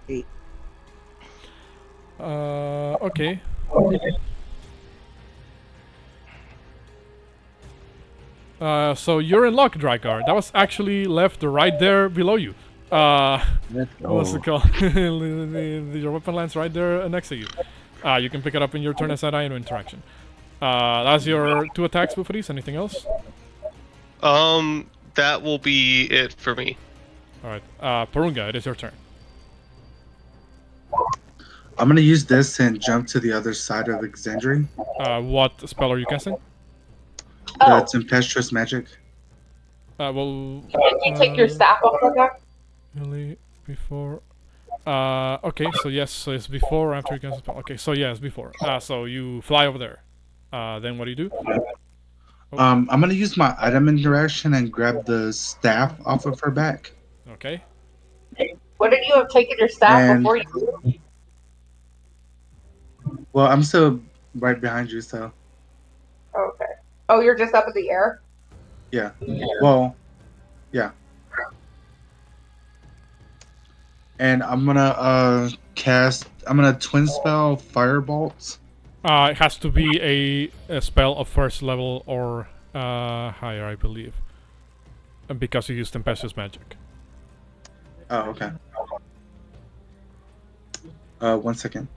8. Okay. So you're in luck, Drakgar. That was actually left right there below you. Let's go. What's it called? Your weapon lands right there next to you. You can pick it up in your turn as an item interaction. That's your 2 attacks, Bouxfhades. Anything else? That will be it for me. Alright. Porunga, it is your turn. I'm gonna use this and jump to the other side of Exandria. What spell are you casting? Oh, That's Tempestuous Magic. Well... can you take your staff off of that? Really? Before... okay, so yes, so it's before or after you cast a spell. Okay, so yeah, it's before. So you fly over there. Then what do you do? I'm gonna use my item interaction and grab the staff off of her back. Okay. Wouldn't you have taken your staff And- before you? Well, I'm still right behind you, so Okay. Oh, you're just up in the air? yeah. Well, yeah. And I'm gonna I'm gonna twin spell Firebolt. It has to be a spell of first level or higher, I believe. And because you use Tempestuous Magic. Oh, okay. 1 second.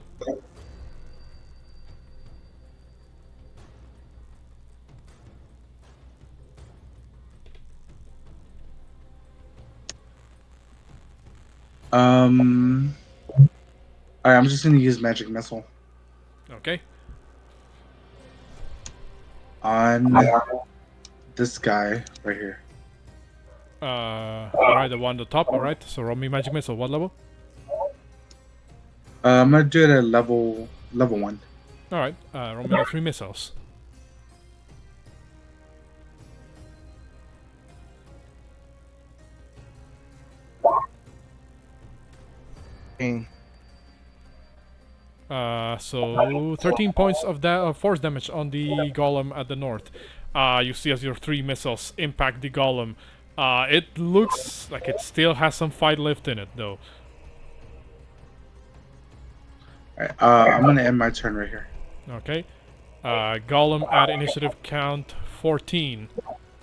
Alright, I'm just gonna use Magic Missile Okay. on this guy right here. Alright, the one on the top. Alright, so roll me Magic Missile. What level? I'm gonna do it at level 1. Alright, roll me 3 missiles. Dang. So 13 points of force damage on the golem at the north. You see as your 3 missiles impact the golem. It looks like it still has some fight left in it, though. Alright, I'm gonna end my turn right here. Okay. Golem at initiative count 14.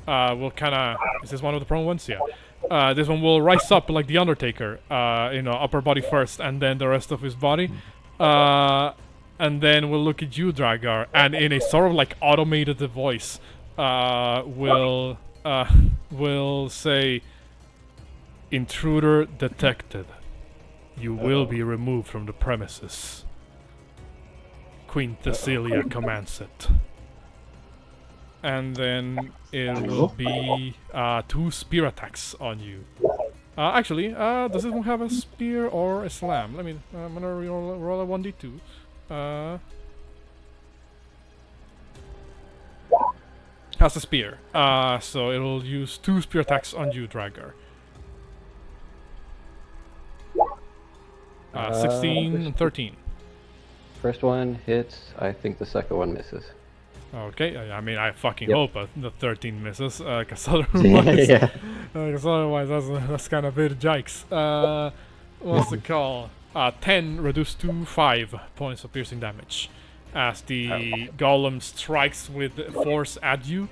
Will kinda... Is this one of the prone ones? Yeah. This one will rise up like the Undertaker. Upper body first, and then the rest of his body. And then we'll look at you, Drakgar, and in a sort of like automated voice, will say, "Intruder detected. You will be removed from the premises. Queen Thessalia commands it." And then it will be 2 spear attacks on you. Actually, does this one have a spear or a slam? Let me. I'm gonna roll a 1d2. Has a spear. So it will use 2 spear attacks on you, Drakgar. 16 and 13. First one hits. I think the second one misses. Okay, I mean, I fucking Yep. hope the 13 misses, because otherwise, Yeah. that's kind of bit jikes. what's the call? 10 reduced to 5 points of piercing damage as the golem strikes with force at you.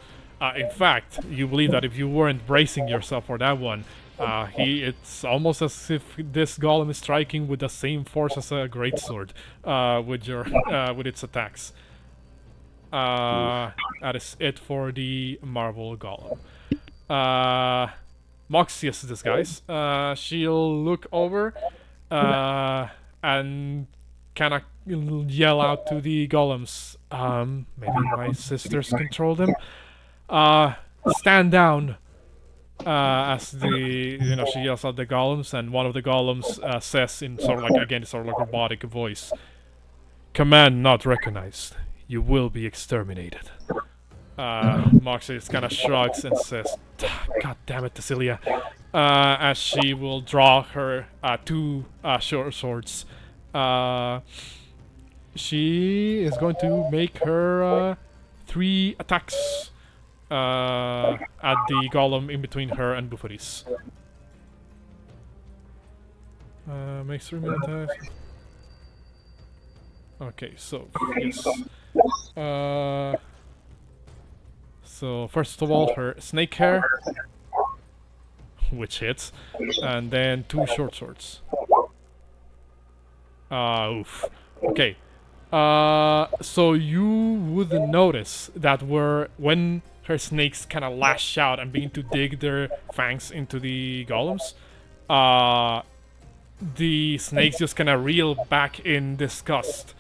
In fact, you believe that if you weren't bracing yourself for that one, it's almost as if this golem is striking with the same force as a greatsword with its attacks. That is it for the marble golem. Moxia's disguise. She'll look over and kind of yell out to the golems. Maybe my sisters control them. Stand down. As she yells at the golems, and one of the golems says in sort of like robotic voice, "Command not recognized. You will be exterminated." Moxie just kind of shrugs and says, "God damn it, Tessilia," as she will draw her 2 short swords. She is going to make her 3 attacks at the golem in between her and Bouxfhades. Makes 3 minute attacks. Okay, so yes. So first of all, her snake hair, which hits, and then 2 short swords. Oof. Okay. So you would notice that when her snakes kind of lash out and begin to dig their fangs into the golems, the snakes just kind of reel back in disgust,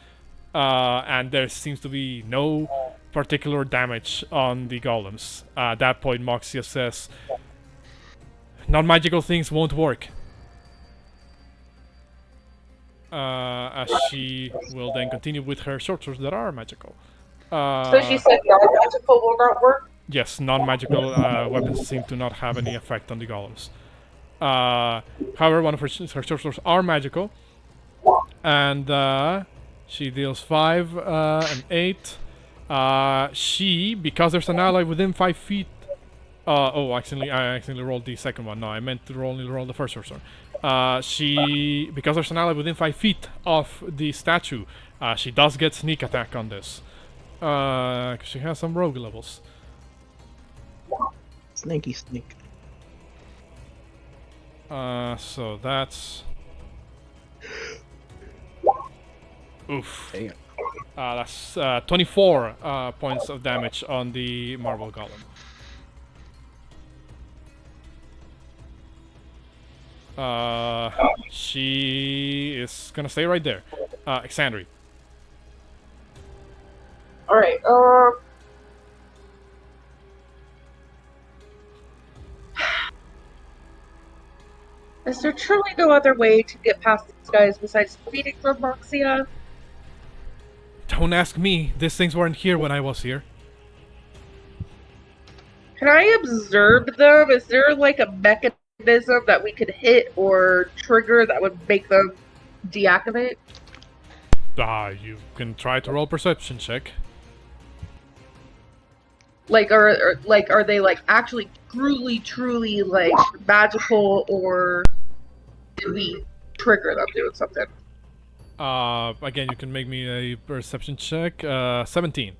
and there seems to be no particular damage on the golems. At that point, Moxia says, "Non-magical things won't work." As she will then continue with her short swords that are magical. So she said non-magical will not work? Yes, non-magical weapons seem to not have any effect on the golems. However, one of her short swords are magical, and she deals 5 and 8. Because there's an ally within 5 feet. I accidentally rolled the second one. No, I meant to only roll the first sword. Because there's an ally within 5 feet of the statue, she does get sneak attack on this. Because she has some rogue levels. Snaky snake. So that's... Oof. Damn. That's 24 points of damage on the marble golem. She is gonna stay right there. Exandri. Alright, is there truly no other way to get past these guys besides feeding from Moxia? Don't ask me. These things weren't here when I was here. Can I observe them? Is there like a mechanism that we could hit or trigger that would make them deactivate? You can try to roll perception check. Like, are they like actually truly like magical, or did we trigger them doing something? Again, you can make me a perception check. 17.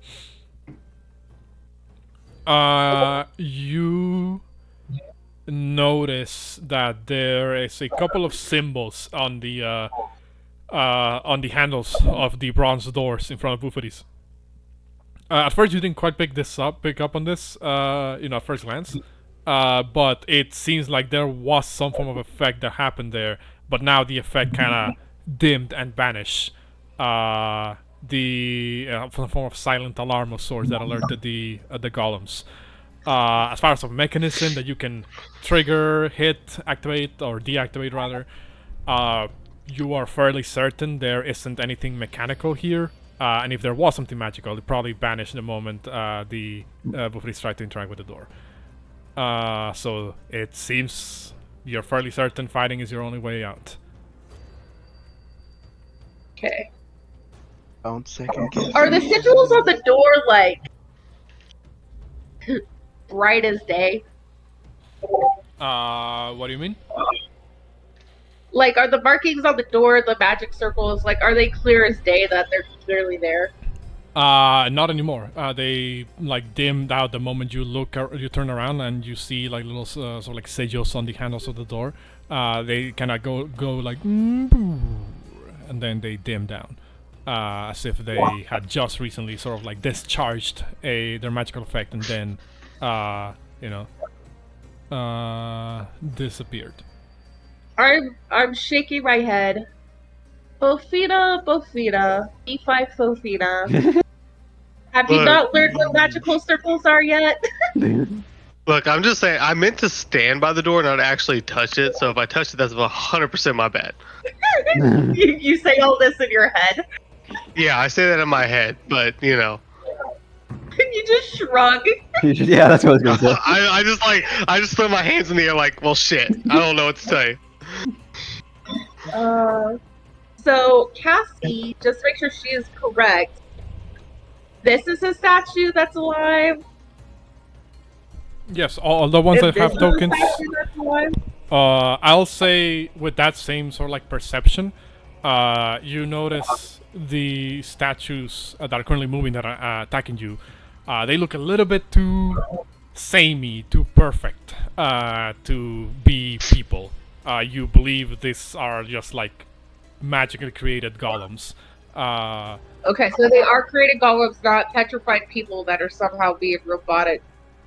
You notice that there is a couple of symbols on the handles of the bronze doors in front of Bouxfhades. At first, you didn't quite pick up on this, at first glance. But it seems like there was some form of effect that happened there, but now the effect kind of dimmed and vanished. From the form of silent alarm of sorts that alerted the golems. As far as a mechanism that you can trigger, hit, activate, or deactivate rather, you are fairly certain there isn't anything mechanical here. And if there was something magical, it probably vanished the moment the Bouxfhades tried to interact with the door. So it seems you're fairly certain fighting is your only way out. Okay. Don't second guess. Are the sigils on the door like bright as day? What do you mean? Like, are the markings on the door, the magic circles, like, are they clear as day that they're clearly there? Not anymore. They like dimmed out the moment you you turn around and you see like little sort of like sigils on the handles of the door. They kind of go like, and then they dim down, as if they had just recently sort of like discharged their magical effect and then, disappeared. I'm shaking my head. Bouxfhades, E5 Bouxfhades. Have you not learned what magical circles are yet? Look, I'm just saying, I meant to stand by the door, not actually touch it. So if I touch it, that's 100% my bad. you say all this in your head. Yeah, I say that in my head, but you know. You just shrug. Yeah, that's what I was gonna say. I just throw my hands in the air like, well, shit. I don't know what to say. So Cassie, just make sure she is correct. This is a statue that's alive. Yes, all the ones And that have this is a tokens. statue that's alive. I'll say with that same sort of like perception, you notice the statues that are currently moving that are attacking you. They look a little bit too samey, too perfect to be people. You believe these are just like magically created golems. Okay, so they are created golems, not petrified people that are somehow being robotic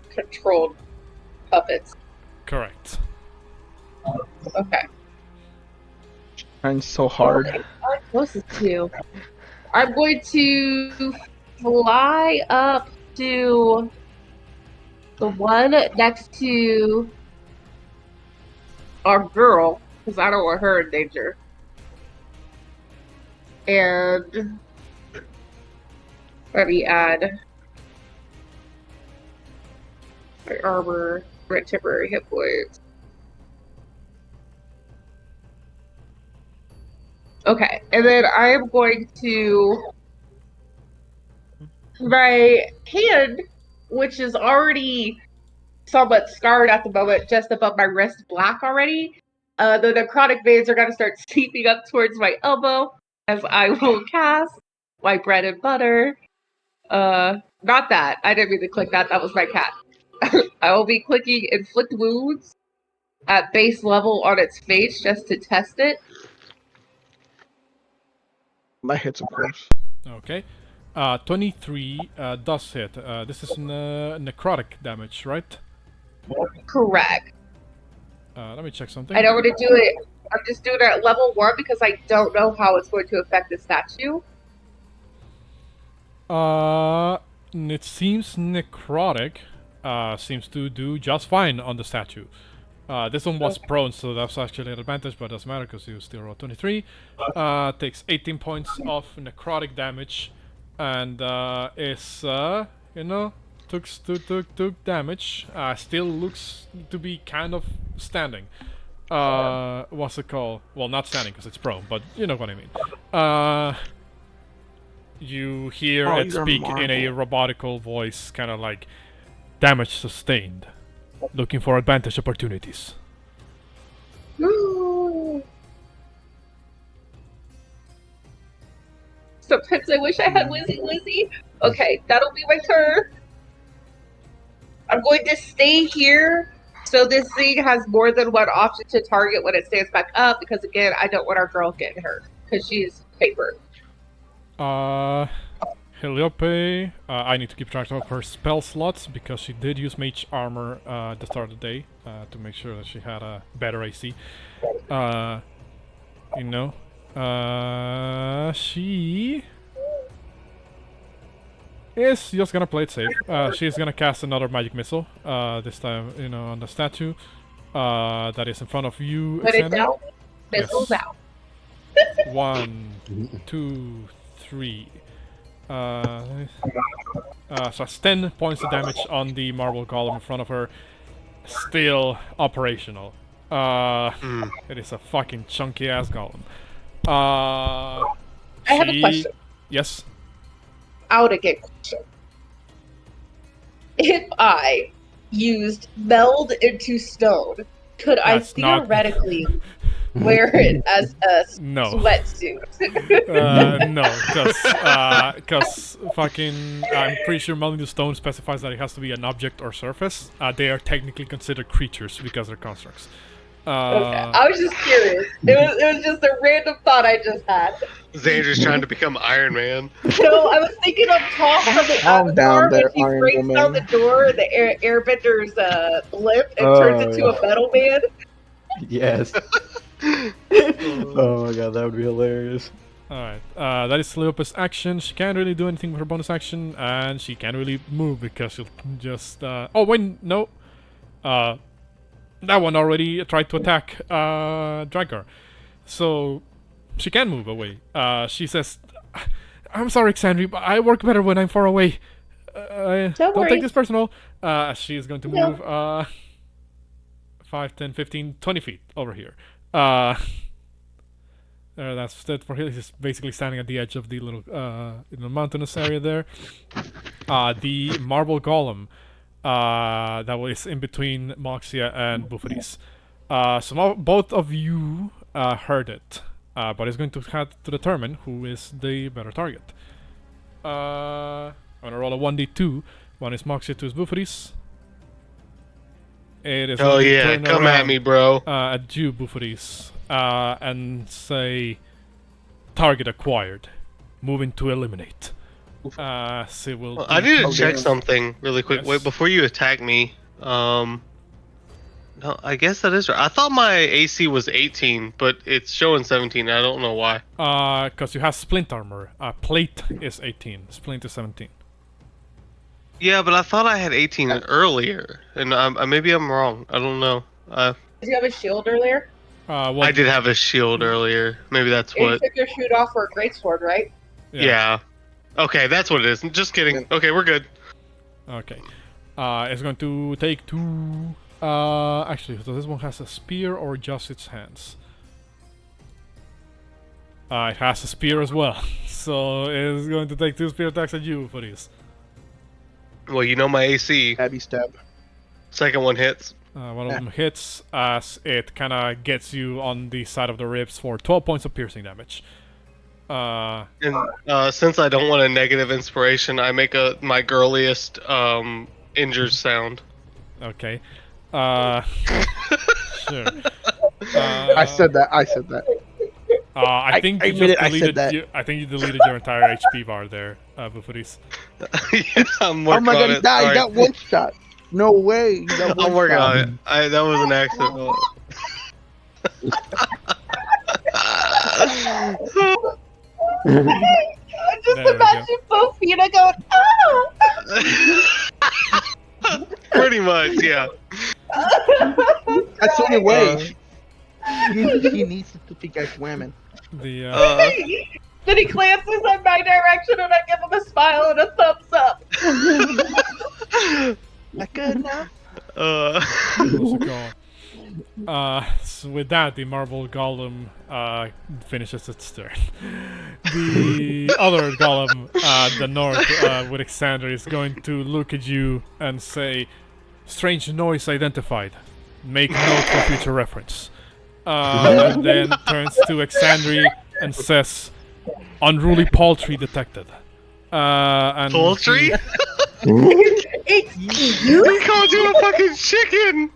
controlled puppets. Correct. Okay. Trying so hard. Okay, I'm closest to. I'm going to fly up to the one next to our girl, because I don't want her in danger. And let me add my armor, my temporary hit points. Okay, and then I am going to my hand, which is already somewhat scarred at the moment, just above my wrist, black already. The necrotic veins are going to start seeping up towards my elbow as I will cast my bread and butter. Not that. I didn't mean to click that. That was my cat. I will be clicking inflict wounds at base level on its face just to test it. That hits, of course. Okay. 23 does hit. This is necrotic damage, right? Correct. Let me check something. I don't want to do it. I'm just doing it at level 1 because I don't know how it's going to affect the statue. It seems necrotic seems to do just fine on the statue. This one was prone, so that's actually an advantage, but doesn't matter because you still roll 23. Takes 18 points of necrotic damage, and took damage. Still looks to be kind of standing. What's it called? Well, not standing because it's prone, but you know what I mean. You hear it speak in a robotical voice, kind of like, damage sustained. Looking for advantage opportunities. Sometimes I wish I had Lizzie. Okay, that'll be my turn. I'm going to stay here so this thing has more than one option to target when it stands back up, because again, I don't want our girl getting hurt because she's paper. Heliope, I need to keep track of her spell slots because she did use mage armor at the start of the day to make sure that she had a better AC. She is just gonna play it safe. She's gonna cast another magic missile. This time, on the statue that is in front of you. Put it down. Missiles out. 1, 2, 3. So that's 10 points of damage on the marble golem in front of her. Still operational. It is a fucking chunky ass golem. I have a question. Yes. Out again question. If I used meld into stone, could I theoretically wear it as a No. sweatsuit. No, because fucking, I'm pretty sure Mulling the Stone specifies that it has to be an object or surface. They are technically considered creatures because they're constructs. Okay. I was just curious. It was just a random thought I just had. Xander's trying to become Iron Man. No, I was thinking of Toph from the Calm down Avatar there, when she Iron breaks Woman. down the door, the airbender's lip, and turns into a metal man. Yes. Oh my god, that would be hilarious. Alright, that is Cleopa's action. She can't really do anything with her bonus action, and she can't really move because she'll just. Oh, wait, no. That one already tried to attack Drakgar. So she can move away. She says, I'm sorry, Xandri, but I work better when I'm far away. Don't worry. take this personal. She's going to move 5, 10, 15, 20 feet over here. That's that for him. He's basically standing at the edge of the little in the mountainous area there. The marble golem that was in between Moxia and Bouxfhades. So both of you heard it, but it's going to have to determine who is the better target. I'm gonna roll a 1d2. One is Moxia, two is Bouxfhades. It is. Oh yeah, come at me, bro. At you, Bouxfhades, and say, target acquired. Moving to eliminate. So we'll I need to check something really quick. Yes. Wait, before you attack me. No, I guess that is right. I thought my AC was 18, but it's showing 17. I don't know why. Because you have splint armor. Plate is 18. Splint is 17. Yeah, but I thought I had 18 earlier, and maybe I'm wrong. I don't know. Did you have a shield earlier? I did have a shield earlier. Maybe that's You what. took your shoot off for a greatsword, right? Yeah. Okay, that's what it is. Just kidding. Okay, we're good. Okay. It's going to take 2. Actually, so this one has a spear or just its hands? It has a spear as well. So it's going to take 2 spear attacks at you for this. Well, you know my AC. Stabby stab. Second one hits. One of them hits as it kind of gets you on the side of the ribs for 12 points of piercing damage. And since I don't want a negative inspiration, I make my girliest injured sound. Okay. Sure. I said that. I think you admit just it, I said deleted. that. I think you deleted your entire HP bar there, Bouxfhades. Yeah, I'm Oh working my on god, it. he died. He Sorry. got one shot. No way. He got one I'm working shot. on it. That was an accident. Just There we imagine both feet going, oh! Pretty much, yeah. That's the only way. He needs to think like women. The Then he glances in my direction and I give him a smile and a thumbs up. Like good enough. what's it called? So with that, the marble golem finishes its turn. The other golem, the north, with Alexander, is going to look at you and say, "Strange noise identified. Make note for future reference." And then turns to Exandri and says, "Unruly poultry detected." And Poultry? Excuse you? We called you a fucking chicken!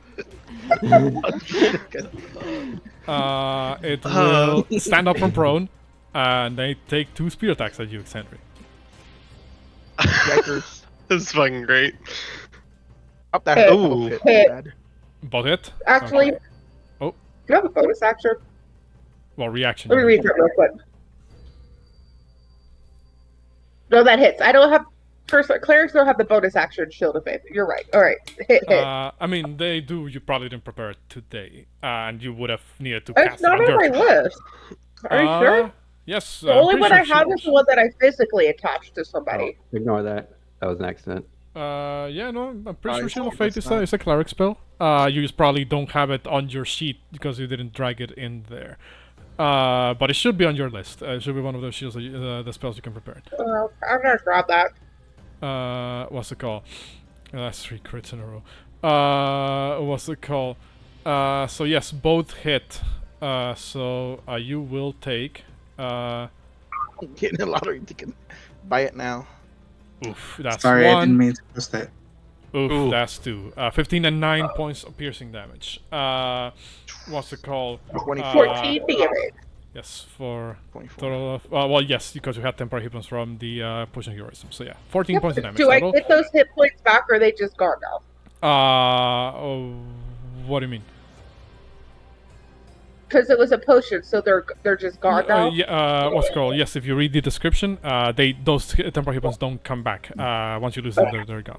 It will stand up from prone, and they take 2 spear attacks at you, Exandri. Yikers. This is fucking great. Up that Ooh. hit, bad. Both hit? Actually, Okay. Oh. do you have a bonus action? Well, reaction. Let me read that real quick. No, that hits. I don't have. Clerics don't have the bonus action shield of faith. You're right. All right. Hit. I mean, they do. You probably didn't prepare it today, and you would have needed to It's cast not it on on my your list. Are you sure? Yes. The only one I have is the one that I physically attached to somebody. Oh, ignore that. That was an accident. Yeah, no, I'm pretty sure it's Shield of not- Fate it's is a cleric spell. You just probably don't have it on your sheet because you didn't drag it in there. But it should be on your list. It should be one of those shields, the spells you can prepare. I'm gonna grab that. What's it called? That's 3 crits in a row. What's it called? So yes, both hit So you will take. Getting a lottery ticket. Buy it now. Oof, that's Sorry, I one. didn't mean to post that. Oof, Ooh. that's 2. 15 and 9 points of piercing damage. What's it called? 24. 14 damage. Yes, for 24. total of. Well, yes, because you had temporary hit points from the potion of heroism. So yeah, 14 points of damage Do I total. get those hit points back, or are they just gone now? Oh, what do you mean? Because it was a potion, so they're just gone now. Yeah, what's it called? Yes, if you read the description, those temporary hit points don't come back. Once you lose them, they're gone.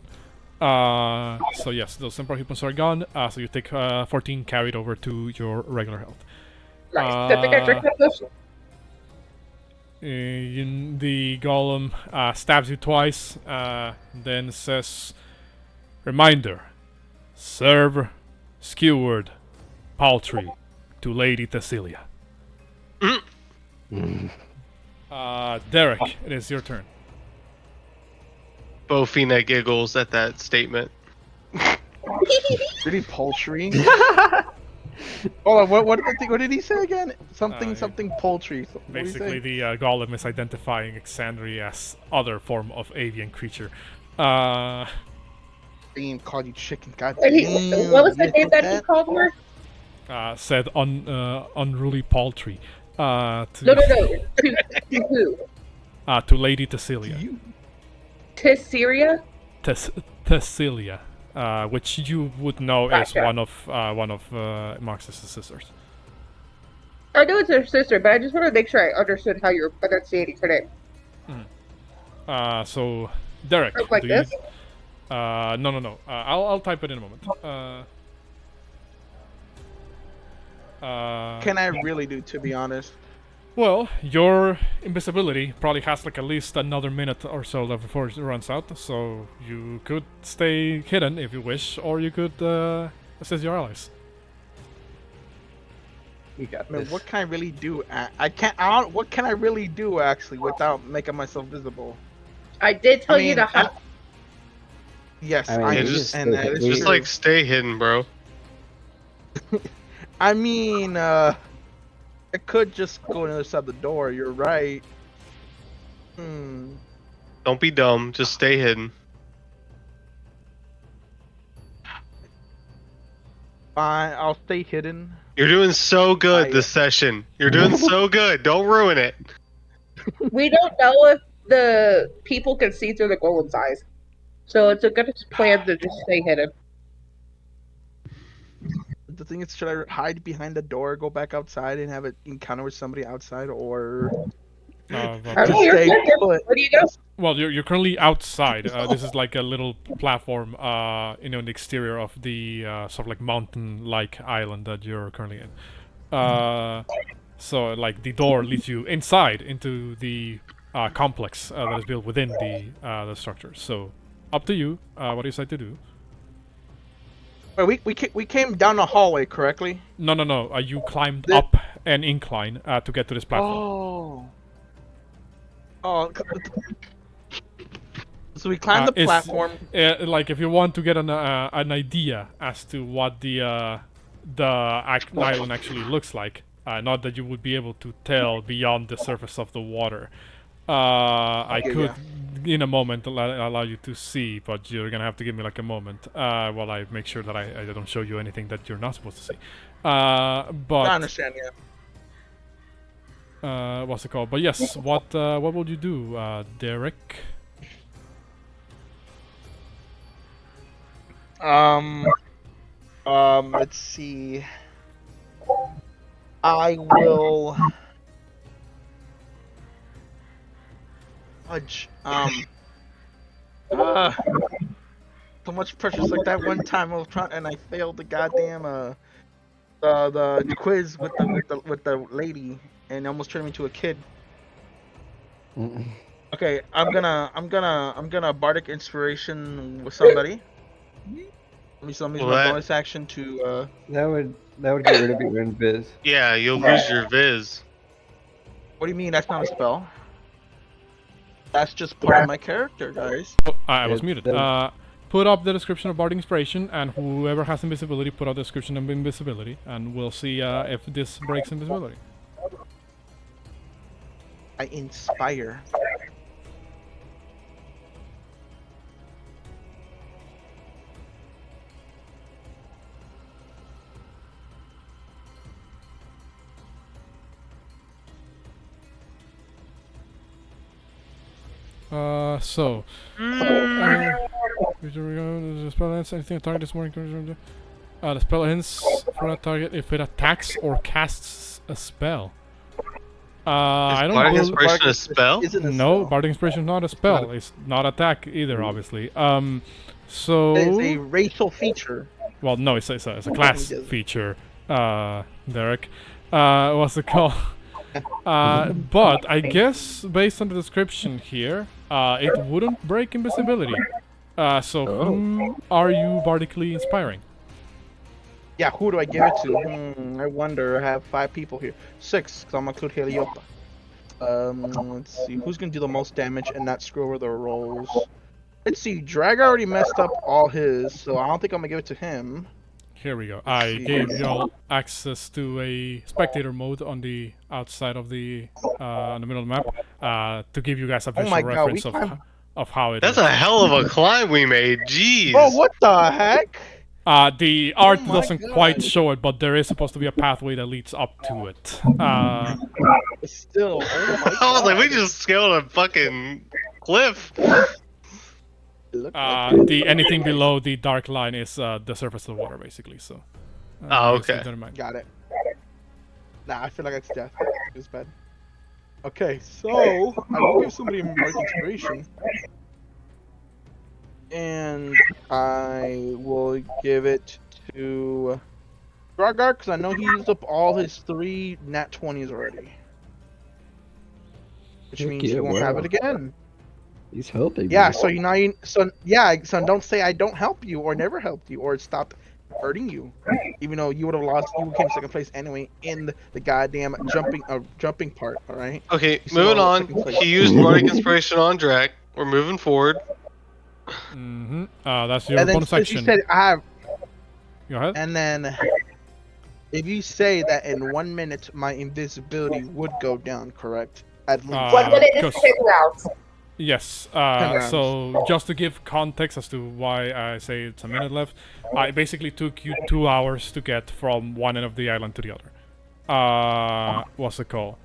So yes, those temporary hit points are gone. So you take 14 carried over to your regular health. Nice. I think I drink that potion. The golem stabs you twice, then says, "Reminder: serve skewered paltry to Lady Thessalia." Derek, it is your turn. Bofina giggles at that statement. Pretty paltry. Hold on, what did he say again? Something poultry. What did he say? Basically, the golem is identifying Exandri as other form of avian creature. Being called you chicken. God And damn. what was the you name think that he called her? Said unruly paltry. No. To who? To Lady Thessalia. You. Tesseria? Thessalia, which you would know Gotcha. is one of Marx's sisters. I know it's her sister, but I just want to make sure I understood how you're pronunciating her name. So Derek, Look like do this? you? No. I'll type it in a moment. Can I really do, to be honest? Well, your invisibility probably has like at least another minute or so left before it runs out, so you could stay hidden if you wish, or you could assist your allies. You got I mean, this. what can I really do? What can I really do actually without making myself visible? I did tell I you mean, to hide. Yes, I mean, I Yeah, you do, just- and that is Just true. like stay hidden, bro. I mean, I could just go on the other side of the door. You're right. Don't be dumb. Just stay hidden. Fine, I'll stay hidden. You're doing so good this session. You're doing so good. Don't ruin it. We don't know if the people can see through the golem's eyes. So it's a good plan to just stay hidden. The thing is, should I hide behind the door, go back outside, and have an encounter with somebody outside, or Well, I don't know, you're stay good. put? Where do you go? well, you're currently outside. This is like a little platform, in the exterior of the sort of like mountain-like island that you're currently in. So like the door leads you inside into the complex that is built within the structure. So up to you. What do you decide to do? Wait, we came down the hallway, correctly? No. You climbed The- up an incline to get to this platform. Oh. So we climbed the It's- platform. Like if you want to get an idea as to what the island actually looks like, not that you would be able to tell beyond the surface of the water. I Okay, could, in a moment, allow you to see, but you're gonna have to give me like a moment while I make sure that I don't show you anything that you're not supposed to see. I But understand, yeah. what's it called? But yes, what would you do, Derek? Let's see. I will. Fudge. So much pressure. It's like that one time I was trying and I failed the goddamn the quiz with the lady and almost turned me into a kid. Okay, I'm gonna bardic inspiration with somebody. Let me use my bonus action to That would get rid of your invis. Yeah, you'll lose your viz. What do you mean that's not a spell? That's just part of my character, guys. Oh, I was It's muted. the- put up the description of Bardic Inspiration, and whoever has invisibility, put up the description of invisibility, and we'll see if this breaks invisibility. I inspire. So. The spell ends anything a target is more the spell ends for a target if it attacks or casts a spell. I don't Bardic Inspiration a spell? No, Bardic Inspiration is not a spell. It's not attack either, obviously. So It's a racial feature. Well, no, it's a class feature, Derek. What's it called? But I guess based on the description here, it wouldn't break invisibility. So who are you bardically inspiring? Yeah, who do I give it to? I wonder. I have 5 people here. 6, because I'm going to include Heliopa. Let's see. Who's going to do the most damage and not screw over the rolls? Let's see. Drakgar already messed up all his, so I don't think I'm going to give it to him. Here we go. I gave y'all access to a spectator mode on the outside of the on the middle of the map to give you guys a visual reference of how it That's is. a hell of a climb we made. Jeez. Oh, what the heck? The art doesn't quite show it, but there is supposed to be a pathway that leads up to it. Still, oh my I was like, God. we just scaled a fucking cliff. Anything below the dark line is the surface of the water, basically. So. Okay. Got it. Nah, I feel like it's death. It's bad. Okay, so I will give somebody Bardic Inspiration, and I will give it to Drakgar because I know he used up all his 3 nat 20s already, which means he won't have it again. He's helping. Yeah, me. so don't say I don't help you or never helped you or it stopped hurting you, even though you would have lost. You came second place anyway in the goddamn jumping part. All right. Okay, moving on. He used Bardic Inspiration on Drak. We're moving forward. Mm-hmm. That's your And then bonus action. you said I have. Go ahead. And then, if you say that in 1 minute my invisibility would go down, correct? At least. 1 minute is 10 rounds. Yes, rounds. so just to give context as to why I say it's a minute left, I basically took you 2 hours to get from one end of the island to the other. What's it called?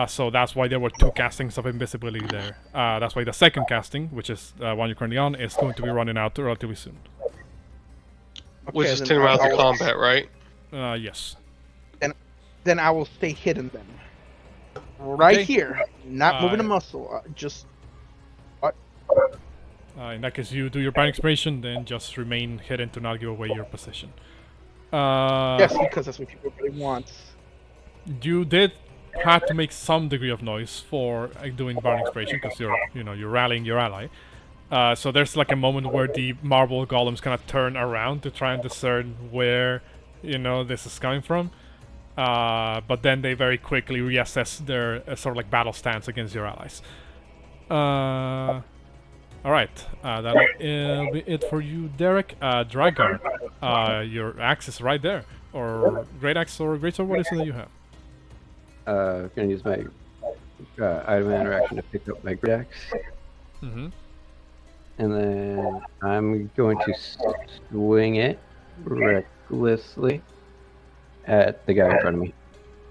So that's why there were 2 castings of invisibility there. That's why the second casting, which is one you're currently on, is going to be running out relatively soon. Which is 10 rounds of combat, right? Yes. Then I will stay hidden then. Right Okay. here. Not moving a muscle. Just... In that case, you do your Bardic Inspiration, then just remain hidden to not give away your position. yes, because that's what people really want. You did have to make some degree of noise for doing Bardic Inspiration, because you're rallying your ally. So there's like a moment where the marble golems kind of turn around to try and discern where, this is coming from. But then they very quickly reassess their sort of like battle stance against your allies. Alright, that'll be it for you, Derek. Drakgar, your axe is right there. Or Great Axe or Greatsword, what is it that you have? I'm gonna use my item interaction to pick up my great axe. Mm-hmm. And then I'm going to swing it recklessly at the guy in front of me.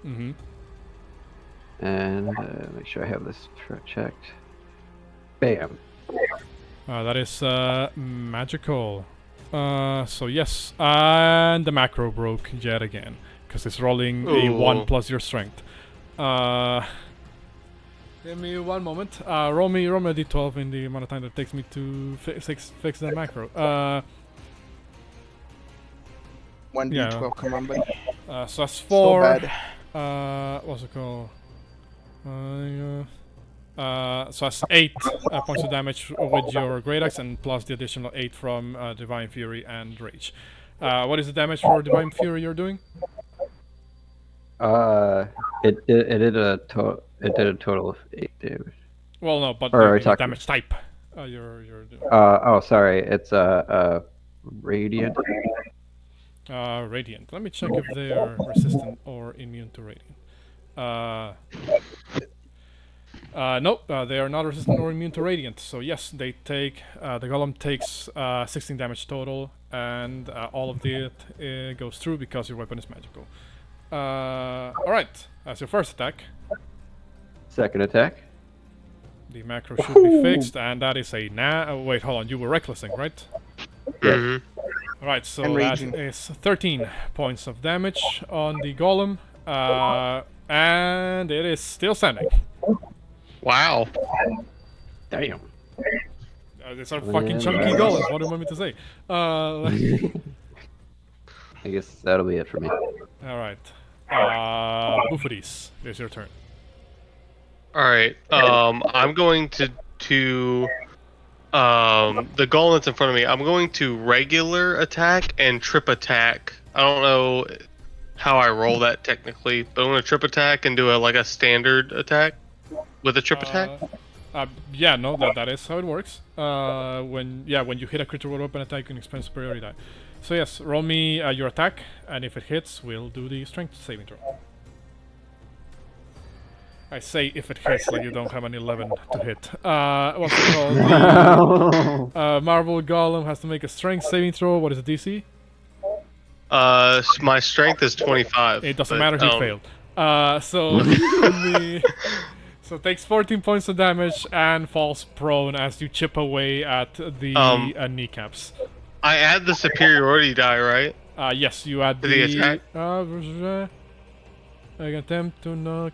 Mm-hmm. And make sure I have this checked. Bam. That is magical. So yes, and the macro broke yet again because it's rolling a 1 plus your strength. Give me 1 moment. Roll me a d12 in the amount of time that it takes me to fix that macro. 1d12, come on, buddy. So that's 4. So bad. What's it called? So that's 8 points of damage with your Great Axe, and plus the additional 8 from Divine Fury and Rage. What is the damage for Divine Fury you're doing? It did a total of 8 damage. Well, no, but Or the talking- damage type. You're doing. Oh, sorry. It's radiant. Radiant. Let me check if they are resistant or immune to radiant. Nope, they are not resistant or immune to radiant. So yes, they take. The golem takes 16 damage total, and all of it goes through because your weapon is magical. All right, that's your first attack. Second attack. The macro should be fixed, and that is a wait, hold on. You were recklessing, right? Mhm. Alright, so And that raging. is 13 points of damage on the golem, and it is still standing. Wow. Damn. These are fucking chunky golems, what do you want me to say? I guess that'll be it for me. Alright, Bouxfhades, it's your turn. All right. I'm going to the golem that's in front of me. I'm going to regular attack and trip attack. I don't know how I roll that technically, but I'm gonna trip attack and do a standard attack with a trip attack. Yeah, no, that is how it works. When you hit a creature with weapon attack, you can expend superiority die. So yes, roll me your attack, and if it hits, we'll do the strength saving throw. I say if it hits, like you don't have an 11 to hit. What's it called? The Marble Golem has to make a strength saving throw. What is the DC? My strength is 25. It doesn't but, matter, he failed. So takes 14 points of damage and falls prone as you chip away at the kneecaps. I add the superiority die, right? Yes, you add To the attack? I attempt to knock.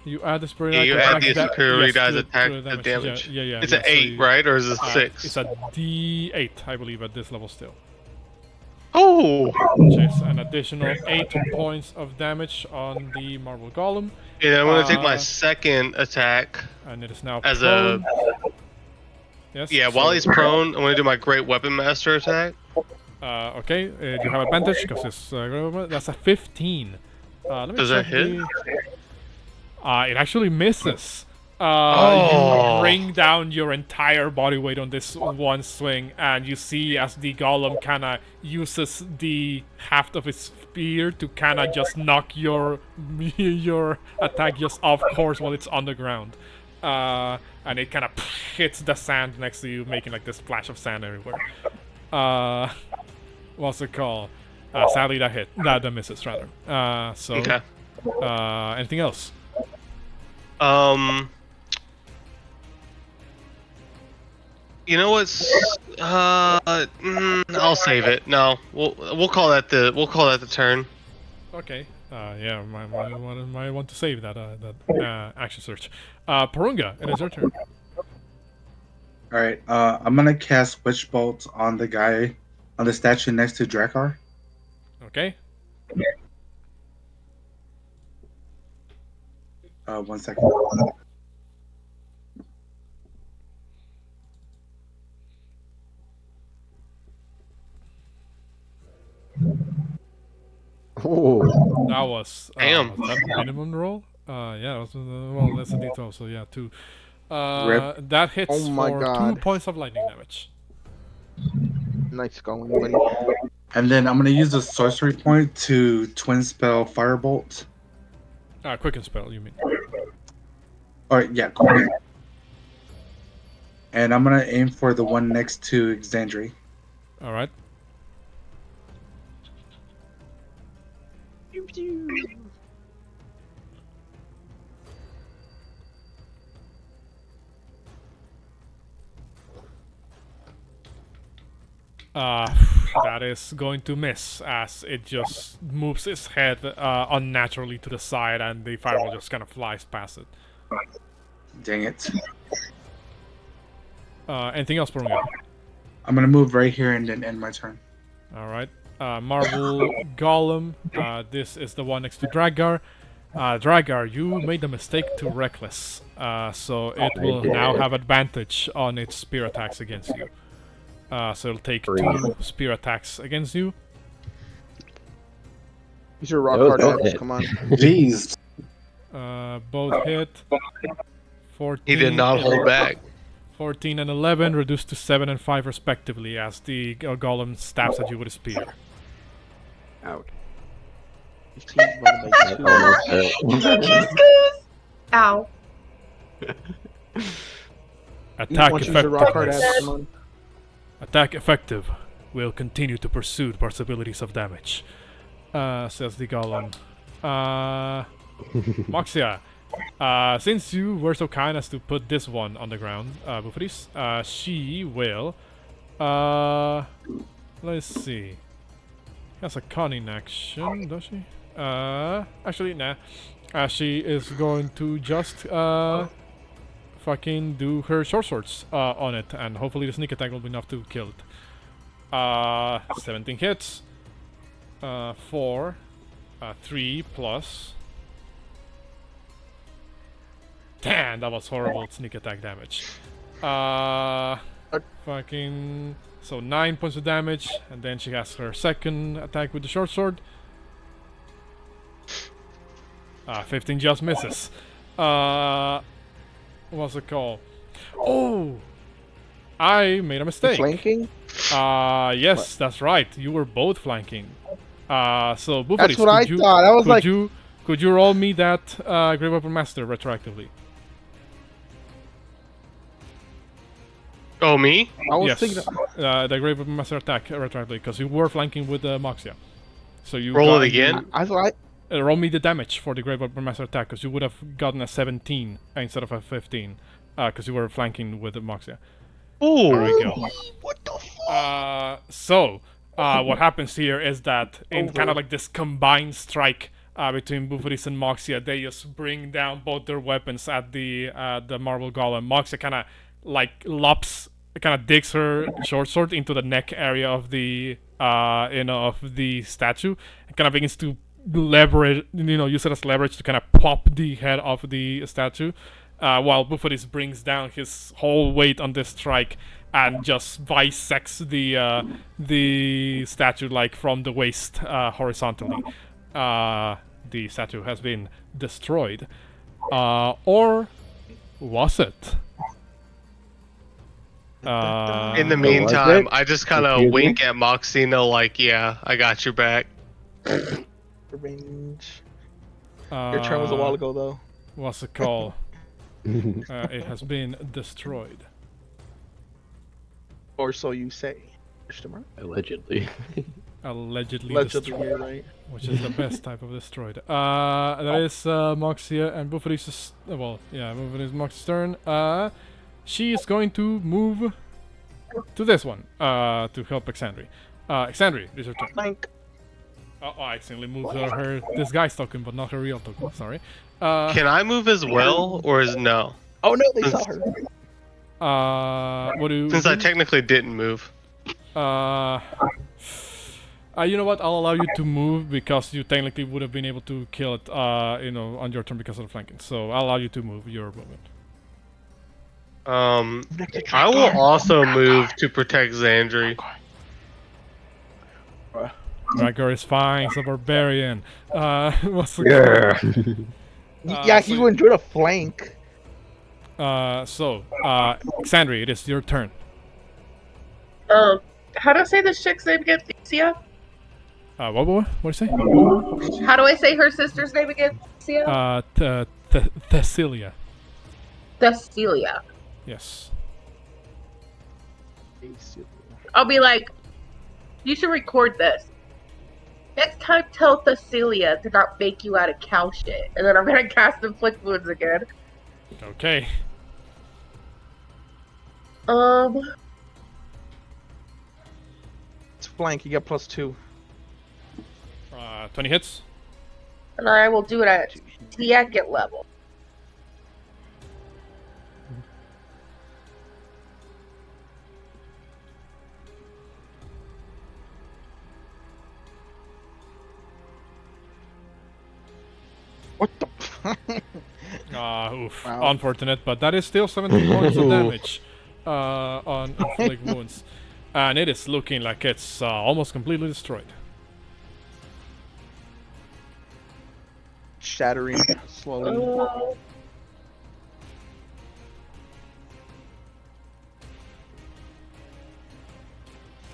You add the Yeah, you add the superiority die's attack to damage. Yeah. It's an 8, right? Or is it 6? It's a D8, I believe, at this level still. Oh! Which is an additional 8 points of damage on the Marble Golem. And I'm going to take my second attack. And it is now as prone. Yes. Yeah, while he's prone, I'm going to do my Great Weapon Master attack. Okay, you have advantage because it's that's a 15. Let me Does that check hit? It actually misses. You bring down your entire body weight on this one swing, and you see as the golem kind of uses the haft of his spear to kind of just knock your attack just off course while it's on the ground. And it kind of hits the sand next to you, making like this splash of sand everywhere. What's it called? Sadly, that misses rather. Okay. Anything else? You know what's I'll save it. No, we'll call that the turn. Okay. Yeah, might want to save that action search. Porunga, it is your turn. Alright, I'm gonna cast Witch Bolt on the guy on the statue next to Drakgar. Okay. 1 second. Oh, That was Damn. was that the minimum roll? Yeah, it was, well, that's a D12, so yeah, 2. Rip. That hits Oh my for God. 2 points of lightning damage. Nice going, buddy. And then I'm gonna use a sorcery point to twin spell Firebolt. Quicken spell, you mean? Alright, yeah, cool. And I'm gonna aim for the one next to Xandri. Alright. That is going to miss as it just moves its head unnaturally to the side and the fireball just kind of flies past it. Dang it. Anything else, Porunga? I'm gonna move right here and then end my turn. Alright. Marble Golem. This is the one next to Drakgar. Drakgar, you made the mistake to Reckless. So it will now have advantage on its spear attacks against you. So it'll take 2 spear attacks against you. Use your rock Those hard don't edge, hit. come on. Jeez. Both hit. 14. He did not hold back. 14 and 11 reduced to 7 and 5 respectively as the golem stabs at you with a spear. Ouch. 15 divided by 2. Almost hit. Kiss, kiss. Ow. Attack Once you use a rock hard effectiveness. ass, come on. Attack effective. Will continue to pursue possibilities of damage. Says the golem. Moxia, since you were so kind as to put this one on the ground, Bouxfhades, she will. Let's see. Has a cunning action, does she? Actually, nah. She is going to just fucking do her short swords on it, and hopefully the sneak attack will be enough to kill it. 17 hits. 4. 3 plus. Damn, that was horrible sneak attack damage. Fucking. So 9 points of damage, and then she has her second attack with the short sword. 15 just misses. What's it called? Oh! I made a mistake. Flanking? Yes, that's right. You were both flanking. So Bouxfhades, That's what I thought. I was like, could you roll me that Great Weapon Master retroactively? Oh, me? I was Yes, thinking. the Great Weapon Master attack retroactively, because you were flanking with Moxia. So you Roll got- it again? I thought. roll me the damage for the Great Weapon Master attack, because you would have gotten a 17 instead of a 15, because you were flanking with Moxia. Ooh. There we go. What the fuck? What happens here is that in kind of like this combined strike between Bouxfhades and Moxia, they just bring down both their weapons at the marble golem. Moxia kind of like digs her short sword into the neck area of the of the statue, and kind of begins to leverage, use it as leverage to kind of pop the head off the statue. While Bouxfhades brings down his whole weight on this strike and just bisects the statue like from the waist horizontally. The statue has been destroyed. Or was it? In the was meantime, it? I just kind of Excuse me? wink at Moxino like, yeah, I got your back. Range. Your turn was a while ago, though. What's it called? It has been destroyed. Or so you say. Question mark? Allegedly. Allegedly Allegedly, destroyed. you're right. Which is the best type of destroyed. That is Moxia and Bouxfhades'. Bouxfhades' Moxia's turn. She is going to move to this one to help Exandri. Exandri, this is your turn. Flank. Oh, I accidentally moved her disguise token, but not her real token. Sorry. Can I move as well, or is no? Oh no, they saw her. What do? Since I technically didn't move. You know what? I'll allow you to move because you technically would have been able to kill it, on your turn because of the flanking. So I'll allow you to move your movement. I will also move to protect Xandri. Drakgar is fine. It's a barbarian. What's the Yeah, he would enjoy a flank. Xandri, it is your turn. How do I say this chick's name again? Thesia? What do you say? How do I say her sister's name again? Thesia? Thessalia. Thessalia. Yes. I'll be like, you should record this. Next time, tell Thessalia to not make you out of cow shit. And then I'm gonna cast Inflict Wounds again. Okay. It's flank. You get +2. 20 hits. And I will do it at second level. What the? Oof. Wow. Unfortunate, but that is still 17 points of damage on Inflict Wounds. And it is looking like it's almost completely destroyed. Shattering slowly.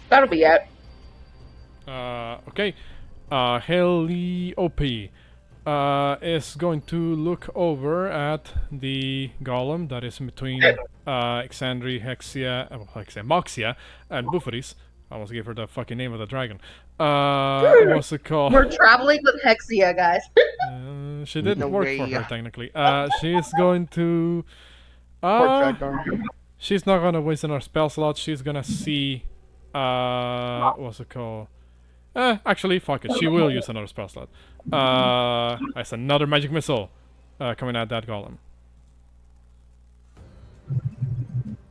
That'll be it. Okay. Heliope is going to look over at the golem that is in between Exandri, Moxia, and Bouxfhades. I almost gave her the fucking name of the dragon. What's it called? We're traveling with Hexia, guys. She didn't No work for way. her technically. She's going to. Poor Drakgar. She's not gonna waste on her spell slot. She's gonna see. What's it called? Actually, fuck it. She will use another spell slot. That's another magic missile coming at that golem.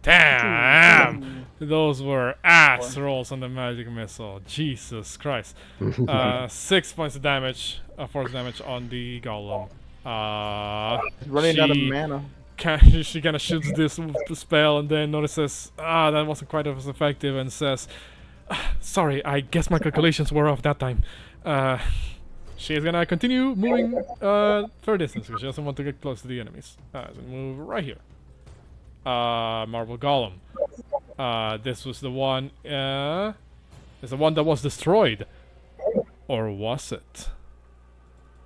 Damn! Those were ass rolls on the magic missile. Jesus Christ. 6 points of damage, force damage on the golem. Running out of mana. She kind of shoots this spell and then notices, that wasn't quite as effective, and says, sorry, I guess my calculations were off that time. She is gonna continue moving further distance because she doesn't want to get close to the enemies. So move right here. Marble Golem. This was the one. It's the one that was destroyed, or was it?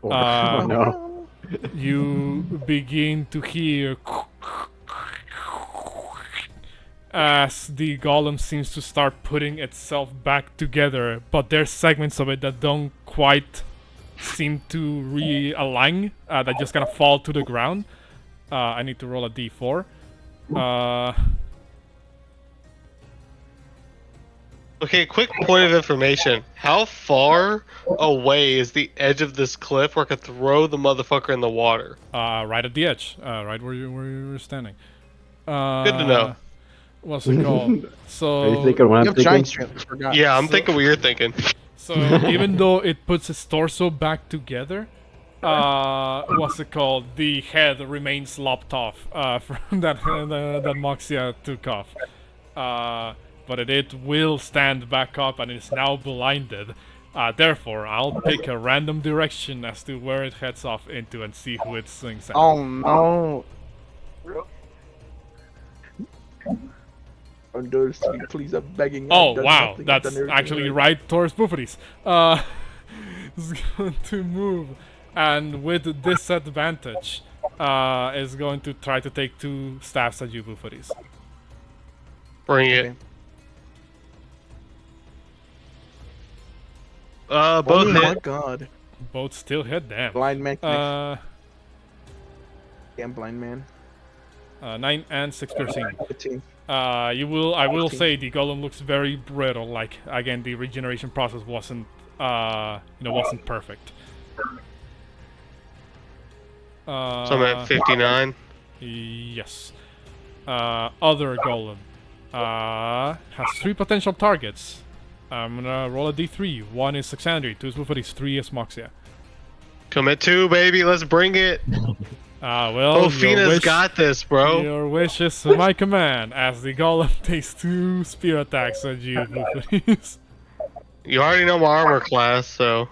Oh no. You begin to hear as the golem seems to start putting itself back together, but there's segments of it that don't quite seem to realign, that just kind of fall to the ground. I need to roll a d4. Okay, quick point of information. How far away is the edge of this cliff where I could throw the motherfucker in the water? Right at the edge, right where you were standing. Good to know. What's it called? Are you So, thinking what You I'm have thinking? giant strength. I forgot. Yeah, I'm thinking what you're thinking. so even though it puts its torso back together, what's it called? The head remains lopped off from that Moxia took off. But it will stand back up and is now blinded. Therefore, I'll pick a random direction as to where it heads off into and see who it swings at. Oh no. Understood, please, I'm begging. Oh I've done wow, nothing. I've that's done everything actually right. right towards Bouxfhades. Is going to move, and with disadvantage, is going to try to take 2 staffs at you, Bouxfhades. Bring it. Okay. Both Oh my hit. god. Both still hit, damn. Blind man. Damn blind man. 9 and 6 piercing. 15. I will 15. say the golem looks very brittle. Like again, the regeneration process wasn't wasn't perfect. So I'm at 59. Yes. Other golem has 3 potential targets. I'm gonna roll a d3. 1 is Alexandri, 2 is Bouxfhades, 3 is Moxia. Come at 2, baby. Let's bring it. Well, Ophena's got this, bro. Your wish is my command, as the golem takes 2 spear attacks at you, Bouxfhades. You already know my armor class, so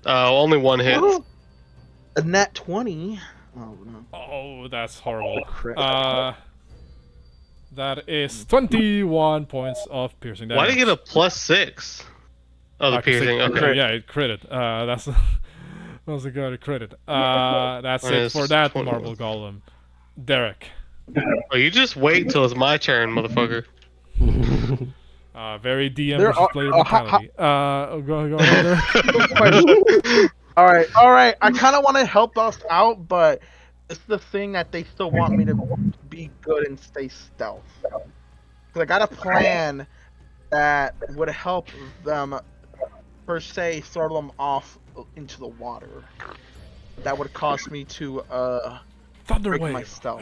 only 1 hit. Oh, a nat 20. Oh no. Oh, that's horrible. Crit. That is 21 points of piercing damage. Why did you get a +6? Oh, the 'cause piercing. it- Okay. Yeah, it critted. That's a good credit. That's it Minus for that 21. marble golem. Derek. Oh, you just wait till it's my turn, motherfucker. Very DM There versus are- player ha- mentality. Go ahead, Derek. Question. All right. I kind of want to help us out, but it's the thing that they still want me to be good and stay stealth. Because I got a plan that would help them, per se, throw them off into the water. That would cause me to Thunder break wave. my stealth.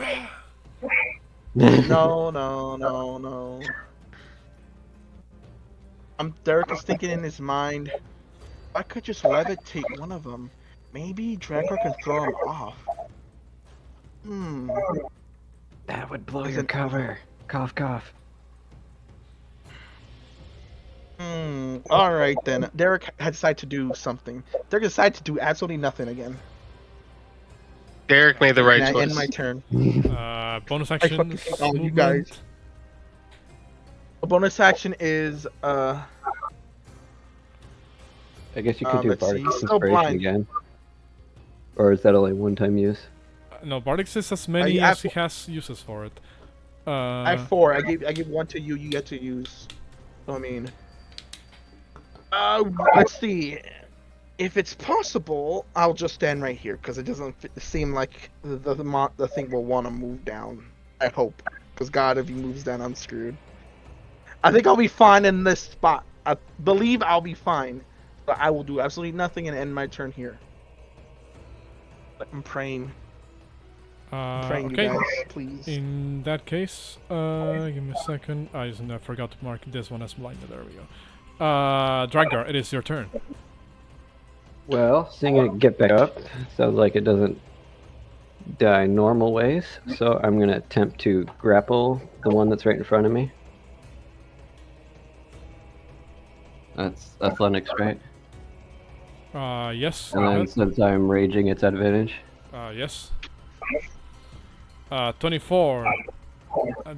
No. Derek is thinking in his mind, if I could just levitate one of them, maybe Drakgar can throw him off. That would blow Is your it- cover. Cough, cough. Alright then. Derek had decided to do something. Derek decided to do absolutely nothing again. Derek made the right And I end choice. my turn. Bonus fucking action. hate all you movement. guys. A bonus action is I guess you could do let's see, Bardic still Inspiration blind. again. Or is that only one-time use? No, Bardic is as many I as he has uses for it. I have 4. I give 1 to you. You get to use. So, I mean, let's see. If it's possible, I'll just stand right here because it doesn't seem like the thing will want to move down. I hope, because God, if he moves down, I'm screwed. I think I'll be fine in this spot. I believe I'll be fine, but I will do absolutely nothing and end my turn here. But I'm praying. Praying Okay. you guys, please. In that case, give me a second. I forgot to mark this one as blinded. There we go. Drakgar, it is your turn. Well, seeing it get back up, sounds like it doesn't die normal ways, so I'm going to attempt to grapple the one that's right in front of me. That's athletics, right? Yes. And then since I'm raging, it's advantage. Yes. 24.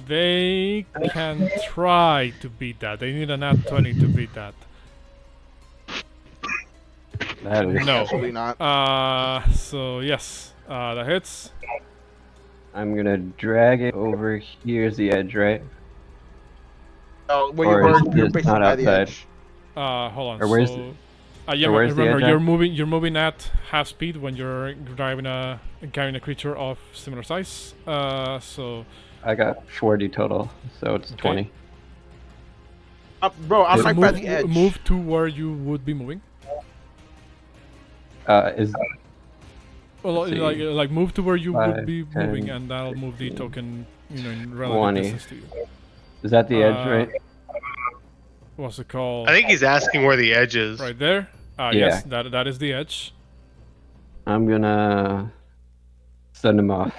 They can try to beat that. They need a nat 20 to beat that. That is. No. Absolutely not. So yes, that hits. I'm gonna drag it over. Here's the edge, right? Oh, well, Or is you're it basically not by the outside? edge. Hold on. Or where's so, the- yeah, or where's the remember edge at? you're moving at half speed when you're driving carrying a creature of similar size. So I got 40 total, so it's 20. Bro, I'm Just right by the edge. move to where you would be moving. Is Well, Let's see. like move to where you would 5, be 10, moving, and that'll move the 15, token, in relative 20. distance to you. is that the edge, right? What's it called? I think he's asking where the edge is. Right there. Yes, that is the edge. I'm gonna send him off,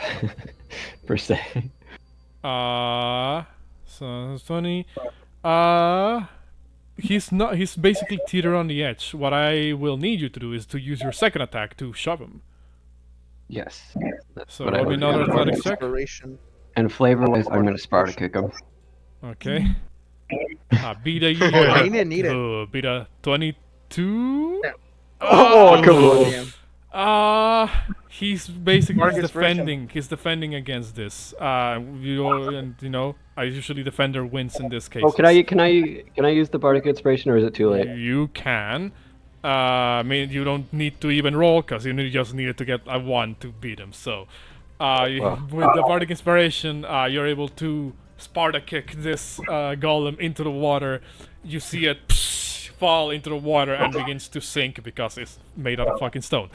per se. So that's funny. He's basically teeter on the edge. What I will need you to do is to use your second attack to shove him. Yes. That's So what I roll me was another gonna do. athletics check. Inspiration. And flavor-wise, I'm gonna Sparta kick him. Okay. Beat a I didn't need it. beat a 22. Oh, come on. He's basically Mark inspiration. He's defending against this. I usually defender wins in this case. Oh, can I use the Bardic Inspiration, or is it too late? You can. I mean, you don't need to even roll, because you just needed to get a 1 to beat him. So, with the Bardic Inspiration, you're able to Sparta kick this golem into the water. You see it fall into the water and begins to sink because it's made out of fucking stone.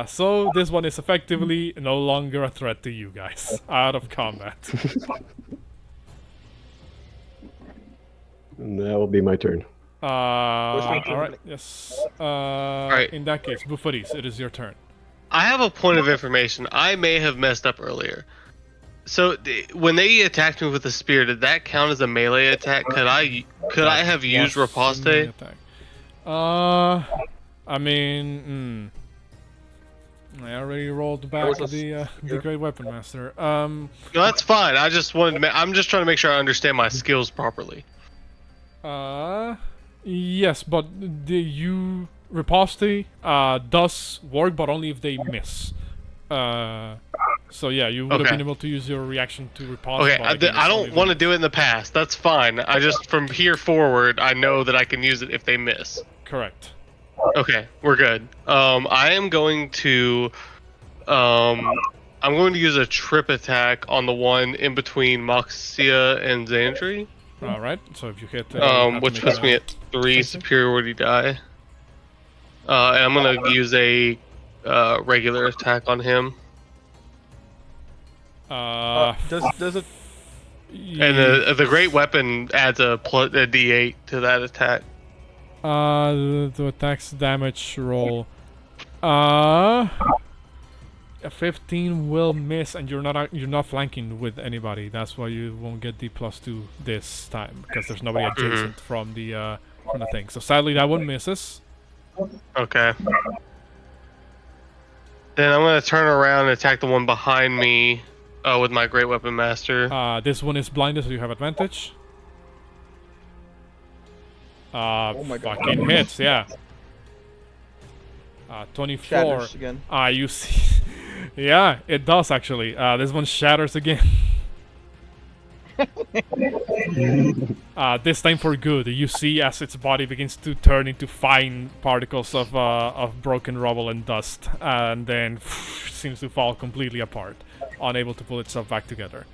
So this one is effectively no longer a threat to you guys. Out of combat. And that will be my turn. Alright, yes. In that case, Bouxfhades, it is your turn. I have a point of information. I may have messed up earlier. So when they attacked me with the spear, did that count as a melee attack? Could I have used riposte? Attack. I mean, I already rolled back the Great Weapon Master. No, that's fine. I just wanted to. I'm just trying to make sure I understand my skills properly. Yes, but the riposte does work, but only if they miss. So yeah, you would have been able to use your reaction to riposte. Okay, but again, I don't want to do it in the past. That's fine. I just from here forward, I know that I can use it if they miss. Correct. Okay, we're good. I am going to, I'm going to use a trip attack on the one in between Moxia and Xandri. All right. So if you hit, which puts me at 3 superiority die. And I'm gonna use a regular attack on him. Does it? And the great weapon adds a D8 to that attack. The attack's damage roll. A 15 will miss, and you're not flanking with anybody. That's why you won't get the +2 this time, because there's nobody adjacent from the thing. So sadly, that one misses. Okay. Then I'm gonna turn around and attack the one behind me with my Great Weapon Master. This one is blinded, so you have advantage. Oh my God. Fucking hits, yeah. 24. Shatters again. You see. Yeah, it does actually. This one shatters again. This time for good. You see as its body begins to turn into fine particles of broken rubble and dust, and then seems to fall completely apart, unable to pull itself back together.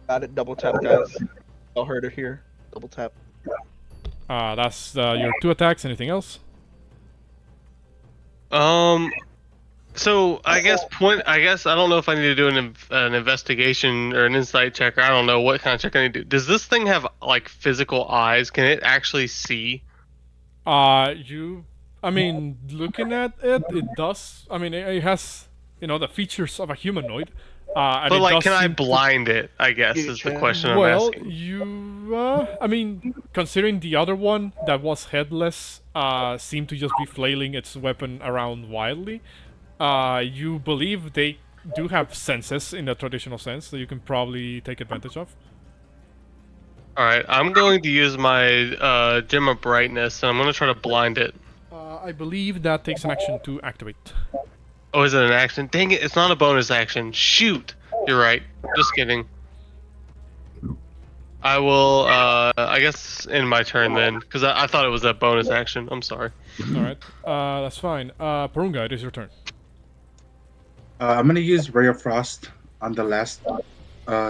Got it. Double tap, guys. Y'all heard it here. Double tap. That's your 2 attacks. Anything else? So I guess I don't know if I need to do an investigation or an insight check, or I don't know what kind of check I need to do. Does this thing have like physical eyes? Can it actually see? I mean, looking at it, it does. I mean, it has, the features of a humanoid. And But it like, does can I seem to- blind it? I guess is the question I'm Well, asking. I mean, considering the other one that was headless, seemed to just be flailing its weapon around wildly, you believe they do have senses in the traditional sense that you can probably take advantage of. All right, I'm going to use my gem of brightness, and I'm going to try to blind it. I believe that takes an action to activate. Oh, is it an action? Dang it, it's not a bonus action. Shoot! You're right. Just kidding. I will, I guess, end my turn then, because I thought it was a bonus action. I'm sorry. Alright, that's fine. Porunga, it is your turn. I'm gonna use Ray of Frost on the last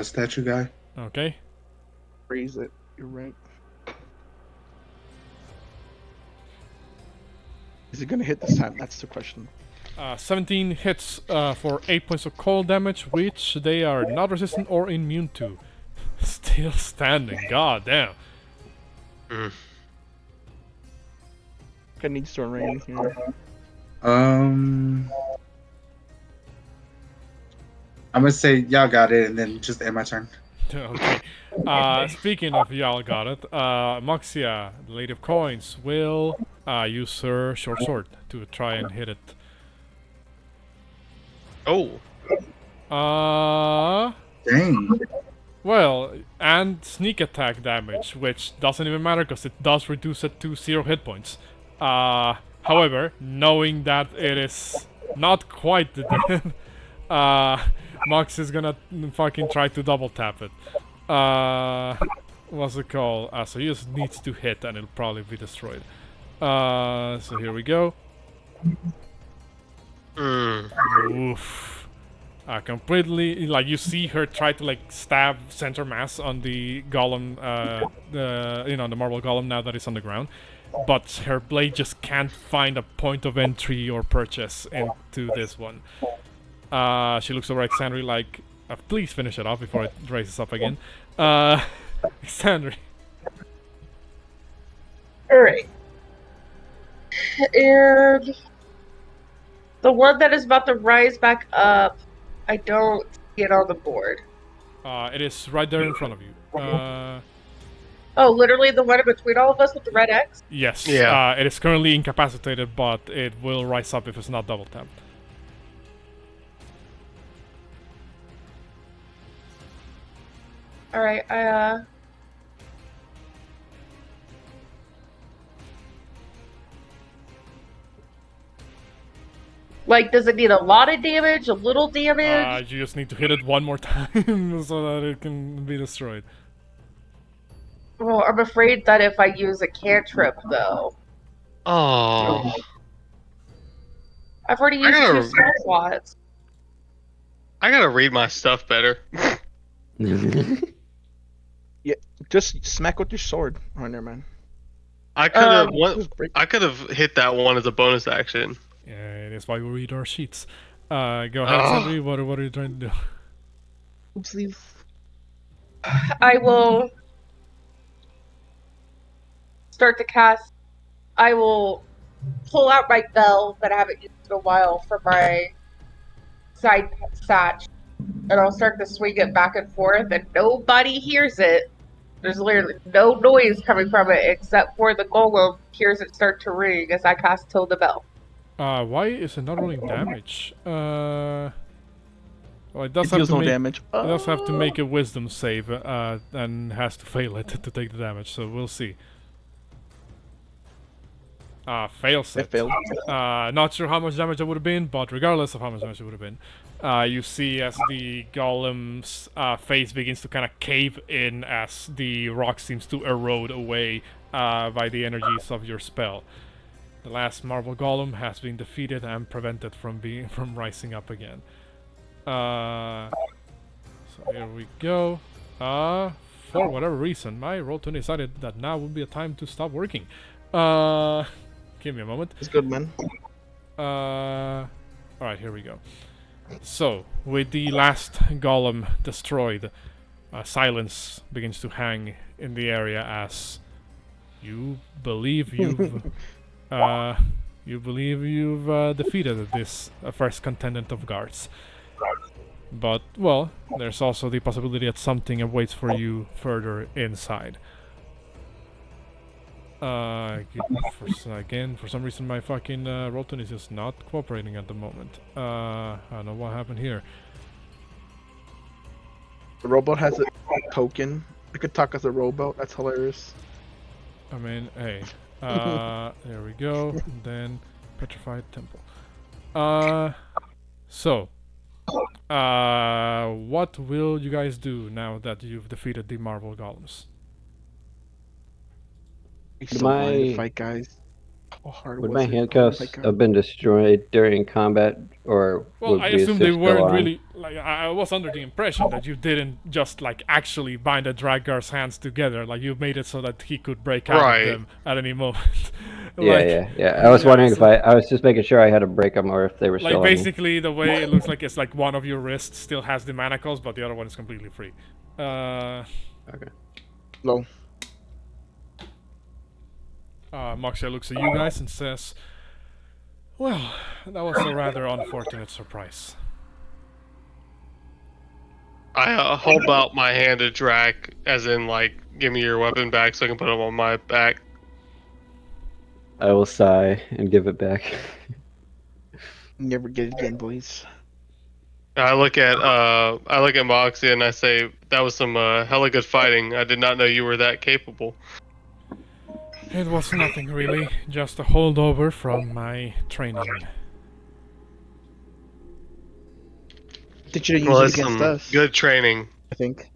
statue guy. Okay. Raise it. You're right. Is it gonna hit this time? That's the question. 17 hits for 8 points of cold damage, which they are not resistant or immune to. Still standing, god damn. I need to rain here. I'm gonna say y'all got it, and then just end my turn. Okay. Speaking of y'all got it, Moxia, the Lady of Coins, will use her short sword to try and hit it. Oh. Dang. Well, and sneak attack damage, which doesn't even matter because it does reduce it to 0 hit points. However, knowing that it is not quite the death, Mox is gonna fucking try to double tap it. What's it called? So he just needs to hit and it'll probably be destroyed. So here we go. Oof. Completely, like, you see her try to, like, stab center mass on the golem, the marble golem now that it's on the ground. But her blade just can't find a point of entry or purchase into this one. She looks over at Sandry like, please finish it off before it raises up again. Sandry. Alright. And the one that is about to rise back up, I don't see it on the board. It is right there in front of you. Oh, literally the one in between all of us with the red X? Yes. Yeah. It is currently incapacitated, but it will rise up if it's not double tapped. Alright, Like, does it need a lot of damage, a little damage? You just need to hit it one more time so that it can be destroyed. Well, I'm afraid that if I use a cantrip, though. Oh. I've already used gotta- 2 spell slots. I gotta read my stuff better. Just smack with your sword. Oh, never mind. I could have Just break. I could have hit that one as a bonus action. Yeah, it is why we read our sheets. Go ahead, Sandry. What are you trying to do? Oopsies. I will start to cast. I will pull out my bell that I haven't used in a while from my side satch, and I'll start to swing it back and forth, and nobody hears it. There's literally no noise coming from it except for the golem hears it start to ring as I cast Tilde Bell. Why is it not rolling damage? Well, it does It have deals to no make. damage. It does have to make a wisdom save, and has to fail it to take the damage. So we'll see. Fails It it. failed. Not sure how much damage it would have been, but regardless of how much damage it would have been, you see as the golem's face begins to kind of cave in as the rock seems to erode away by the energies of your spell. The last marble golem has been defeated and prevented from rising up again. So here we go. For whatever reason, my Roll20 decided that now would be a time to stop working. Give me a moment. It's good, man. Alright, here we go. So, with the last golem destroyed, silence begins to hang in the area as you believe you've defeated this first contingent of guards. But, well, there's also the possibility that something awaits for you further inside. For some reason my fucking Roll20 is just not cooperating at the moment. I don't know what happened here. The robot has a token. I could talk as a robot. That's hilarious. I mean, hey. There we go. And then Petrified Temple. What will you guys do now that you've defeated the Marvel Golems? It's so hard to fight, guys. How hard Would was my it? handcuffs Oh my God. have been destroyed during combat, or Well, would I we assume they still weren't on? really, like, I was under the impression that you didn't just, like, actually bind the Drakgar's hands together, like, you made it so that he could break out Right. of them at any moment. Yeah. I was wondering if I was just making sure I had to break them or if they were Like, still on me. basically, the way it looks like it's like one of your wrists still has the manacles, but the other one is completely free. Okay. No. Moxia looks at you guys and says, well, that was a rather unfortunate surprise. I hold out my hand to Drac, as in, like, give me your weapon back so I can put it on my back. I will sigh and give it back. Never get it again, boys. I look at Moxie and I say, that was some hella good fighting. I did not know you were that capable. It was nothing really, just a holdover from my training. Did you use Well, it that's against some us? good training. I think.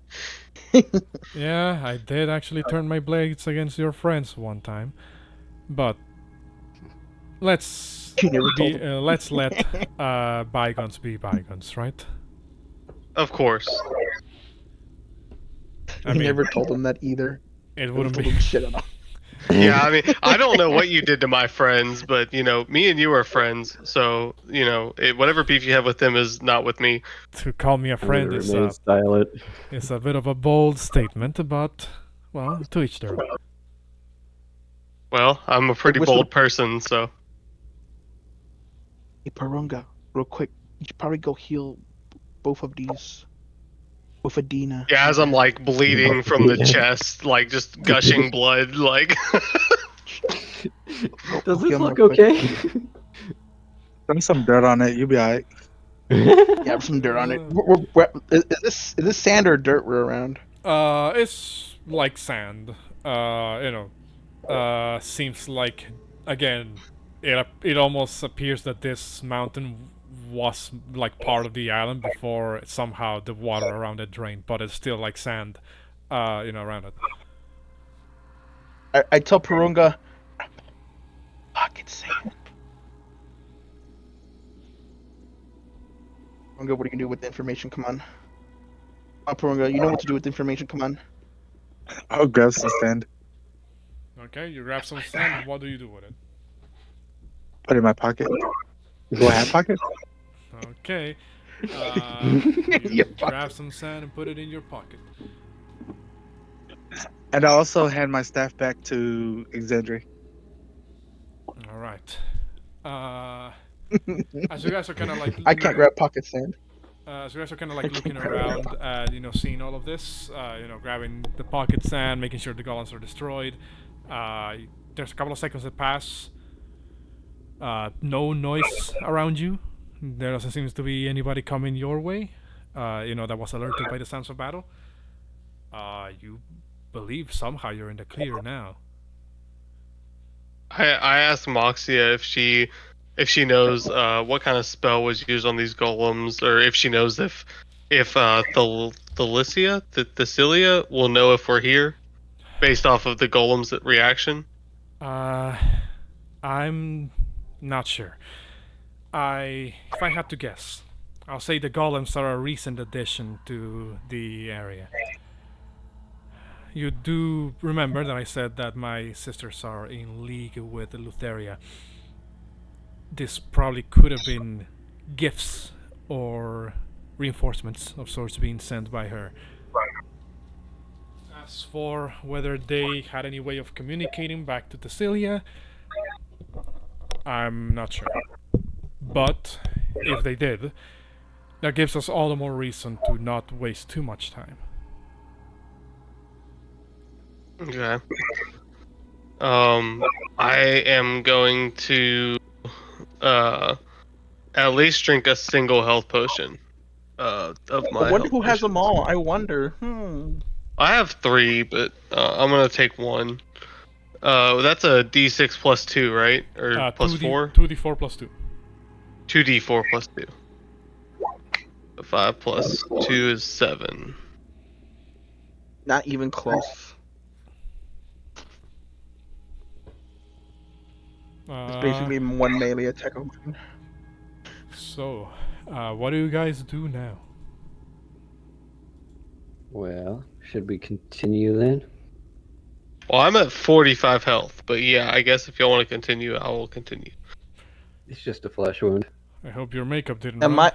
Yeah, I did actually turn my blades against your friends one time, but let's let bygones be bygones, right? Of course. I We mean, never told him that either. it We wouldn't told be. him shit at all. Yeah, I mean, I don't know what you did to my friends, but, you know, me and you are friends, so, you know, whatever beef you have with them is not with me. To call me a friend I'm is gonna remain silent. a bit of a bold statement, but, well, to each their own. Well, I'm a pretty whistle- bold person, so. Hey, Porunga, real quick. You should probably go heal both of these. With Adina. Yeah, as I'm, like, bleeding from the chest, like, just gushing blood, like. Does this heal look real quick. okay? Throw some dirt on it, you'll be alright. Yeah, some dirt on it. Is this sand or dirt we're around? It's like sand. Seems like, again, it almost appears that this mountain was like part of the island before somehow the water around it drained, but it's still like sand, around it. I tell Porunga, pocket sand. Porunga, what are you gonna do with the information? Come on. Porunga, you know what to do with the information. Come on. I'll grab some sand, Okay, you grab some sand, and what do you do with it? put it in my pocket. Do I have pocket? Okay. You Your grab some sand and put it in your pocket. And I also hand my staff back to Exandri. All right. As you guys are kind of like, I can't grab pocket sand. as you guys are kind of like looking around, seeing all of this, grabbing the pocket sand, making sure the golems are destroyed. There's a couple of seconds that pass. No noise around you. There doesn't seem to be anybody coming your way. That was alerted by the sounds of battle. You believe somehow you're in the clear now. I asked Moxia if she knows what kind of spell was used on these golems, or if she knows if the Cilia will know if we're here based off of the golem's reaction. I'm not sure. If I had to guess, I'll say the golems are a recent addition to the area. You do remember that I said that my sisters are in league with Lutheria. This probably could have been gifts or reinforcements of sorts being sent by her. As for whether they had any way of communicating back to Tessilia, I'm not sure. But if they did, that gives us all the more reason to not waste too much time. Okay. I am going to at least drink a single health potion of my I wonder health who has them potions. all. I wonder. I have 3, but I'm gonna take 1. That's a D6 plus 2, right? Or plus 4? 2d4 plus 2. 2d4 plus 2. 5 plus 2 is 7. Not even close. It's basically one melee attack. So, what do you guys do now? Well, should we continue then? Well, I'm at 45 health, but yeah, I guess if y'all want to continue, I will continue. It's just a flesh wound. I hope your makeup didn't Am run.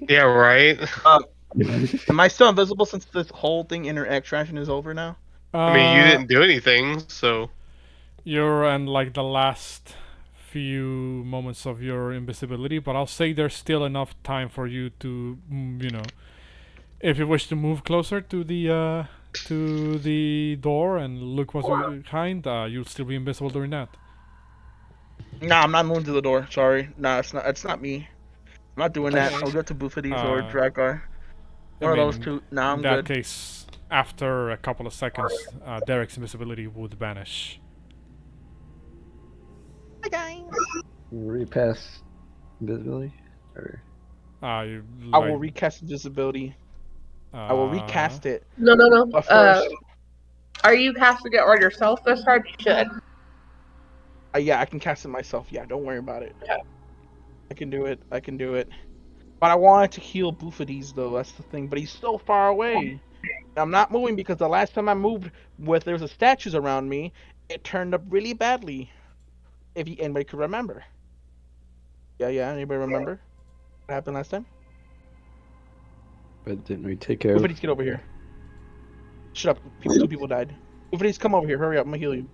Yeah, right? Am I still invisible since this whole thing interaction is over now? I mean, you didn't do anything, so... You're in like the last few moments of your invisibility, but I'll say there's still enough time for you to, if you wish to move closer to the door and look what's behind, you'll still be invisible during that. Nah, I'm not moving to the door. Sorry. Nah, it's not. It's not me. I'm not doing that. I'll go to Bouxfhades or Drakgar. One of those two. Nah, I'm in that good. case, after a couple of seconds, Derek's invisibility would vanish. Hi guys. Repass invisibility? Or... I will recast invisibility. I will recast it. No. But first, Are you casting it on yourself this time? You should. yeah, I can cast it myself. Yeah, don't worry about it. Yeah. I can do it. But I wanted to heal Bouxfhades though. That's the thing. But he's so far away. I'm not moving because the last time I moved, there was statues around me, it turned up really badly. If anybody could remember. Yeah. Anybody remember what happened last time? But didn't we take care of... Bouxfhades, get over here. Shut up. 2 people died. Bouxfhades, come over here. Hurry up. I'm gonna heal you.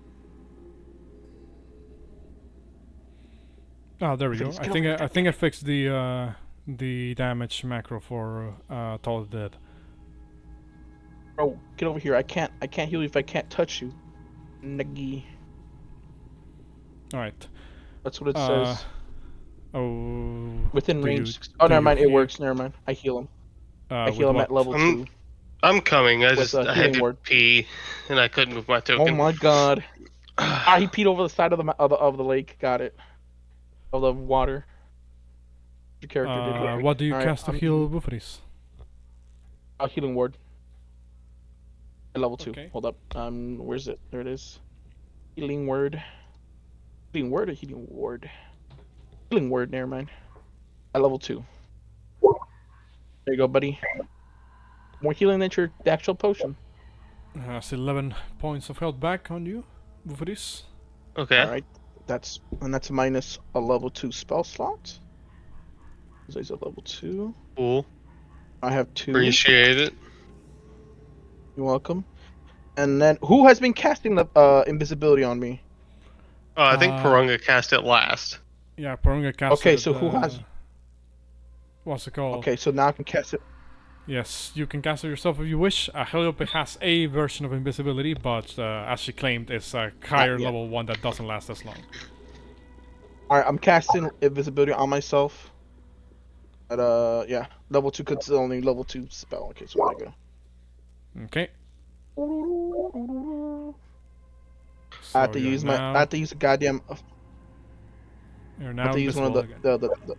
Oh, there we go. Bouxfhades, I think I fixed the damage macro for Toll Dead. Bro, get over here. I can't heal you if I can't touch you. Naggy. Alright. That's what it says. Oh. Within range. Never mind. It works. Never mind. I heal him. I heal him at level 2. I'm coming. I had to word. pee, and I couldn't move my token. Oh my god. He peed over the side of the lake. Got it. Of the water. Your character did. What do you cast to heal Bouxfhades? Healing word. At level 2. Okay. Hold up. Where's it? There it is. Healing word. Healing word or healing ward? Healing word, never mind. At level 2. There you go, buddy. More healing than your actual potion. That's 11 points of health back on you, Bouxfhades. Okay. Alright. That's minus a level 2 spell slot. So he's at level 2. Cool. I have 2. Appreciate it. You're welcome. And then, who has been casting the invisibility on me? I think Porunga cast it last. Yeah, Porunga cast it. Okay, so who has... What's it called? Okay, so now I can cast it. Yes, you can cast it yourself if you wish. Heliope has a version of invisibility, but as she claimed, it's a higher level one that doesn't last as long. Alright, I'm casting invisibility on myself. At yeah, level 2 because it's only level 2 spell. Okay, so where I go? Okay. I have So to you're use now, I have to use a goddamn. you're I now have to use one of invisible again.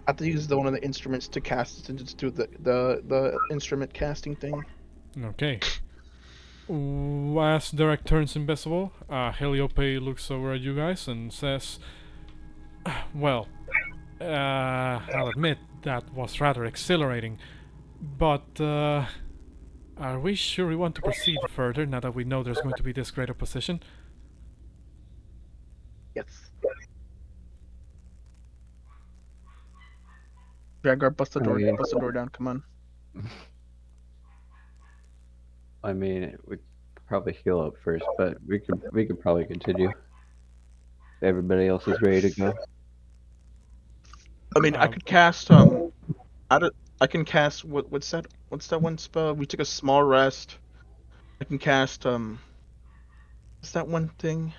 I have to use one of the instruments to cast it and just do the instrument casting thing. Okay. As Derek turns invisible, Heliope looks over at you guys and says, "Well, I'll admit that was rather exhilarating, but are we sure we want to proceed further now that we know there's going to be this great opposition?" Yes. Drakgar, bust the door. Okay. Bust the door down. Come on. I mean, we probably heal up first, but we could probably continue. If everybody else is ready to go. I mean, I Um, could cast I can cast what's that one spell? We took a small rest. I can cast what's that one thing?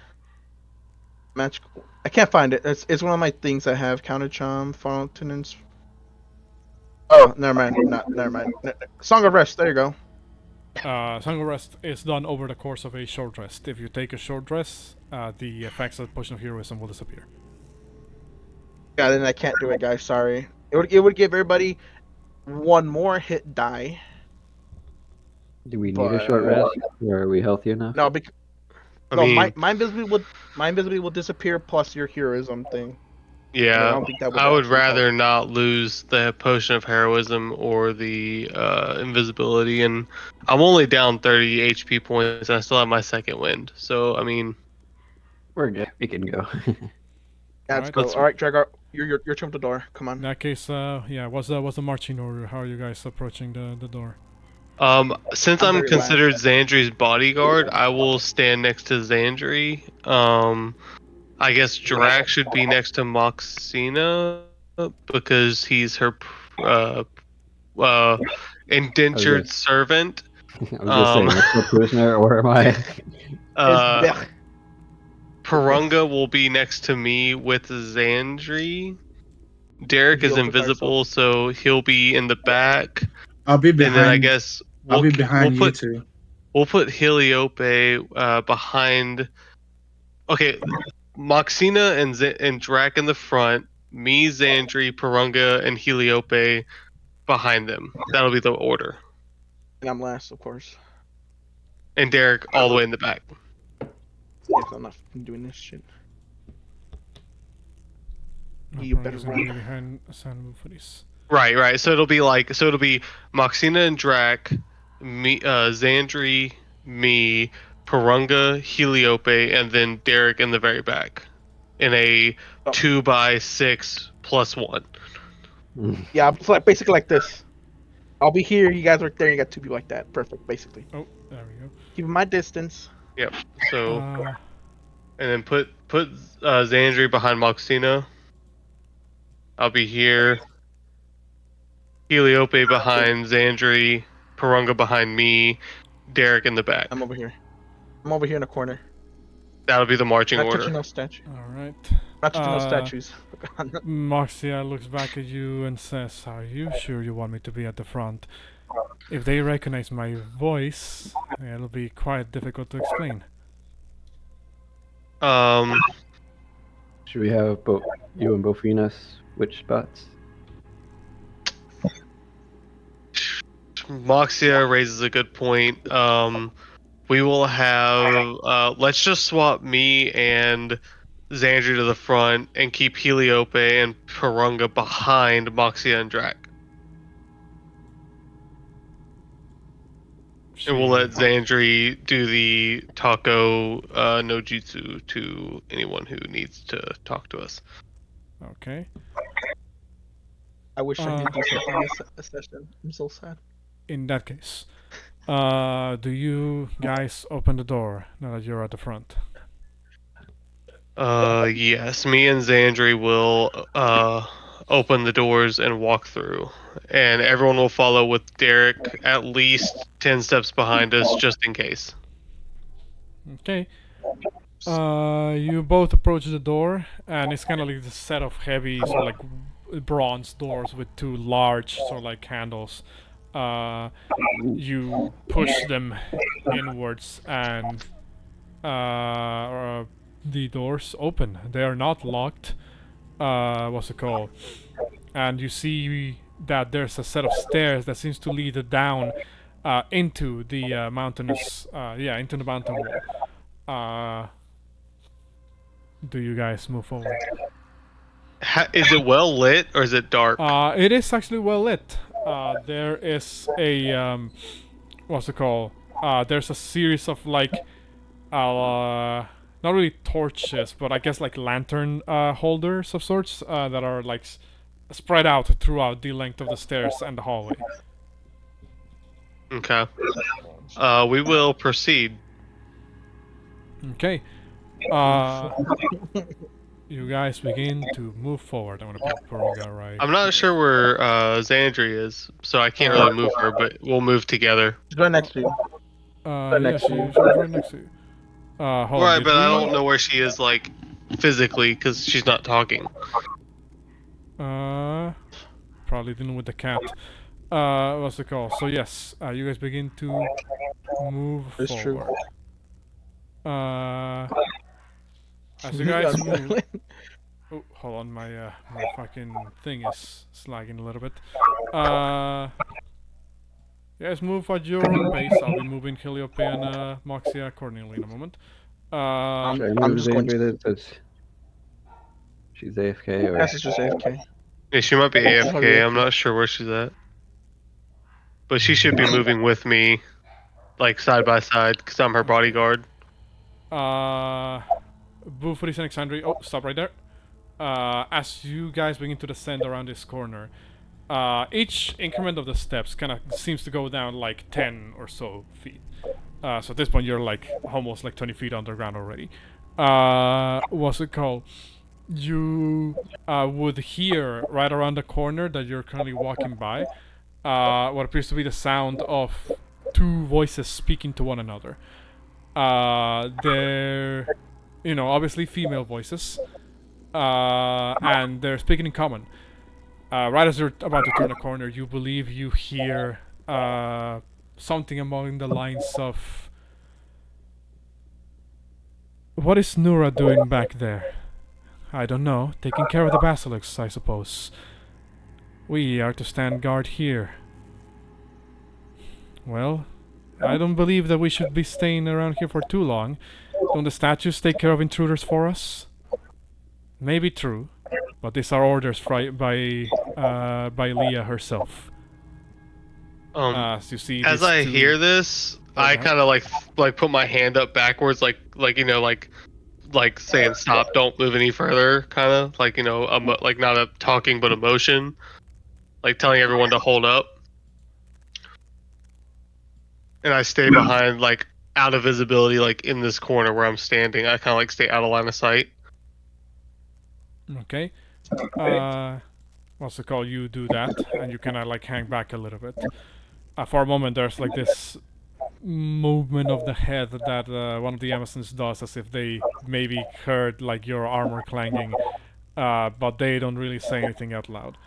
Match. I can't find it. It's one of my things I have. Counter charm, fountain, and. Oh, never mind. Not never mind. Song of Rest. There you go. Song of Rest is done over the course of a short rest. If you take a short rest, the effects of Potion of Heroism will disappear. Yeah, then I can't do it, guys. Sorry. It would give everybody one more hit die. Do we need a short rest, or are we healthy enough? No, because I no, mean, my invisibility will disappear plus your heroism thing. I yeah, don't think that would I would actually help. rather not lose the potion of heroism or the invisibility, and I'm only down 30 HP points, and I still have my second wind. So I mean, We're good. We can go. Let's Alright. go. All right, Drakgar, your turn to the door. Come In on. that case, yeah, what's the marching order? How are you guys approaching the door? since I'm I'm very last. considered Xandri's bodyguard, I will stand next to Xandri. I guess Drac should be next to Moxina because he's her indentured servant. I was gonna say, am I still prisoner, or am I? It's Porunga will be next to me with Xandri. Derek is Heal protect invisible, so he'll be in the back. I'll be And then I behind. guess I'll we'll be behind you put two. Heliope behind. Okay, Moxina and Drac in the front. Me, Xandri, Porunga, and Heliope behind them. That'll be the order. and I'm last, of course. And Derek all the way in the back. Yes, I'm not fucking doing this shit. You better Gonna be run. behind Bouxfhades. Right. So it'll be Moxina and Drac, me, Xandri, me, Porunga, Heliope, and then Derek in the very back, in a Oh. 2x6 +1. Yeah, it's like basically like this. I'll be here. You guys are there. You got two people like that. Perfect. Basically, Oh, there we go. keeping my distance. Yep. So Uh, and then put Xandri behind Moxina. I'll be here. Heliope behind Xandri, Porunga behind me, Derek in the back. I'm over here. I'm over here in the corner. That'll be the marching Not order. touching no statue. all right. Not touching no statues. Moxia looks back at you and says, "Are you sure you want me to be at the front? If they recognize my voice, it'll be quite difficult to explain." Should we have both you and Bofinas which spots? Moxia raises a good point. We will have. Let's just swap me and Xandri to the front and keep Heliope and Porunga behind Moxia and Drac. And we'll let Xandri do the taco no jutsu to anyone who needs to talk to us. Okay. I wish I could do something this session. I'm so sad. In that case, do you guys open the door now that you're at the front? Yes, me and Xandri will open the doors and walk through, and everyone will follow with Derek at least 10 steps behind us just in case. Okay. You both approach the door, and it's kind of like this set of heavy, sort of like bronze doors with two large, sort of like handles. You push them inwards, and the doors open. They are not locked. What's it called? And you see that there's a set of stairs that seems to lead down into the mountainous, into the mountain wall. Do you guys move forward? Is it well lit or is it dark? It is actually well lit. There is a what's it called? There's a series of like, not really torches, but I guess like lantern holders of sorts that are like spread out throughout the length of the stairs and the hallway. Okay. We will proceed. Okay. You guys begin to move forward. I'm gonna put Porunga right. I'm not sure where Xandri is, so I can't really move her, but we'll move together. She's right next to you. Yeah, she's right next to you. Hold on, Right, did but I we- don't know where she is, like, physically, because she's not talking. Probably dealing with the cat. What's it called? So yes, you guys begin to move It's true. forward. As you guys move. Oh, hold on, my my fucking thing is lagging a little bit. You guys move at your own pace. I'll be moving Calliope and Moxia accordingly in a moment. Should I I'm move just going Xandri that says she's AFK or Yes, it's just AFK. Yeah, she might be She's probably AFK. I'm not sure where she's at. But she should be moving with me, like, side by side, because I'm her bodyguard. Bouxfhades and Alexandri. Oh, stop right there. As you guys begin to descend around this corner, each increment of the steps kind of seems to go down like 10 or so feet. So at this point, you're like almost like 20 feet underground already. What's it called? You would hear right around the corner that you're currently walking by what appears to be the sound of two voices speaking to one another. They're, obviously female voices, and they're speaking in common. Right as you're about to turn a corner, you believe you hear something among the lines of, "What is Nura doing back there? I don't know. Taking care of the basilisks, I suppose. We are to stand guard here. Well, I don't believe that we should be staying around here for too long. Don't the statues take care of intruders for us? Maybe true, but these are orders by Leah herself." As you see, As these I two- hear this, I Okay. kind of like put my hand up backwards, like saying stop, don't move any further, kind of like like not a talking but a motion, like telling everyone to hold up. And I stay behind, like out of visibility, like in this corner where I'm standing. I kind of like stay out of line of sight. Okay. What's it called? You do that, and you kind of like hang back a little bit. For a moment, there's like this movement of the head that one of the Amazons does, as if they maybe heard like your armor clanging, but they don't really say anything out loud.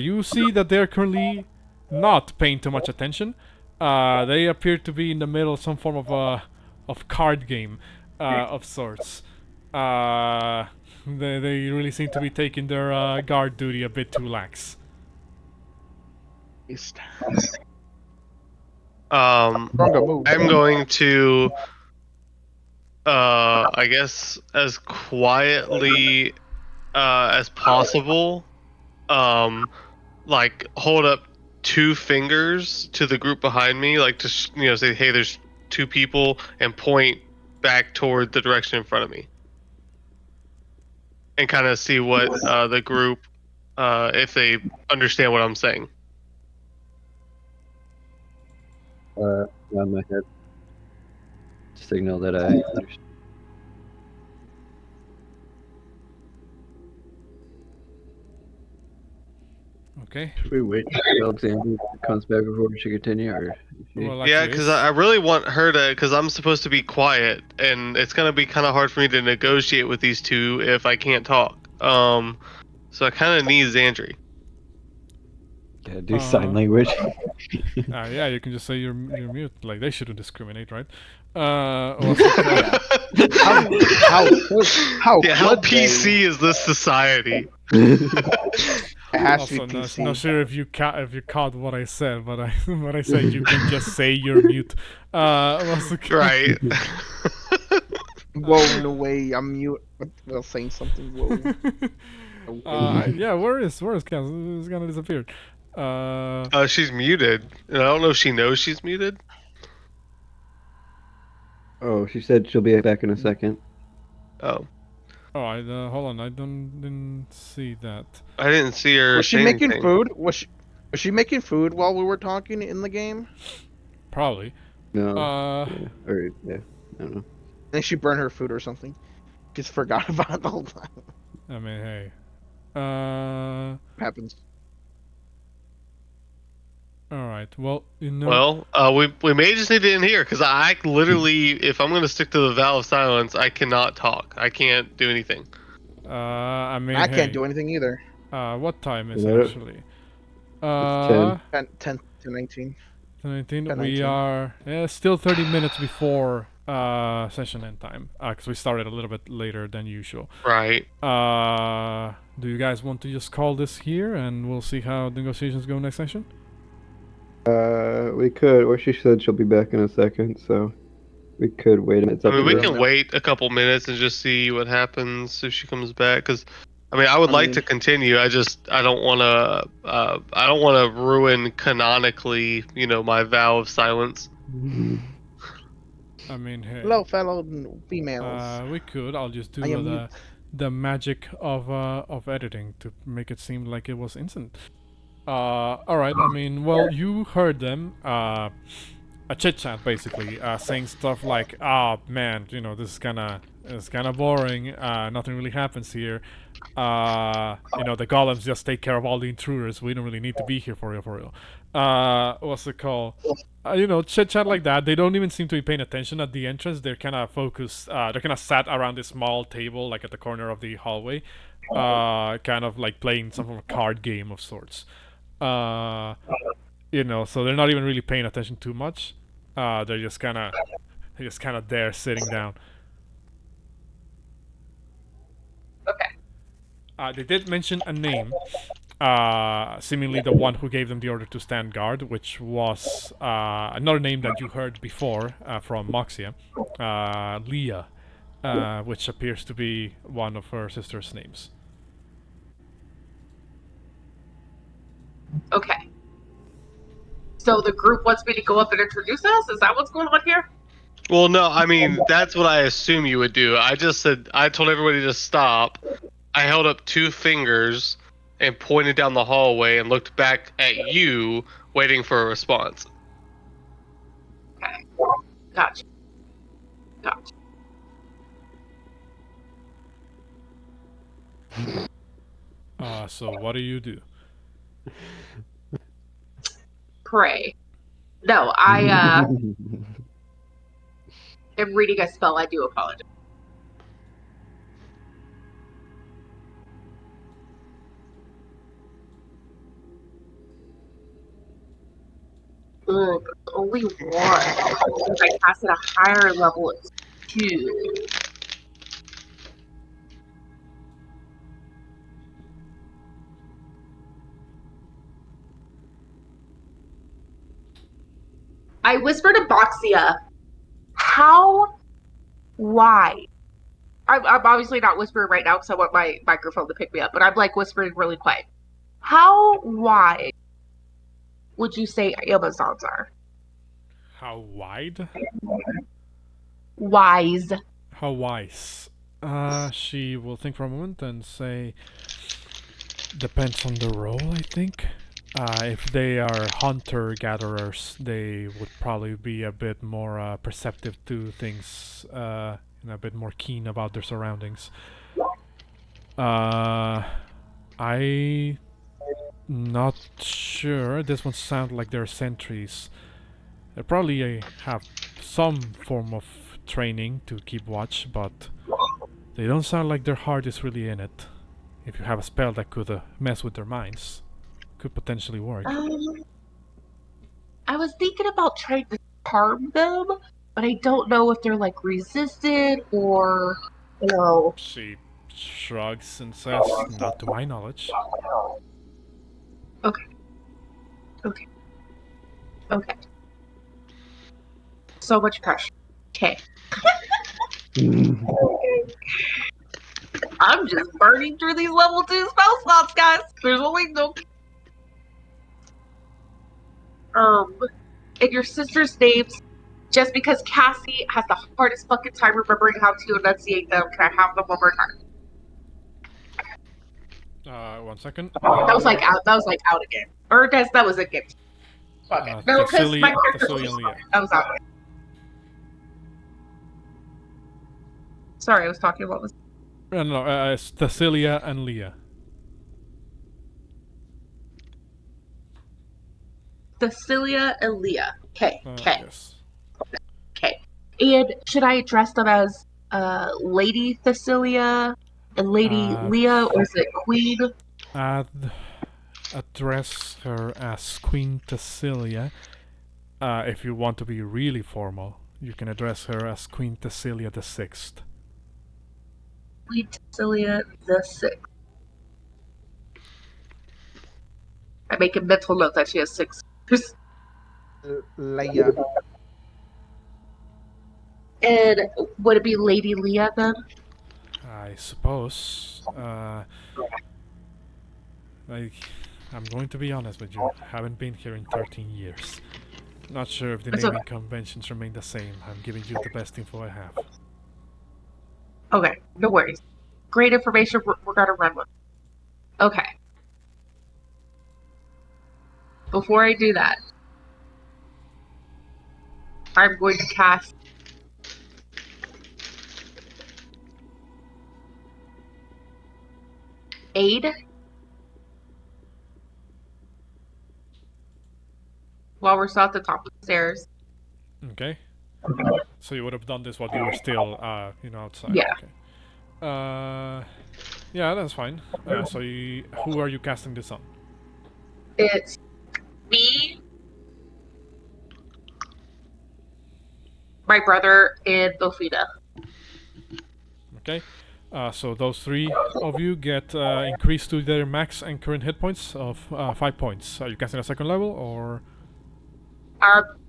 You see that they're currently not paying too much attention. They appear to be in the middle of some form of card game of sorts. They really seem to be taking their guard duty a bit too lax. Porunga, move. I'm going to, I guess, as quietly as possible, like hold up two fingers to the group behind me, like to say, "Hey, there's two people," and point back toward the direction in front of me, and kind of see what the group, if they understand what I'm saying. On my head. Signal that I understand. Okay. Should we wait until Xandri comes back before we should continue, or is she- Well, Yeah, actually, because it's- I really want her to, because I'm supposed to be quiet, and it's gonna be kind of hard for me to negotiate with these two if I can't talk. So I kind of need Xandri. Yeah, do sign language. Yeah, you can just say you're mute. Like they shouldn't discriminate, right? What's it called? How Yeah, how could they? PC is this society? It has to Also, be not, PC. not sure if you caught what I said, but what I said you can just say you're mute. What's it called? Right. Whoa, no way, I'm mute. Well, saying something. Whoa. Yeah, where is Cass? It's gonna disappear. She's muted. And I don't know if she knows she's muted. Oh, she said she'll be back in a second. Oh. Oh, hold on. I didn't see that. I didn't see her. Was she say making anything. food? Was she making food while we were talking in the game? Probably. No. Uh, Or, yeah, I don't know. I think she burned her food or something. Just forgot about it the whole time. I mean, hey. Happens. All right. Well, you know. Well, we may just need it in here because I literally, if I'm gonna stick to the vow of silence, I cannot talk. I can't do anything. I mean, I hey, can't do anything either. What time is Yeah, it actually? It's 10. 10 to 19. 19. 10, We 19. are still 30 minutes before session end time because we started a little bit later than usual. Right. Do you guys want to just call this here and we'll see how negotiations go next session? We could, or she said she'll be back in a second, so we could wait a minute. It's I up mean, to we her. can wait a couple minutes and just see what happens if she comes back. Because, I mean, I would like to continue. I don't want to ruin canonically, my vow of silence. I mean, hey. Hello, fellow females. We could. I'll just do I am the magic of editing to make it seem like it was instant. All right. I mean, well, you heard them. A chit chat basically, saying stuff like, "Ah, man, this is kind of boring. Nothing really happens here. The golems just take care of all the intruders. We don't really need to be here for real. What's it called? Chit chat like that. They don't even seem to be paying attention at the entrance. They're kind of focused. They're kind of sat around this small table, like at the corner of the hallway, kind of like playing some sort of card game of sorts. So they're not even really paying attention too much. They're just kind of there sitting down. Okay. They did mention a name, seemingly the one who gave them the order to stand guard, which was another name that you heard before from Moxia, Leah, which appears to be one of her sister's names. Okay. So the group wants me to go up and introduce us? Is that what's going on here? Well, no, I mean, that's what I assume you would do. I told everybody to stop. I held up 2 fingers and pointed down the hallway and looked back at you, waiting for a response. Okay. Gotcha. So what do you do? Pray. No, I am reading a spell. I do apologize. Ugh, only 1. If I cast at a higher level, it's 2. I whisper to Boxia, how wide? I'm obviously not whispering right now because I want my microphone to pick me up, but I'm like whispering really quiet. How wide would you say Amazons are? How wide? Wise. How wise? She will think for a moment and say, depends on the role, I think. If they are hunter-gatherers, they would probably be a bit more perceptive to things, and a bit more keen about their surroundings. I'm not sure. This one sounds like they're sentries. They probably have some form of training to keep watch, but they don't sound like their heart is really in it. If you have a spell that could mess with their minds, could potentially work. I was thinking about trying to charm them, but I don't know if they're like resistant or, you know. She shrugs and says, "Not to my knowledge." Okay. So much pressure. Okay. I'm just burning through these level 2 spell slots, guys. There's only no. And your sister's names, just because Cassie has the hardest fucking time remembering how to enunciate them, can I have them one more time? 1 second. That was like out. That was like out again. Or that was again. Fuck it. No, because my character's Thessalia and Leah. That was out again. Sorry, I was talking. What was? No, it's Thessalia and Leah. Thessalia and Leah. Okay. Yes. Okay. And should I address them as Lady Thessalia and Lady Leah, or is it Queen? Address her as Queen Thessalia. If you want to be really formal, you can address her as Queen Thessalia the Sixth. Queen Thessalia the Sixth. I make a mental note that she has 6. Leia. And would it be Lady Leah then? I suppose. I'm going to be honest with you. Haven't been here in 13 years. Not sure if the naming conventions remain the same. I'm giving you the best info I have. Okay, no worries. Great information. We're gonna run with. Okay. Before I do that, I'm going to cast Aid while we're still at the top of the stairs. Okay. So you would have done this while you were still, outside. Yeah. Okay. Yeah, that's fine. Who are you casting this on? It's me, my brother, and Bouxfhades. Okay. So those 3 of you get increased to their max and current hit points of 5 points. Are you casting a second level or?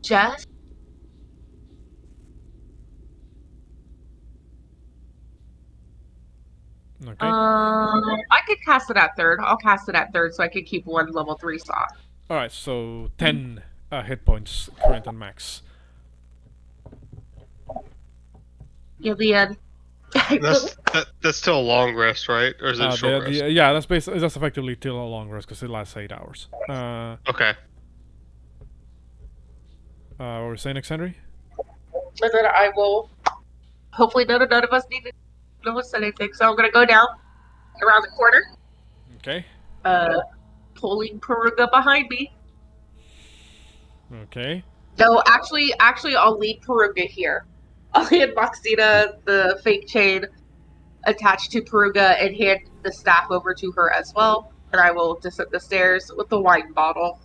Just. Okay. I could cast it at 3rd. I'll cast it at 3rd so I can keep 1 level 3 slot. Alright, so 10 hit points, current and max. Yeah, the end. That's still a long rest, right? Or is it a short rest? Yeah, that's effectively till a long rest because it lasts 8 hours. Okay. What were you saying, Alexandri? And then I will. Hopefully, none of us need to notice anything. So I'm gonna go down around the corner. Okay. Pulling Porunga behind me. Okay. No, actually, I'll leave Porunga here. I'll hand Moxina the fake chain attached to Porunga and hand the staff over to her as well. And I will descend the stairs with the wine bottle.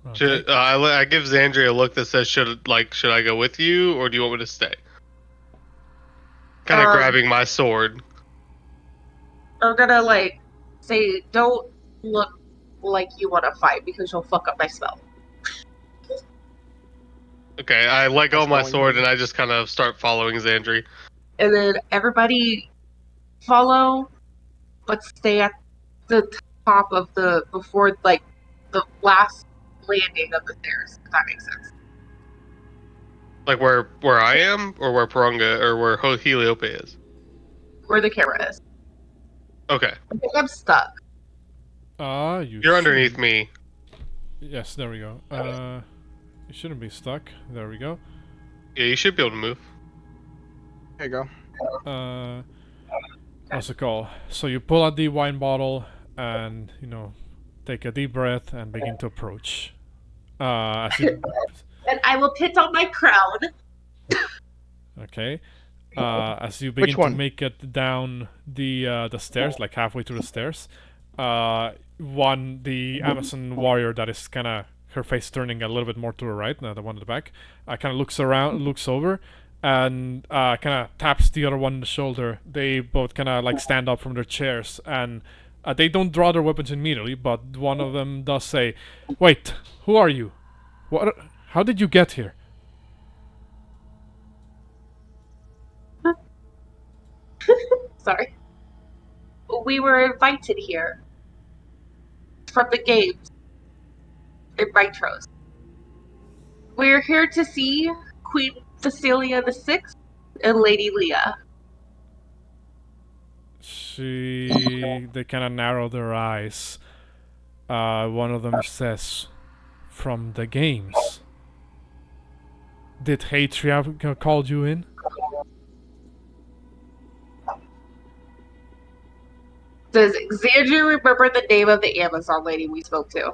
Okay. I give Xandria a look that says, should I go with you, or do you want me to stay? Kind of grabbing my sword. I'm gonna say, don't look like you want to fight because you'll fuck up my spell. Okay, I let go of my sword and I just kind of start following Xandri. And then everybody follow, but stay at the top of before the last landing of the stairs, if that makes sense. Like where I am, or where Porunga, or where Heliope is? Where the camera is. Okay. I think I'm stuck. You're underneath me. Yes, there we go. You shouldn't be stuck. There we go. Yeah, you should be able to move. There you go. What's it called? So you pull out the wine bottle and, take a deep breath and begin to approach. And I will put on my crown. Okay. As you begin to make it down the stairs, like halfway through the stairs, the Amazon warrior that is kind of her face turning a little bit more to the right, the one at the back, kind of looks around, looks over, and kind of taps the other one on the shoulder. They both kind of like stand up from their chairs, and they don't draw their weapons immediately, but one of them does say, "Wait, who are you? What? How did you get here?" Sorry. We were invited here from the games in Mitros. We're here to see Queen Cecilia VI and Lady Leah. They kind of narrow their eyes. One of them says, "From the games. Did Hatria called you in?" Does Xandru remember the name of the Amazon lady we spoke to?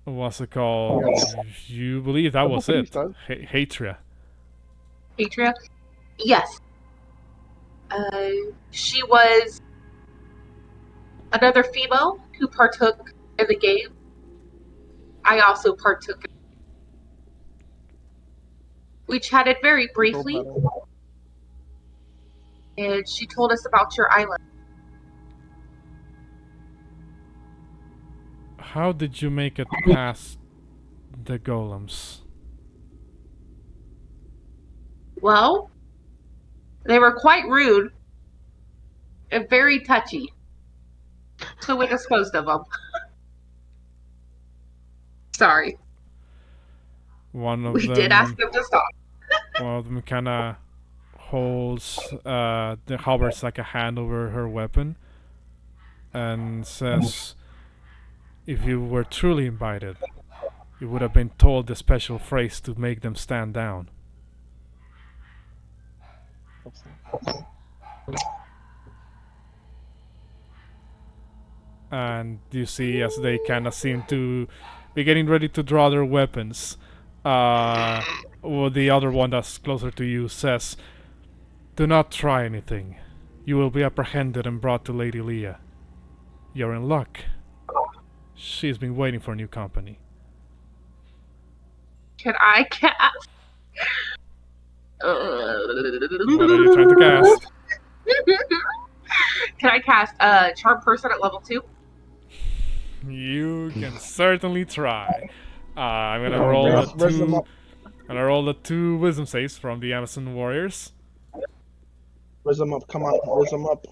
What's it called? You believe that was it? Hatria. Atria? Yes. She was another female who partook in the game. I also partook. We chatted very briefly, and she told us about your island. How did you make it past the golems? Well, they were quite rude and very touchy, so we disposed of them. Sorry. We did ask them to stop. One of them kind of holds hovers like a hand over her weapon and says, "If you were truly invited, you would have been told the special phrase to make them stand down." And you see as they kind of seem to be getting ready to draw their weapons, well, the other one that's closer to you says, "Do not try anything. You will be apprehended and brought to Lady Leah. You're in luck. She's been waiting for new company." Can I cast? What are you trying to cast? Can I cast Charm Person at level 2? You can certainly try. I'm gonna roll the two wisdom saves from the Amazon warriors. Wisdom up, come on, wisdom up.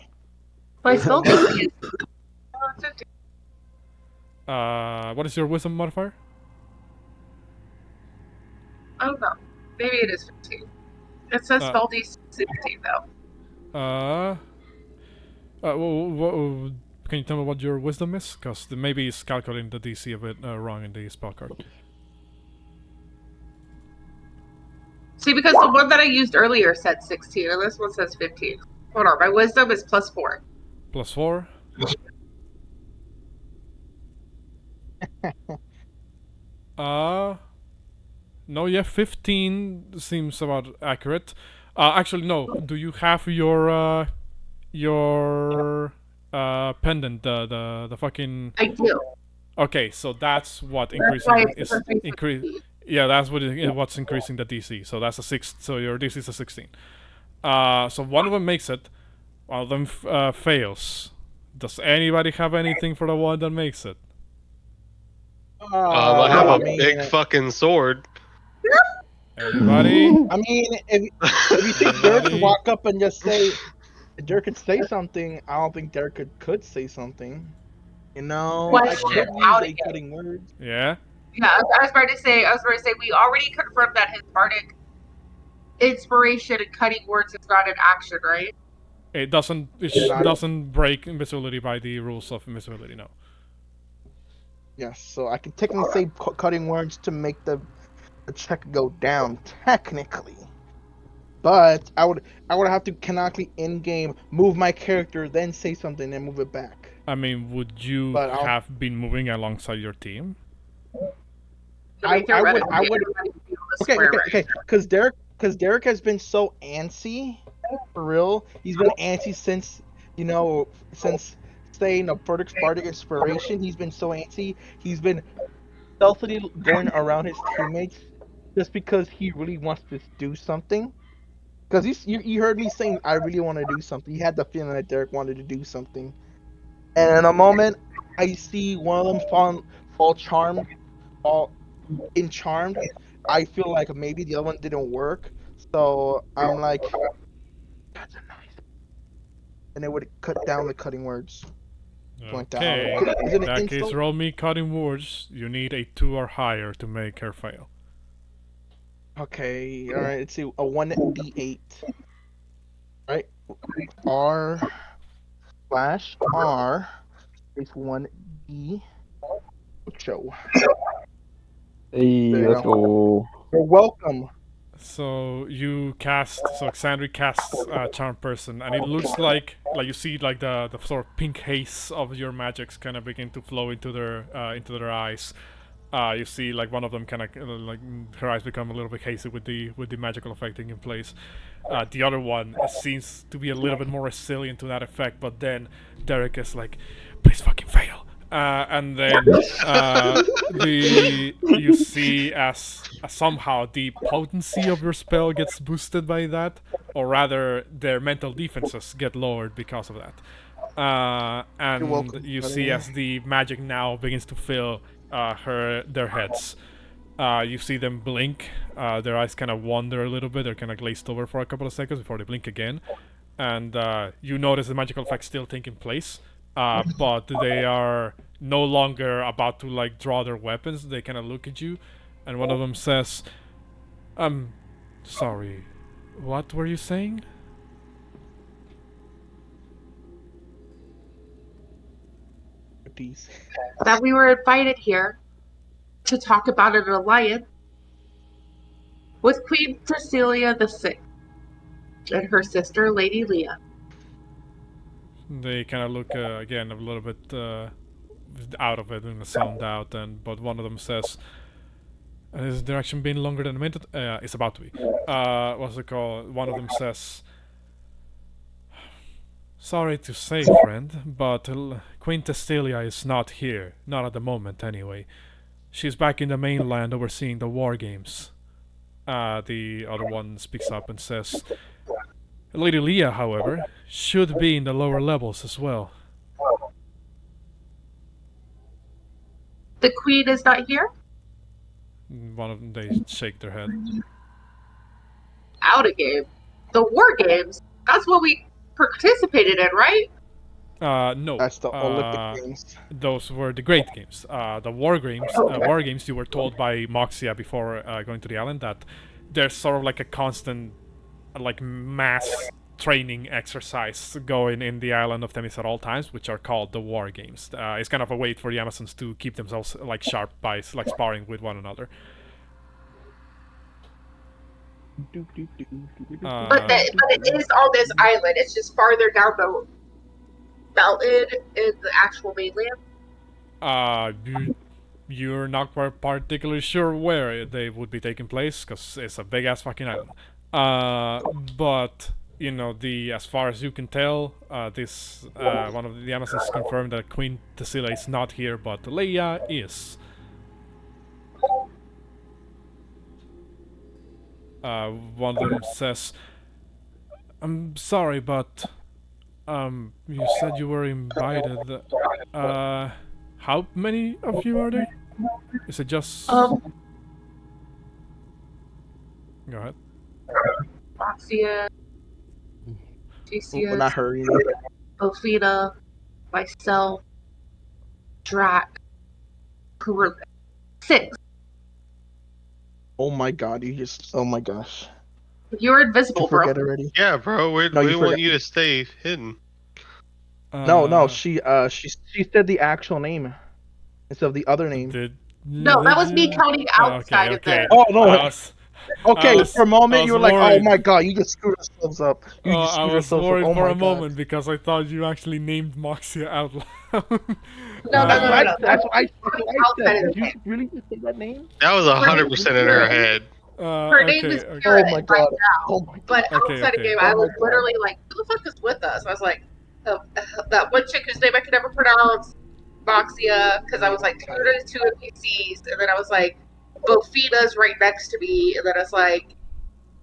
My spell DC is 50. What is your wisdom modifier? I don't know. Maybe it is 15. It says spell DC 16 though. Can you tell me what your wisdom is? Because maybe it's calculating the DC a bit wrong in the spell card. See, because the one that I used earlier said 16, and this one says 15. Hold on, my wisdom is +4. +4? No, yeah, 15 seems about accurate. Actually, no. Do you have your pendant, the fucking... I do. Okay, so that's what increasing Yeah, that's what's increasing the DC. So that's a 6. So your DC is a 16. So one of them makes it, one of them fails. Does anybody have anything for the one that makes it? I have a big fucking sword. Anybody? I mean, if you think Dirk could walk up and just say, Dirk could say something, I don't think Dirk could say something. You know, I could use cutting words. Yeah. Yeah, I was about to say, we already confirmed that his bardic inspiration and cutting words is not an action, right? It doesn't break invisibility by the rules of invisibility, no. Yes, so I can technically say cutting words to make the check go down, technically. But I would have to canonically in-game move my character, then say something, and move it back. I mean, would you have been moving alongside your team? I would. Okay. Because Derek has been so antsy, for real. He's been antsy since saying a Verdict Bardic inspiration. He's been so antsy. He's been stealthily going around his teammates just because he really wants to do something. Because you heard me saying I really want to do something. He had the feeling that Derek wanted to do something. And in a moment, I see one of them fall in charmed. I feel like maybe the other one didn't work. So I'm like, that's a nice. And it would cut down the cutting words. Went down. Okay, Is it in an that case, insult? roll me cutting words. You need a 2 or higher to make her fail. Okay, all right. Let's see. A 1d8. Right. R/R is 1d. Show. Hey, There you let's go. You're welcome. So Xandri casts Charm Person, and it looks like you see like the sort of pink haze of your magics kind of begin to flow into their eyes. You see like one of them kind of like her eyes become a little bit hazy with the magical effect taking place. The other one seems to be a little bit more resilient to that effect, but then Derek is like, please fucking fail. And then you see as somehow the potency of your spell gets boosted by that, or rather their mental defenses get lowered because of that. And welcome, you by the see way. as the magic now begins to fill their heads. You see them blink. Their eyes kind of wander a little bit. They're kind of glazed over for a couple of seconds before they blink again. And you notice the magical effect still taking place. But they are no longer about to like draw their weapons. They kind of look at you, and one of them says, sorry, what were you saying?" These. That we were invited here to talk about an alliance with Queen Cecilia VI and her sister, Lady Leah. They kind of look again a little bit out of it and sound out, but one of them says, "Has the action been longer than a minute?" It's about to be. What's it called? One of them says, "Sorry to say, friend, but Queen Testilia is not here. Not at the moment, anyway. She's back in the mainland overseeing the war games." The other one speaks up and says, "Lady Leah, however, should be in the lower levels as well." The Queen is not here? One of them, they shake their head. Out of game. The war games? That's what we participated in, right? No. That's the Olympic Games. Those were the great games. The war games, you were told by Moxia before going to the island that there's sort of like a constant like mass training exercise going in the island of Themis at all times, which are called the war games. It's kind of a way for the Amazons to keep themselves like sharp by like sparring with one another. But it is on this island. It's just farther down the mountain in the actual mainland. You're not particularly sure where they would be taking place because it's a big ass fucking island. But you know, as far as you can tell, this one of the Amazons confirmed that Queen Tessilia is not here, but Leia is. One of them says, "I'm sorry, but you said you were invited. How many of you are there? Is it just?" Go ahead. Moxia, We're not hurrying. Bouxfhades, myself, Drak, Porunga. 6. Oh my god, oh my gosh. You're invisible, You forget bro. already? Yeah, bro. We No, you want forgot. you to stay hidden. No, she said the actual name instead of the other name. No, that was me counting outside of there. Oh no. Okay, for a I moment was you were like, worried. "Oh my god, you just screwed yourselves up." You just I screwed was yourselves up. worried Oh for my a god. moment because I thought you actually named Moxia out loud. No. That's what I Outside said. of Did you there. really just say that name? That was 100% in her head. Her name is Okay. Siren Oh my right god. now. Oh my god. But outside of okay. game, I was literally like, who the fuck is with us? I was like, that one chick whose name I could never pronounce, Boxia, because I was like, two NPCs, and then I was like, Bouxfhades right next to me, and then I was like,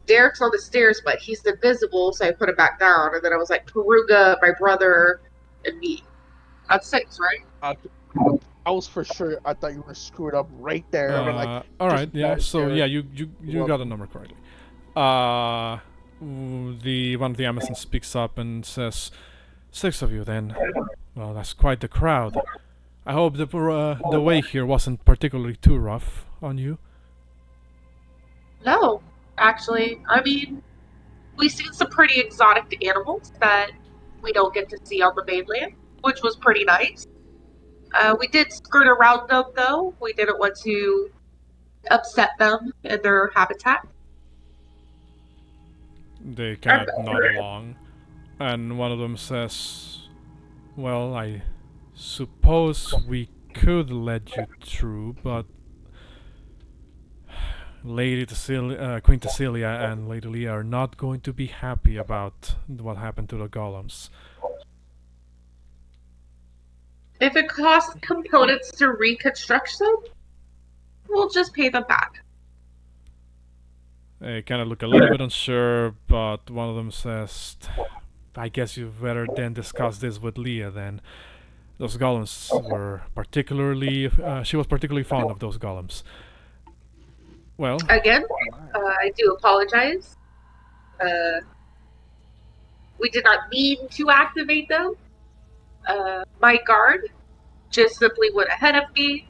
Derek's on the stairs, but he's invisible, so I put him back down, and then I was like, Porunga, my brother, and me. That's 6, right? I was for sure. I thought you were screwed up right there. I mean, like, all right, just yeah. right So there. yeah, you got the number correctly. The one of the Amazons speaks up and says, 6 of you then. Well, that's quite the crowd. I hope the way here wasn't particularly too rough on you. No, actually. I mean, we've seen some pretty exotic animals that we don't get to see on the mainland, which was pretty nice. We did skirt around them, though. We didn't want to upset them in their habitat. They kind of nod along, and one of them says, well, I suppose we could let you through, but Queen Tessilia and Lady Leah are not going to be happy about what happened to the golems. If it costs components to reconstruct them, we'll just pay them back. They kind of look a little bit unsure, but one of them says, I guess you better then discuss this with Leah then. Those golems were particularly... she was particularly fond of those golems. Well... Again, I do apologize. We did not mean to activate them. My guard just simply went ahead of me.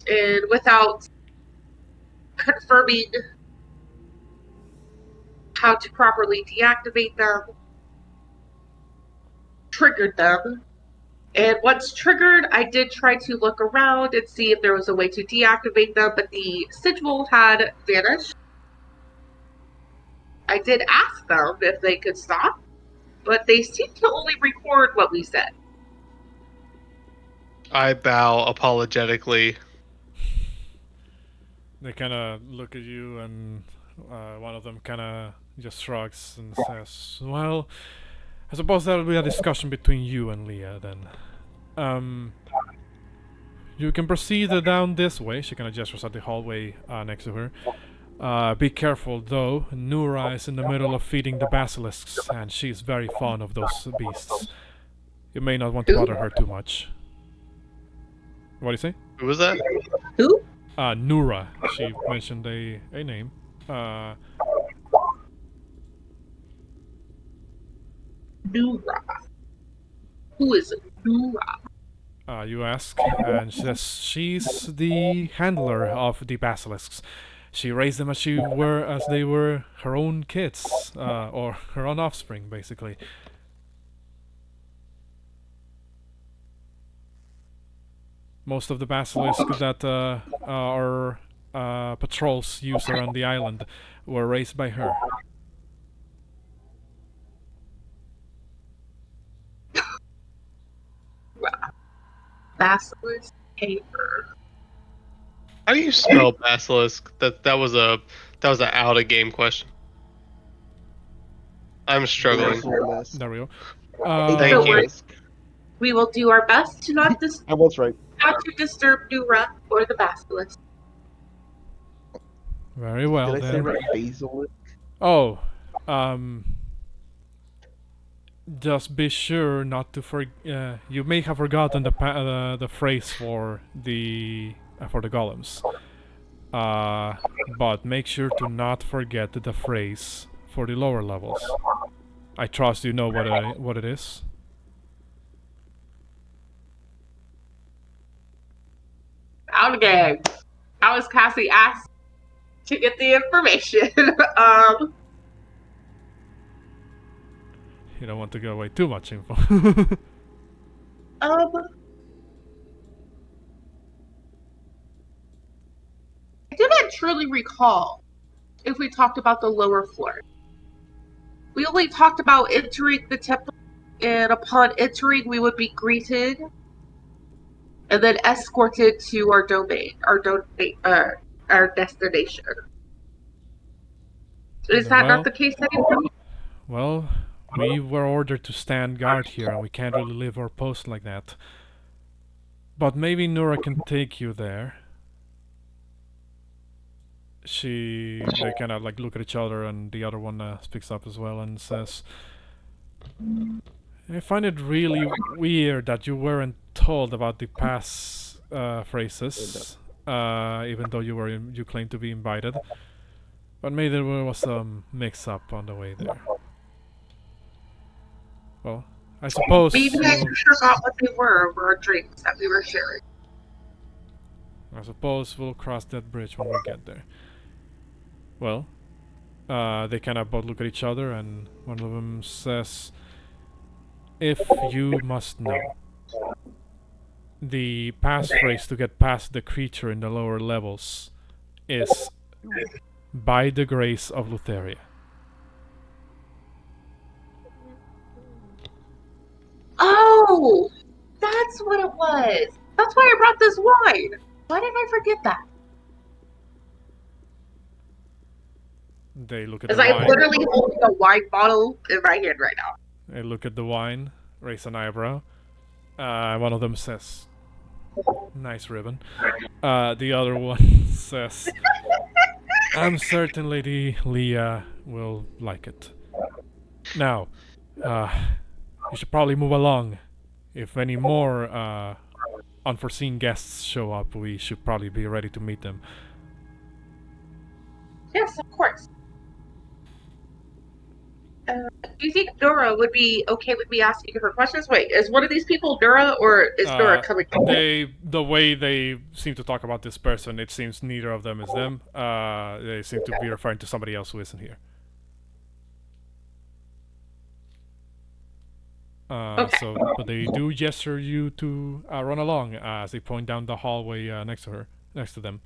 And without confirming how to properly deactivate them, triggered them. And once triggered, I did try to look around and see if there was a way to deactivate them, but the sigil had vanished. I did ask them if they could stop, but they seemed to only record what we said. I bow apologetically. They kind of look at you, and one of them kind of just shrugs and says, well, I suppose that'll be a discussion between you and Leah then. You can proceed down this way. She kind of gestures at the hallway next to her. Be careful though, Nura is in the middle of feeding the basilisks, and she's very fond of those beasts. You may not want to bother her too much. What do you say? Who was that? Who? Nura. She mentioned a name. Nura. Who is it? Nura. You ask, and she says she's the handler of the basilisks. She raised them as they were her own kids, or her own offspring, basically. Most of the basilisks that our patrols use around the island were raised by her. Basilisk paper. How do you spell basilisk? That was an out of game question. I'm struggling. There we go. Thank you. We will do our best to not I was right. not to disturb Nura or the basilisk. Very well Did I say then. right? Basilisk? Oh, just be sure not to forget. You may have forgotten the phrase for the golems, but make sure to not forget the phrase for the lower levels. I trust you know what it is. Out again. I was Cassie asked to get the information. You don't want to give away too much info. I do not truly recall if we talked about the lower floor. We only talked about entering the temple, and upon entering, we would be greeted and then escorted to our domain, our destination. Is that not the case anymore? Well, we were ordered to stand guard here, and we can't really leave our post like that. But maybe Nura can take you there. They kind of like look at each other, and the other one speaks up as well and says, I find it really weird that you weren't told about the pass phrases, even though you claimed to be invited. But maybe there was some mix-up on the way there. Well, I suppose... Maybe I forgot what they were over our drinks that we were sharing. I suppose we'll cross that bridge when we get there. Well, they kind of both look at each other, and one of them says, if you must know, the passphrase to get past the creature in the lower levels is by the grace of Lutheria. Oh, that's what it was. That's why I brought this wine. Why did I forget that? They look at the Because I'm wine. literally holding a wine bottle in my hand right now. They look at the wine, raise an eyebrow. One of them says, nice ribbon. The other one says, I'm certain Lady Leah will like it. Now, you should probably move along. If any more unforeseen guests show up, we should probably be ready to meet them. Yes, of course. Do you think Dora would be okay with me asking her questions? Wait, is one of these people Dora, or is Dora coming? The way they seem to talk about this person, it seems neither of them is them. They seem to be referring to somebody else who isn't here. Okay. So, but they do gesture you to run along as they point down the hallway next to them.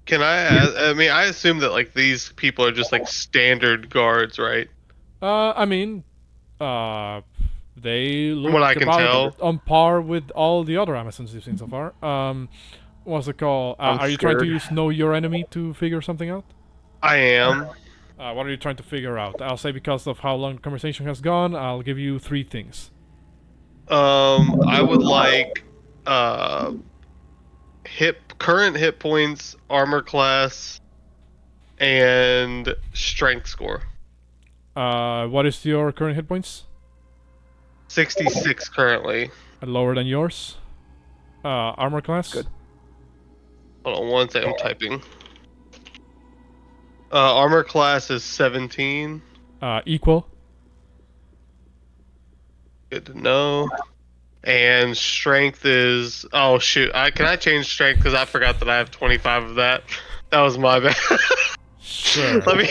Can I mean, I assume that like these people are just like standard guards, right? I mean, they look what I can about tell. on par with all the other Amazons you've seen so far. What's it called? I'm Are you trying to scared. use Know Your Enemy to figure something out? I am. What are you trying to figure out? I'll say because of how long the conversation has gone, I'll give you 3 things. I would like current hit points, armor class, and strength score. What is your current hit points? 66 currently. Lower than yours. Armor class? Good. Hold on one second, I'm typing. Armor class is 17. Equal. Good to know. And strength is... Oh, shoot. Can I change strength? Because I forgot that I have 25 of that. That was my bad. Sure. Let me...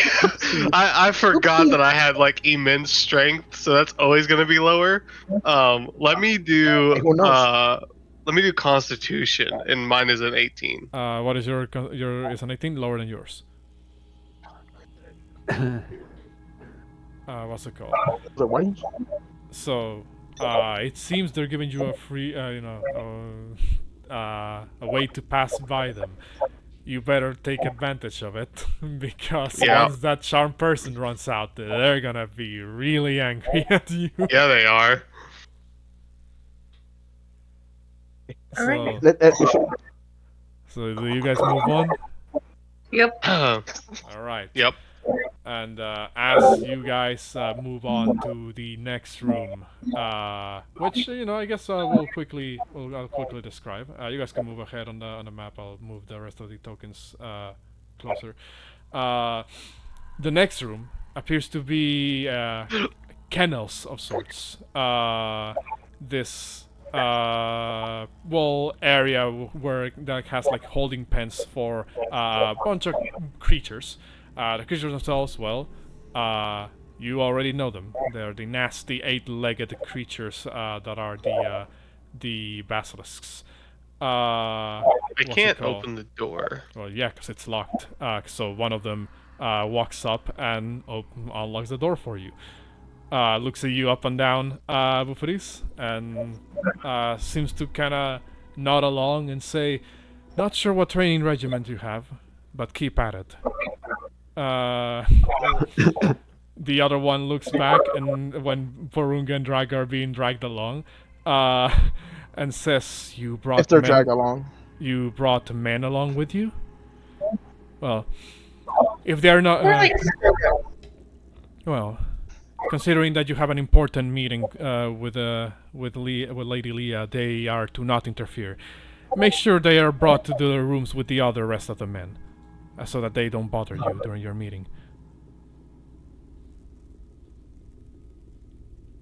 I forgot that I had, like, immense strength, so that's always going to be lower. Let me do... Hey, who knows? Let me do Constitution, and mine is an 18. What is your is an 18 lower than yours? What's it called? So why? So, it seems they're giving you a free, a way to pass by them. You better take advantage of it, because Yeah. once that charm person runs out, they're gonna be really angry at you. Yeah, they are. So, We should- do you guys move on? Yep. All right. Yep. And as you guys move on to the next room, which I guess I'll quickly describe. You guys can move ahead on the map. I'll move the rest of the tokens closer. The next room appears to be kennels of sorts. This wall area where that has like holding pens for a bunch of creatures. The creatures themselves, well, you already know them. They're the nasty 8-legged creatures that are the basilisks. I What's it can't called? open the door. Well, yeah, because it's locked. So one of them walks up and unlocks the door for you. Looks at you up and down, Bouxfhades, and seems to kind of nod along and say, "Not sure what training regiment you have, but keep at it." The other one looks back, and when Porunga and Drakgar are being dragged along, and says, "You brought If they're men. dragged along. You brought men along with you. Well, if they're not, We're like well, considering that you have an important meeting with Lady Leah, they are to not interfere. Make sure they are brought to the rooms with the other rest of the men, so that they don't bother you during your meeting."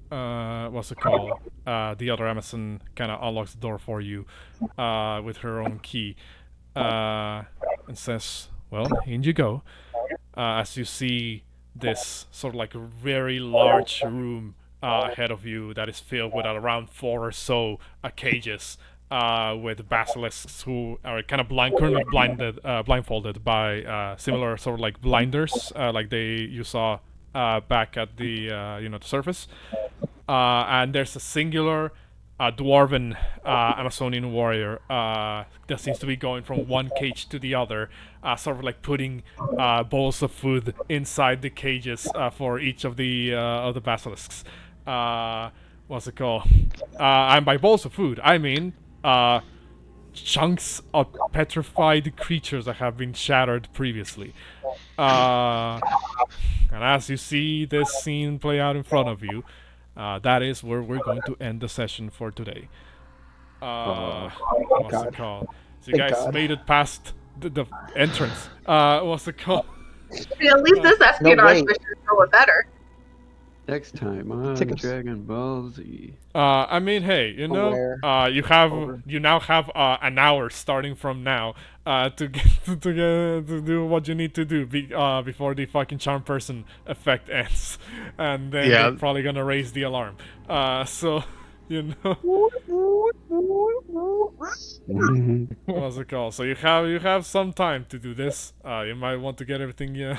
What's it called? The other Amazon kind of unlocks the door for you with her own key and says, "Well, in you go." As you see this sort of like very large room ahead of you that is filled with around 4 or so cages with basilisks who are kind of currently blindfolded by similar sort of like blinders like you saw back at the the surface. And there's a singular dwarven Amazonian warrior that seems to be going from one cage to the other, sort of like putting bowls of food inside the cages for each of the basilisks. What's it called? And by bowls of food, I mean chunks of petrified creatures that have been shattered previously. And as you see this scene play out in front of you, that is where we're going to end the session for today. What's it called? So you Thank guys God. made it past the entrance. What's it called? at least this espionage way. mission is going better. Next time on Tickets. Dragon Ball Z. I mean, hey, you know, Aware. you now have an hour starting from now to do what you need to do before the fucking charm person effect ends, and then Yeah. they're probably gonna raise the alarm. So you know, what's it called? So you have some time to do this. You might want to get everything done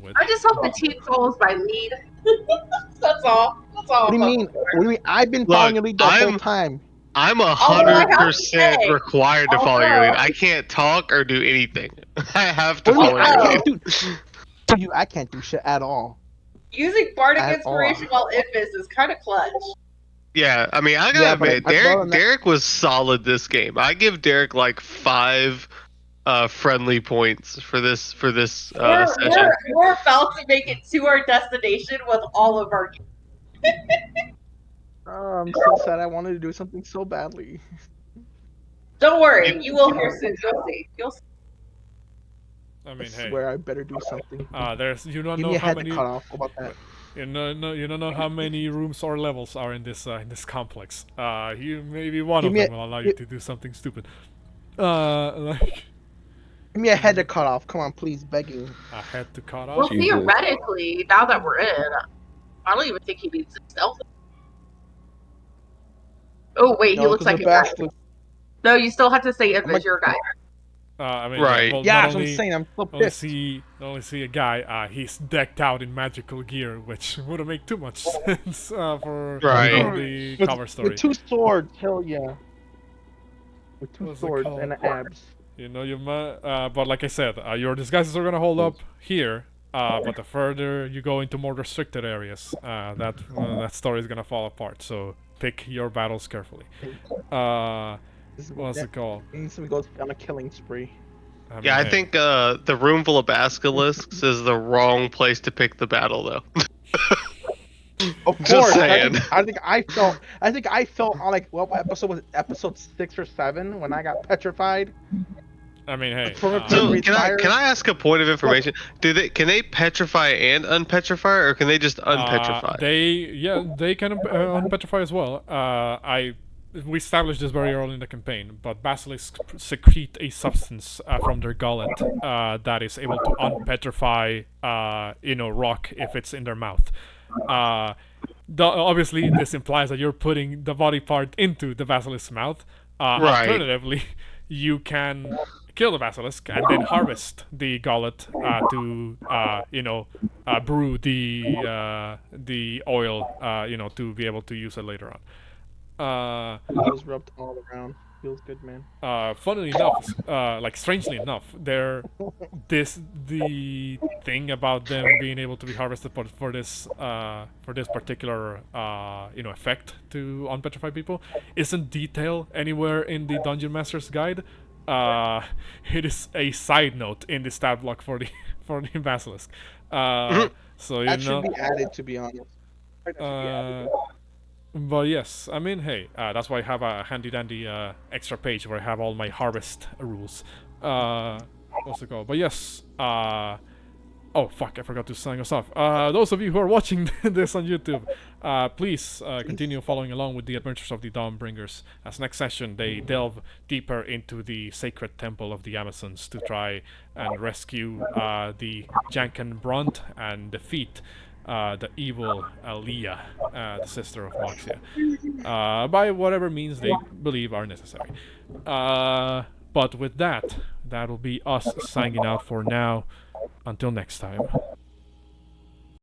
with. I just hope the team follows my lead. That's all. That's all. What do you mean? What do you mean? I've been following your lead the whole time. I'm I have to 100% say, required to follow your lead. I can't talk or do anything. I have to What do you follow mean? your lead. Dude, I can't do shit at all. Using bardic At inspiration all. while Invis is kind of clutch. Yeah, I mean, I gotta Yeah, but admit, I've done that- Derek was solid this game. I give Derek like 5 friendly points for this session. We're about to make it to our destination with all of our. I'm so sad. I wanted to do something so badly. Don't worry, you will hear soon. You'll see. You'll see. I I mean, hey, swear I better do something. there's you don't Give know me a how head many. to cut off. How about that? You don't know how many rooms or levels are in this complex. Maybe one Give of me them a- will allow you to do something stupid. Like Give me a head to cut off. Come on, please, begging. a head to cut Well, off. Jesus. theoretically, now that we're in, I don't even think he needs to stealth. Oh wait, he No, looks 'cause like the a guy. bastard. No, you still have to say Invis, like- you're a guy. I mean, Right. well, Yeah, not that's what I'm only, saying. I'm so only pissed. see a guy. He's decked out in magical gear, which wouldn't make too much sense for Right. the With- cover story. With 2 swords, hell yeah. With 2 What's it swords called? and abs. You know, but like I said, your disguises are gonna hold up here. But the further you go into more restricted areas, that story is gonna fall apart. So pick your battles carefully. What's it called? Instantly goes on a killing spree. I mean, Yeah, I hey, think the room full of basilisks is the wrong place to pick the battle, though. Of Just course, saying. I think I felt on like what episode was it? Episode 6 or 7 when I got petrified. I mean, hey. So, So Breathe fire. can I ask a point of information? Can they petrify and unpetrify, or can they just unpetrify? They can unpetrify as well. We established this very early in the campaign, but basilisks secrete a substance from their gullet that is able to unpetrify, rock if it's in their mouth. Obviously, this implies that you're putting the body part into the basilisk's mouth. Right. Alternatively, you can kill the basilisk and then harvest the gullet to brew the oil to be able to use it later on. Eyes rubbed all around. Feels good, man. Funnily enough, like strangely enough, the thing about them being able to be harvested for this particular effect to unpetrify people isn't detailed anywhere in the Dungeon Master's Guide. It is a side note in the stat block for the for the basilisk. So you That know. should be added, to be honest. That should be added. But yes, I mean, hey, that's why I have a handy-dandy extra page where I have all my harvest rules. What's it called? But yes, oh fuck, I forgot to sign us off. Those of you who are watching this on YouTube, please continue following along with the adventures of the Dawnbringers. As next session, they delve deeper into the sacred temple of the Amazons to try and rescue the Janken Brunt and defeat the evil Aliyah, the sister of Moxia, by whatever means they believe are necessary. But with that, that'll be us signing out for now. Until next time.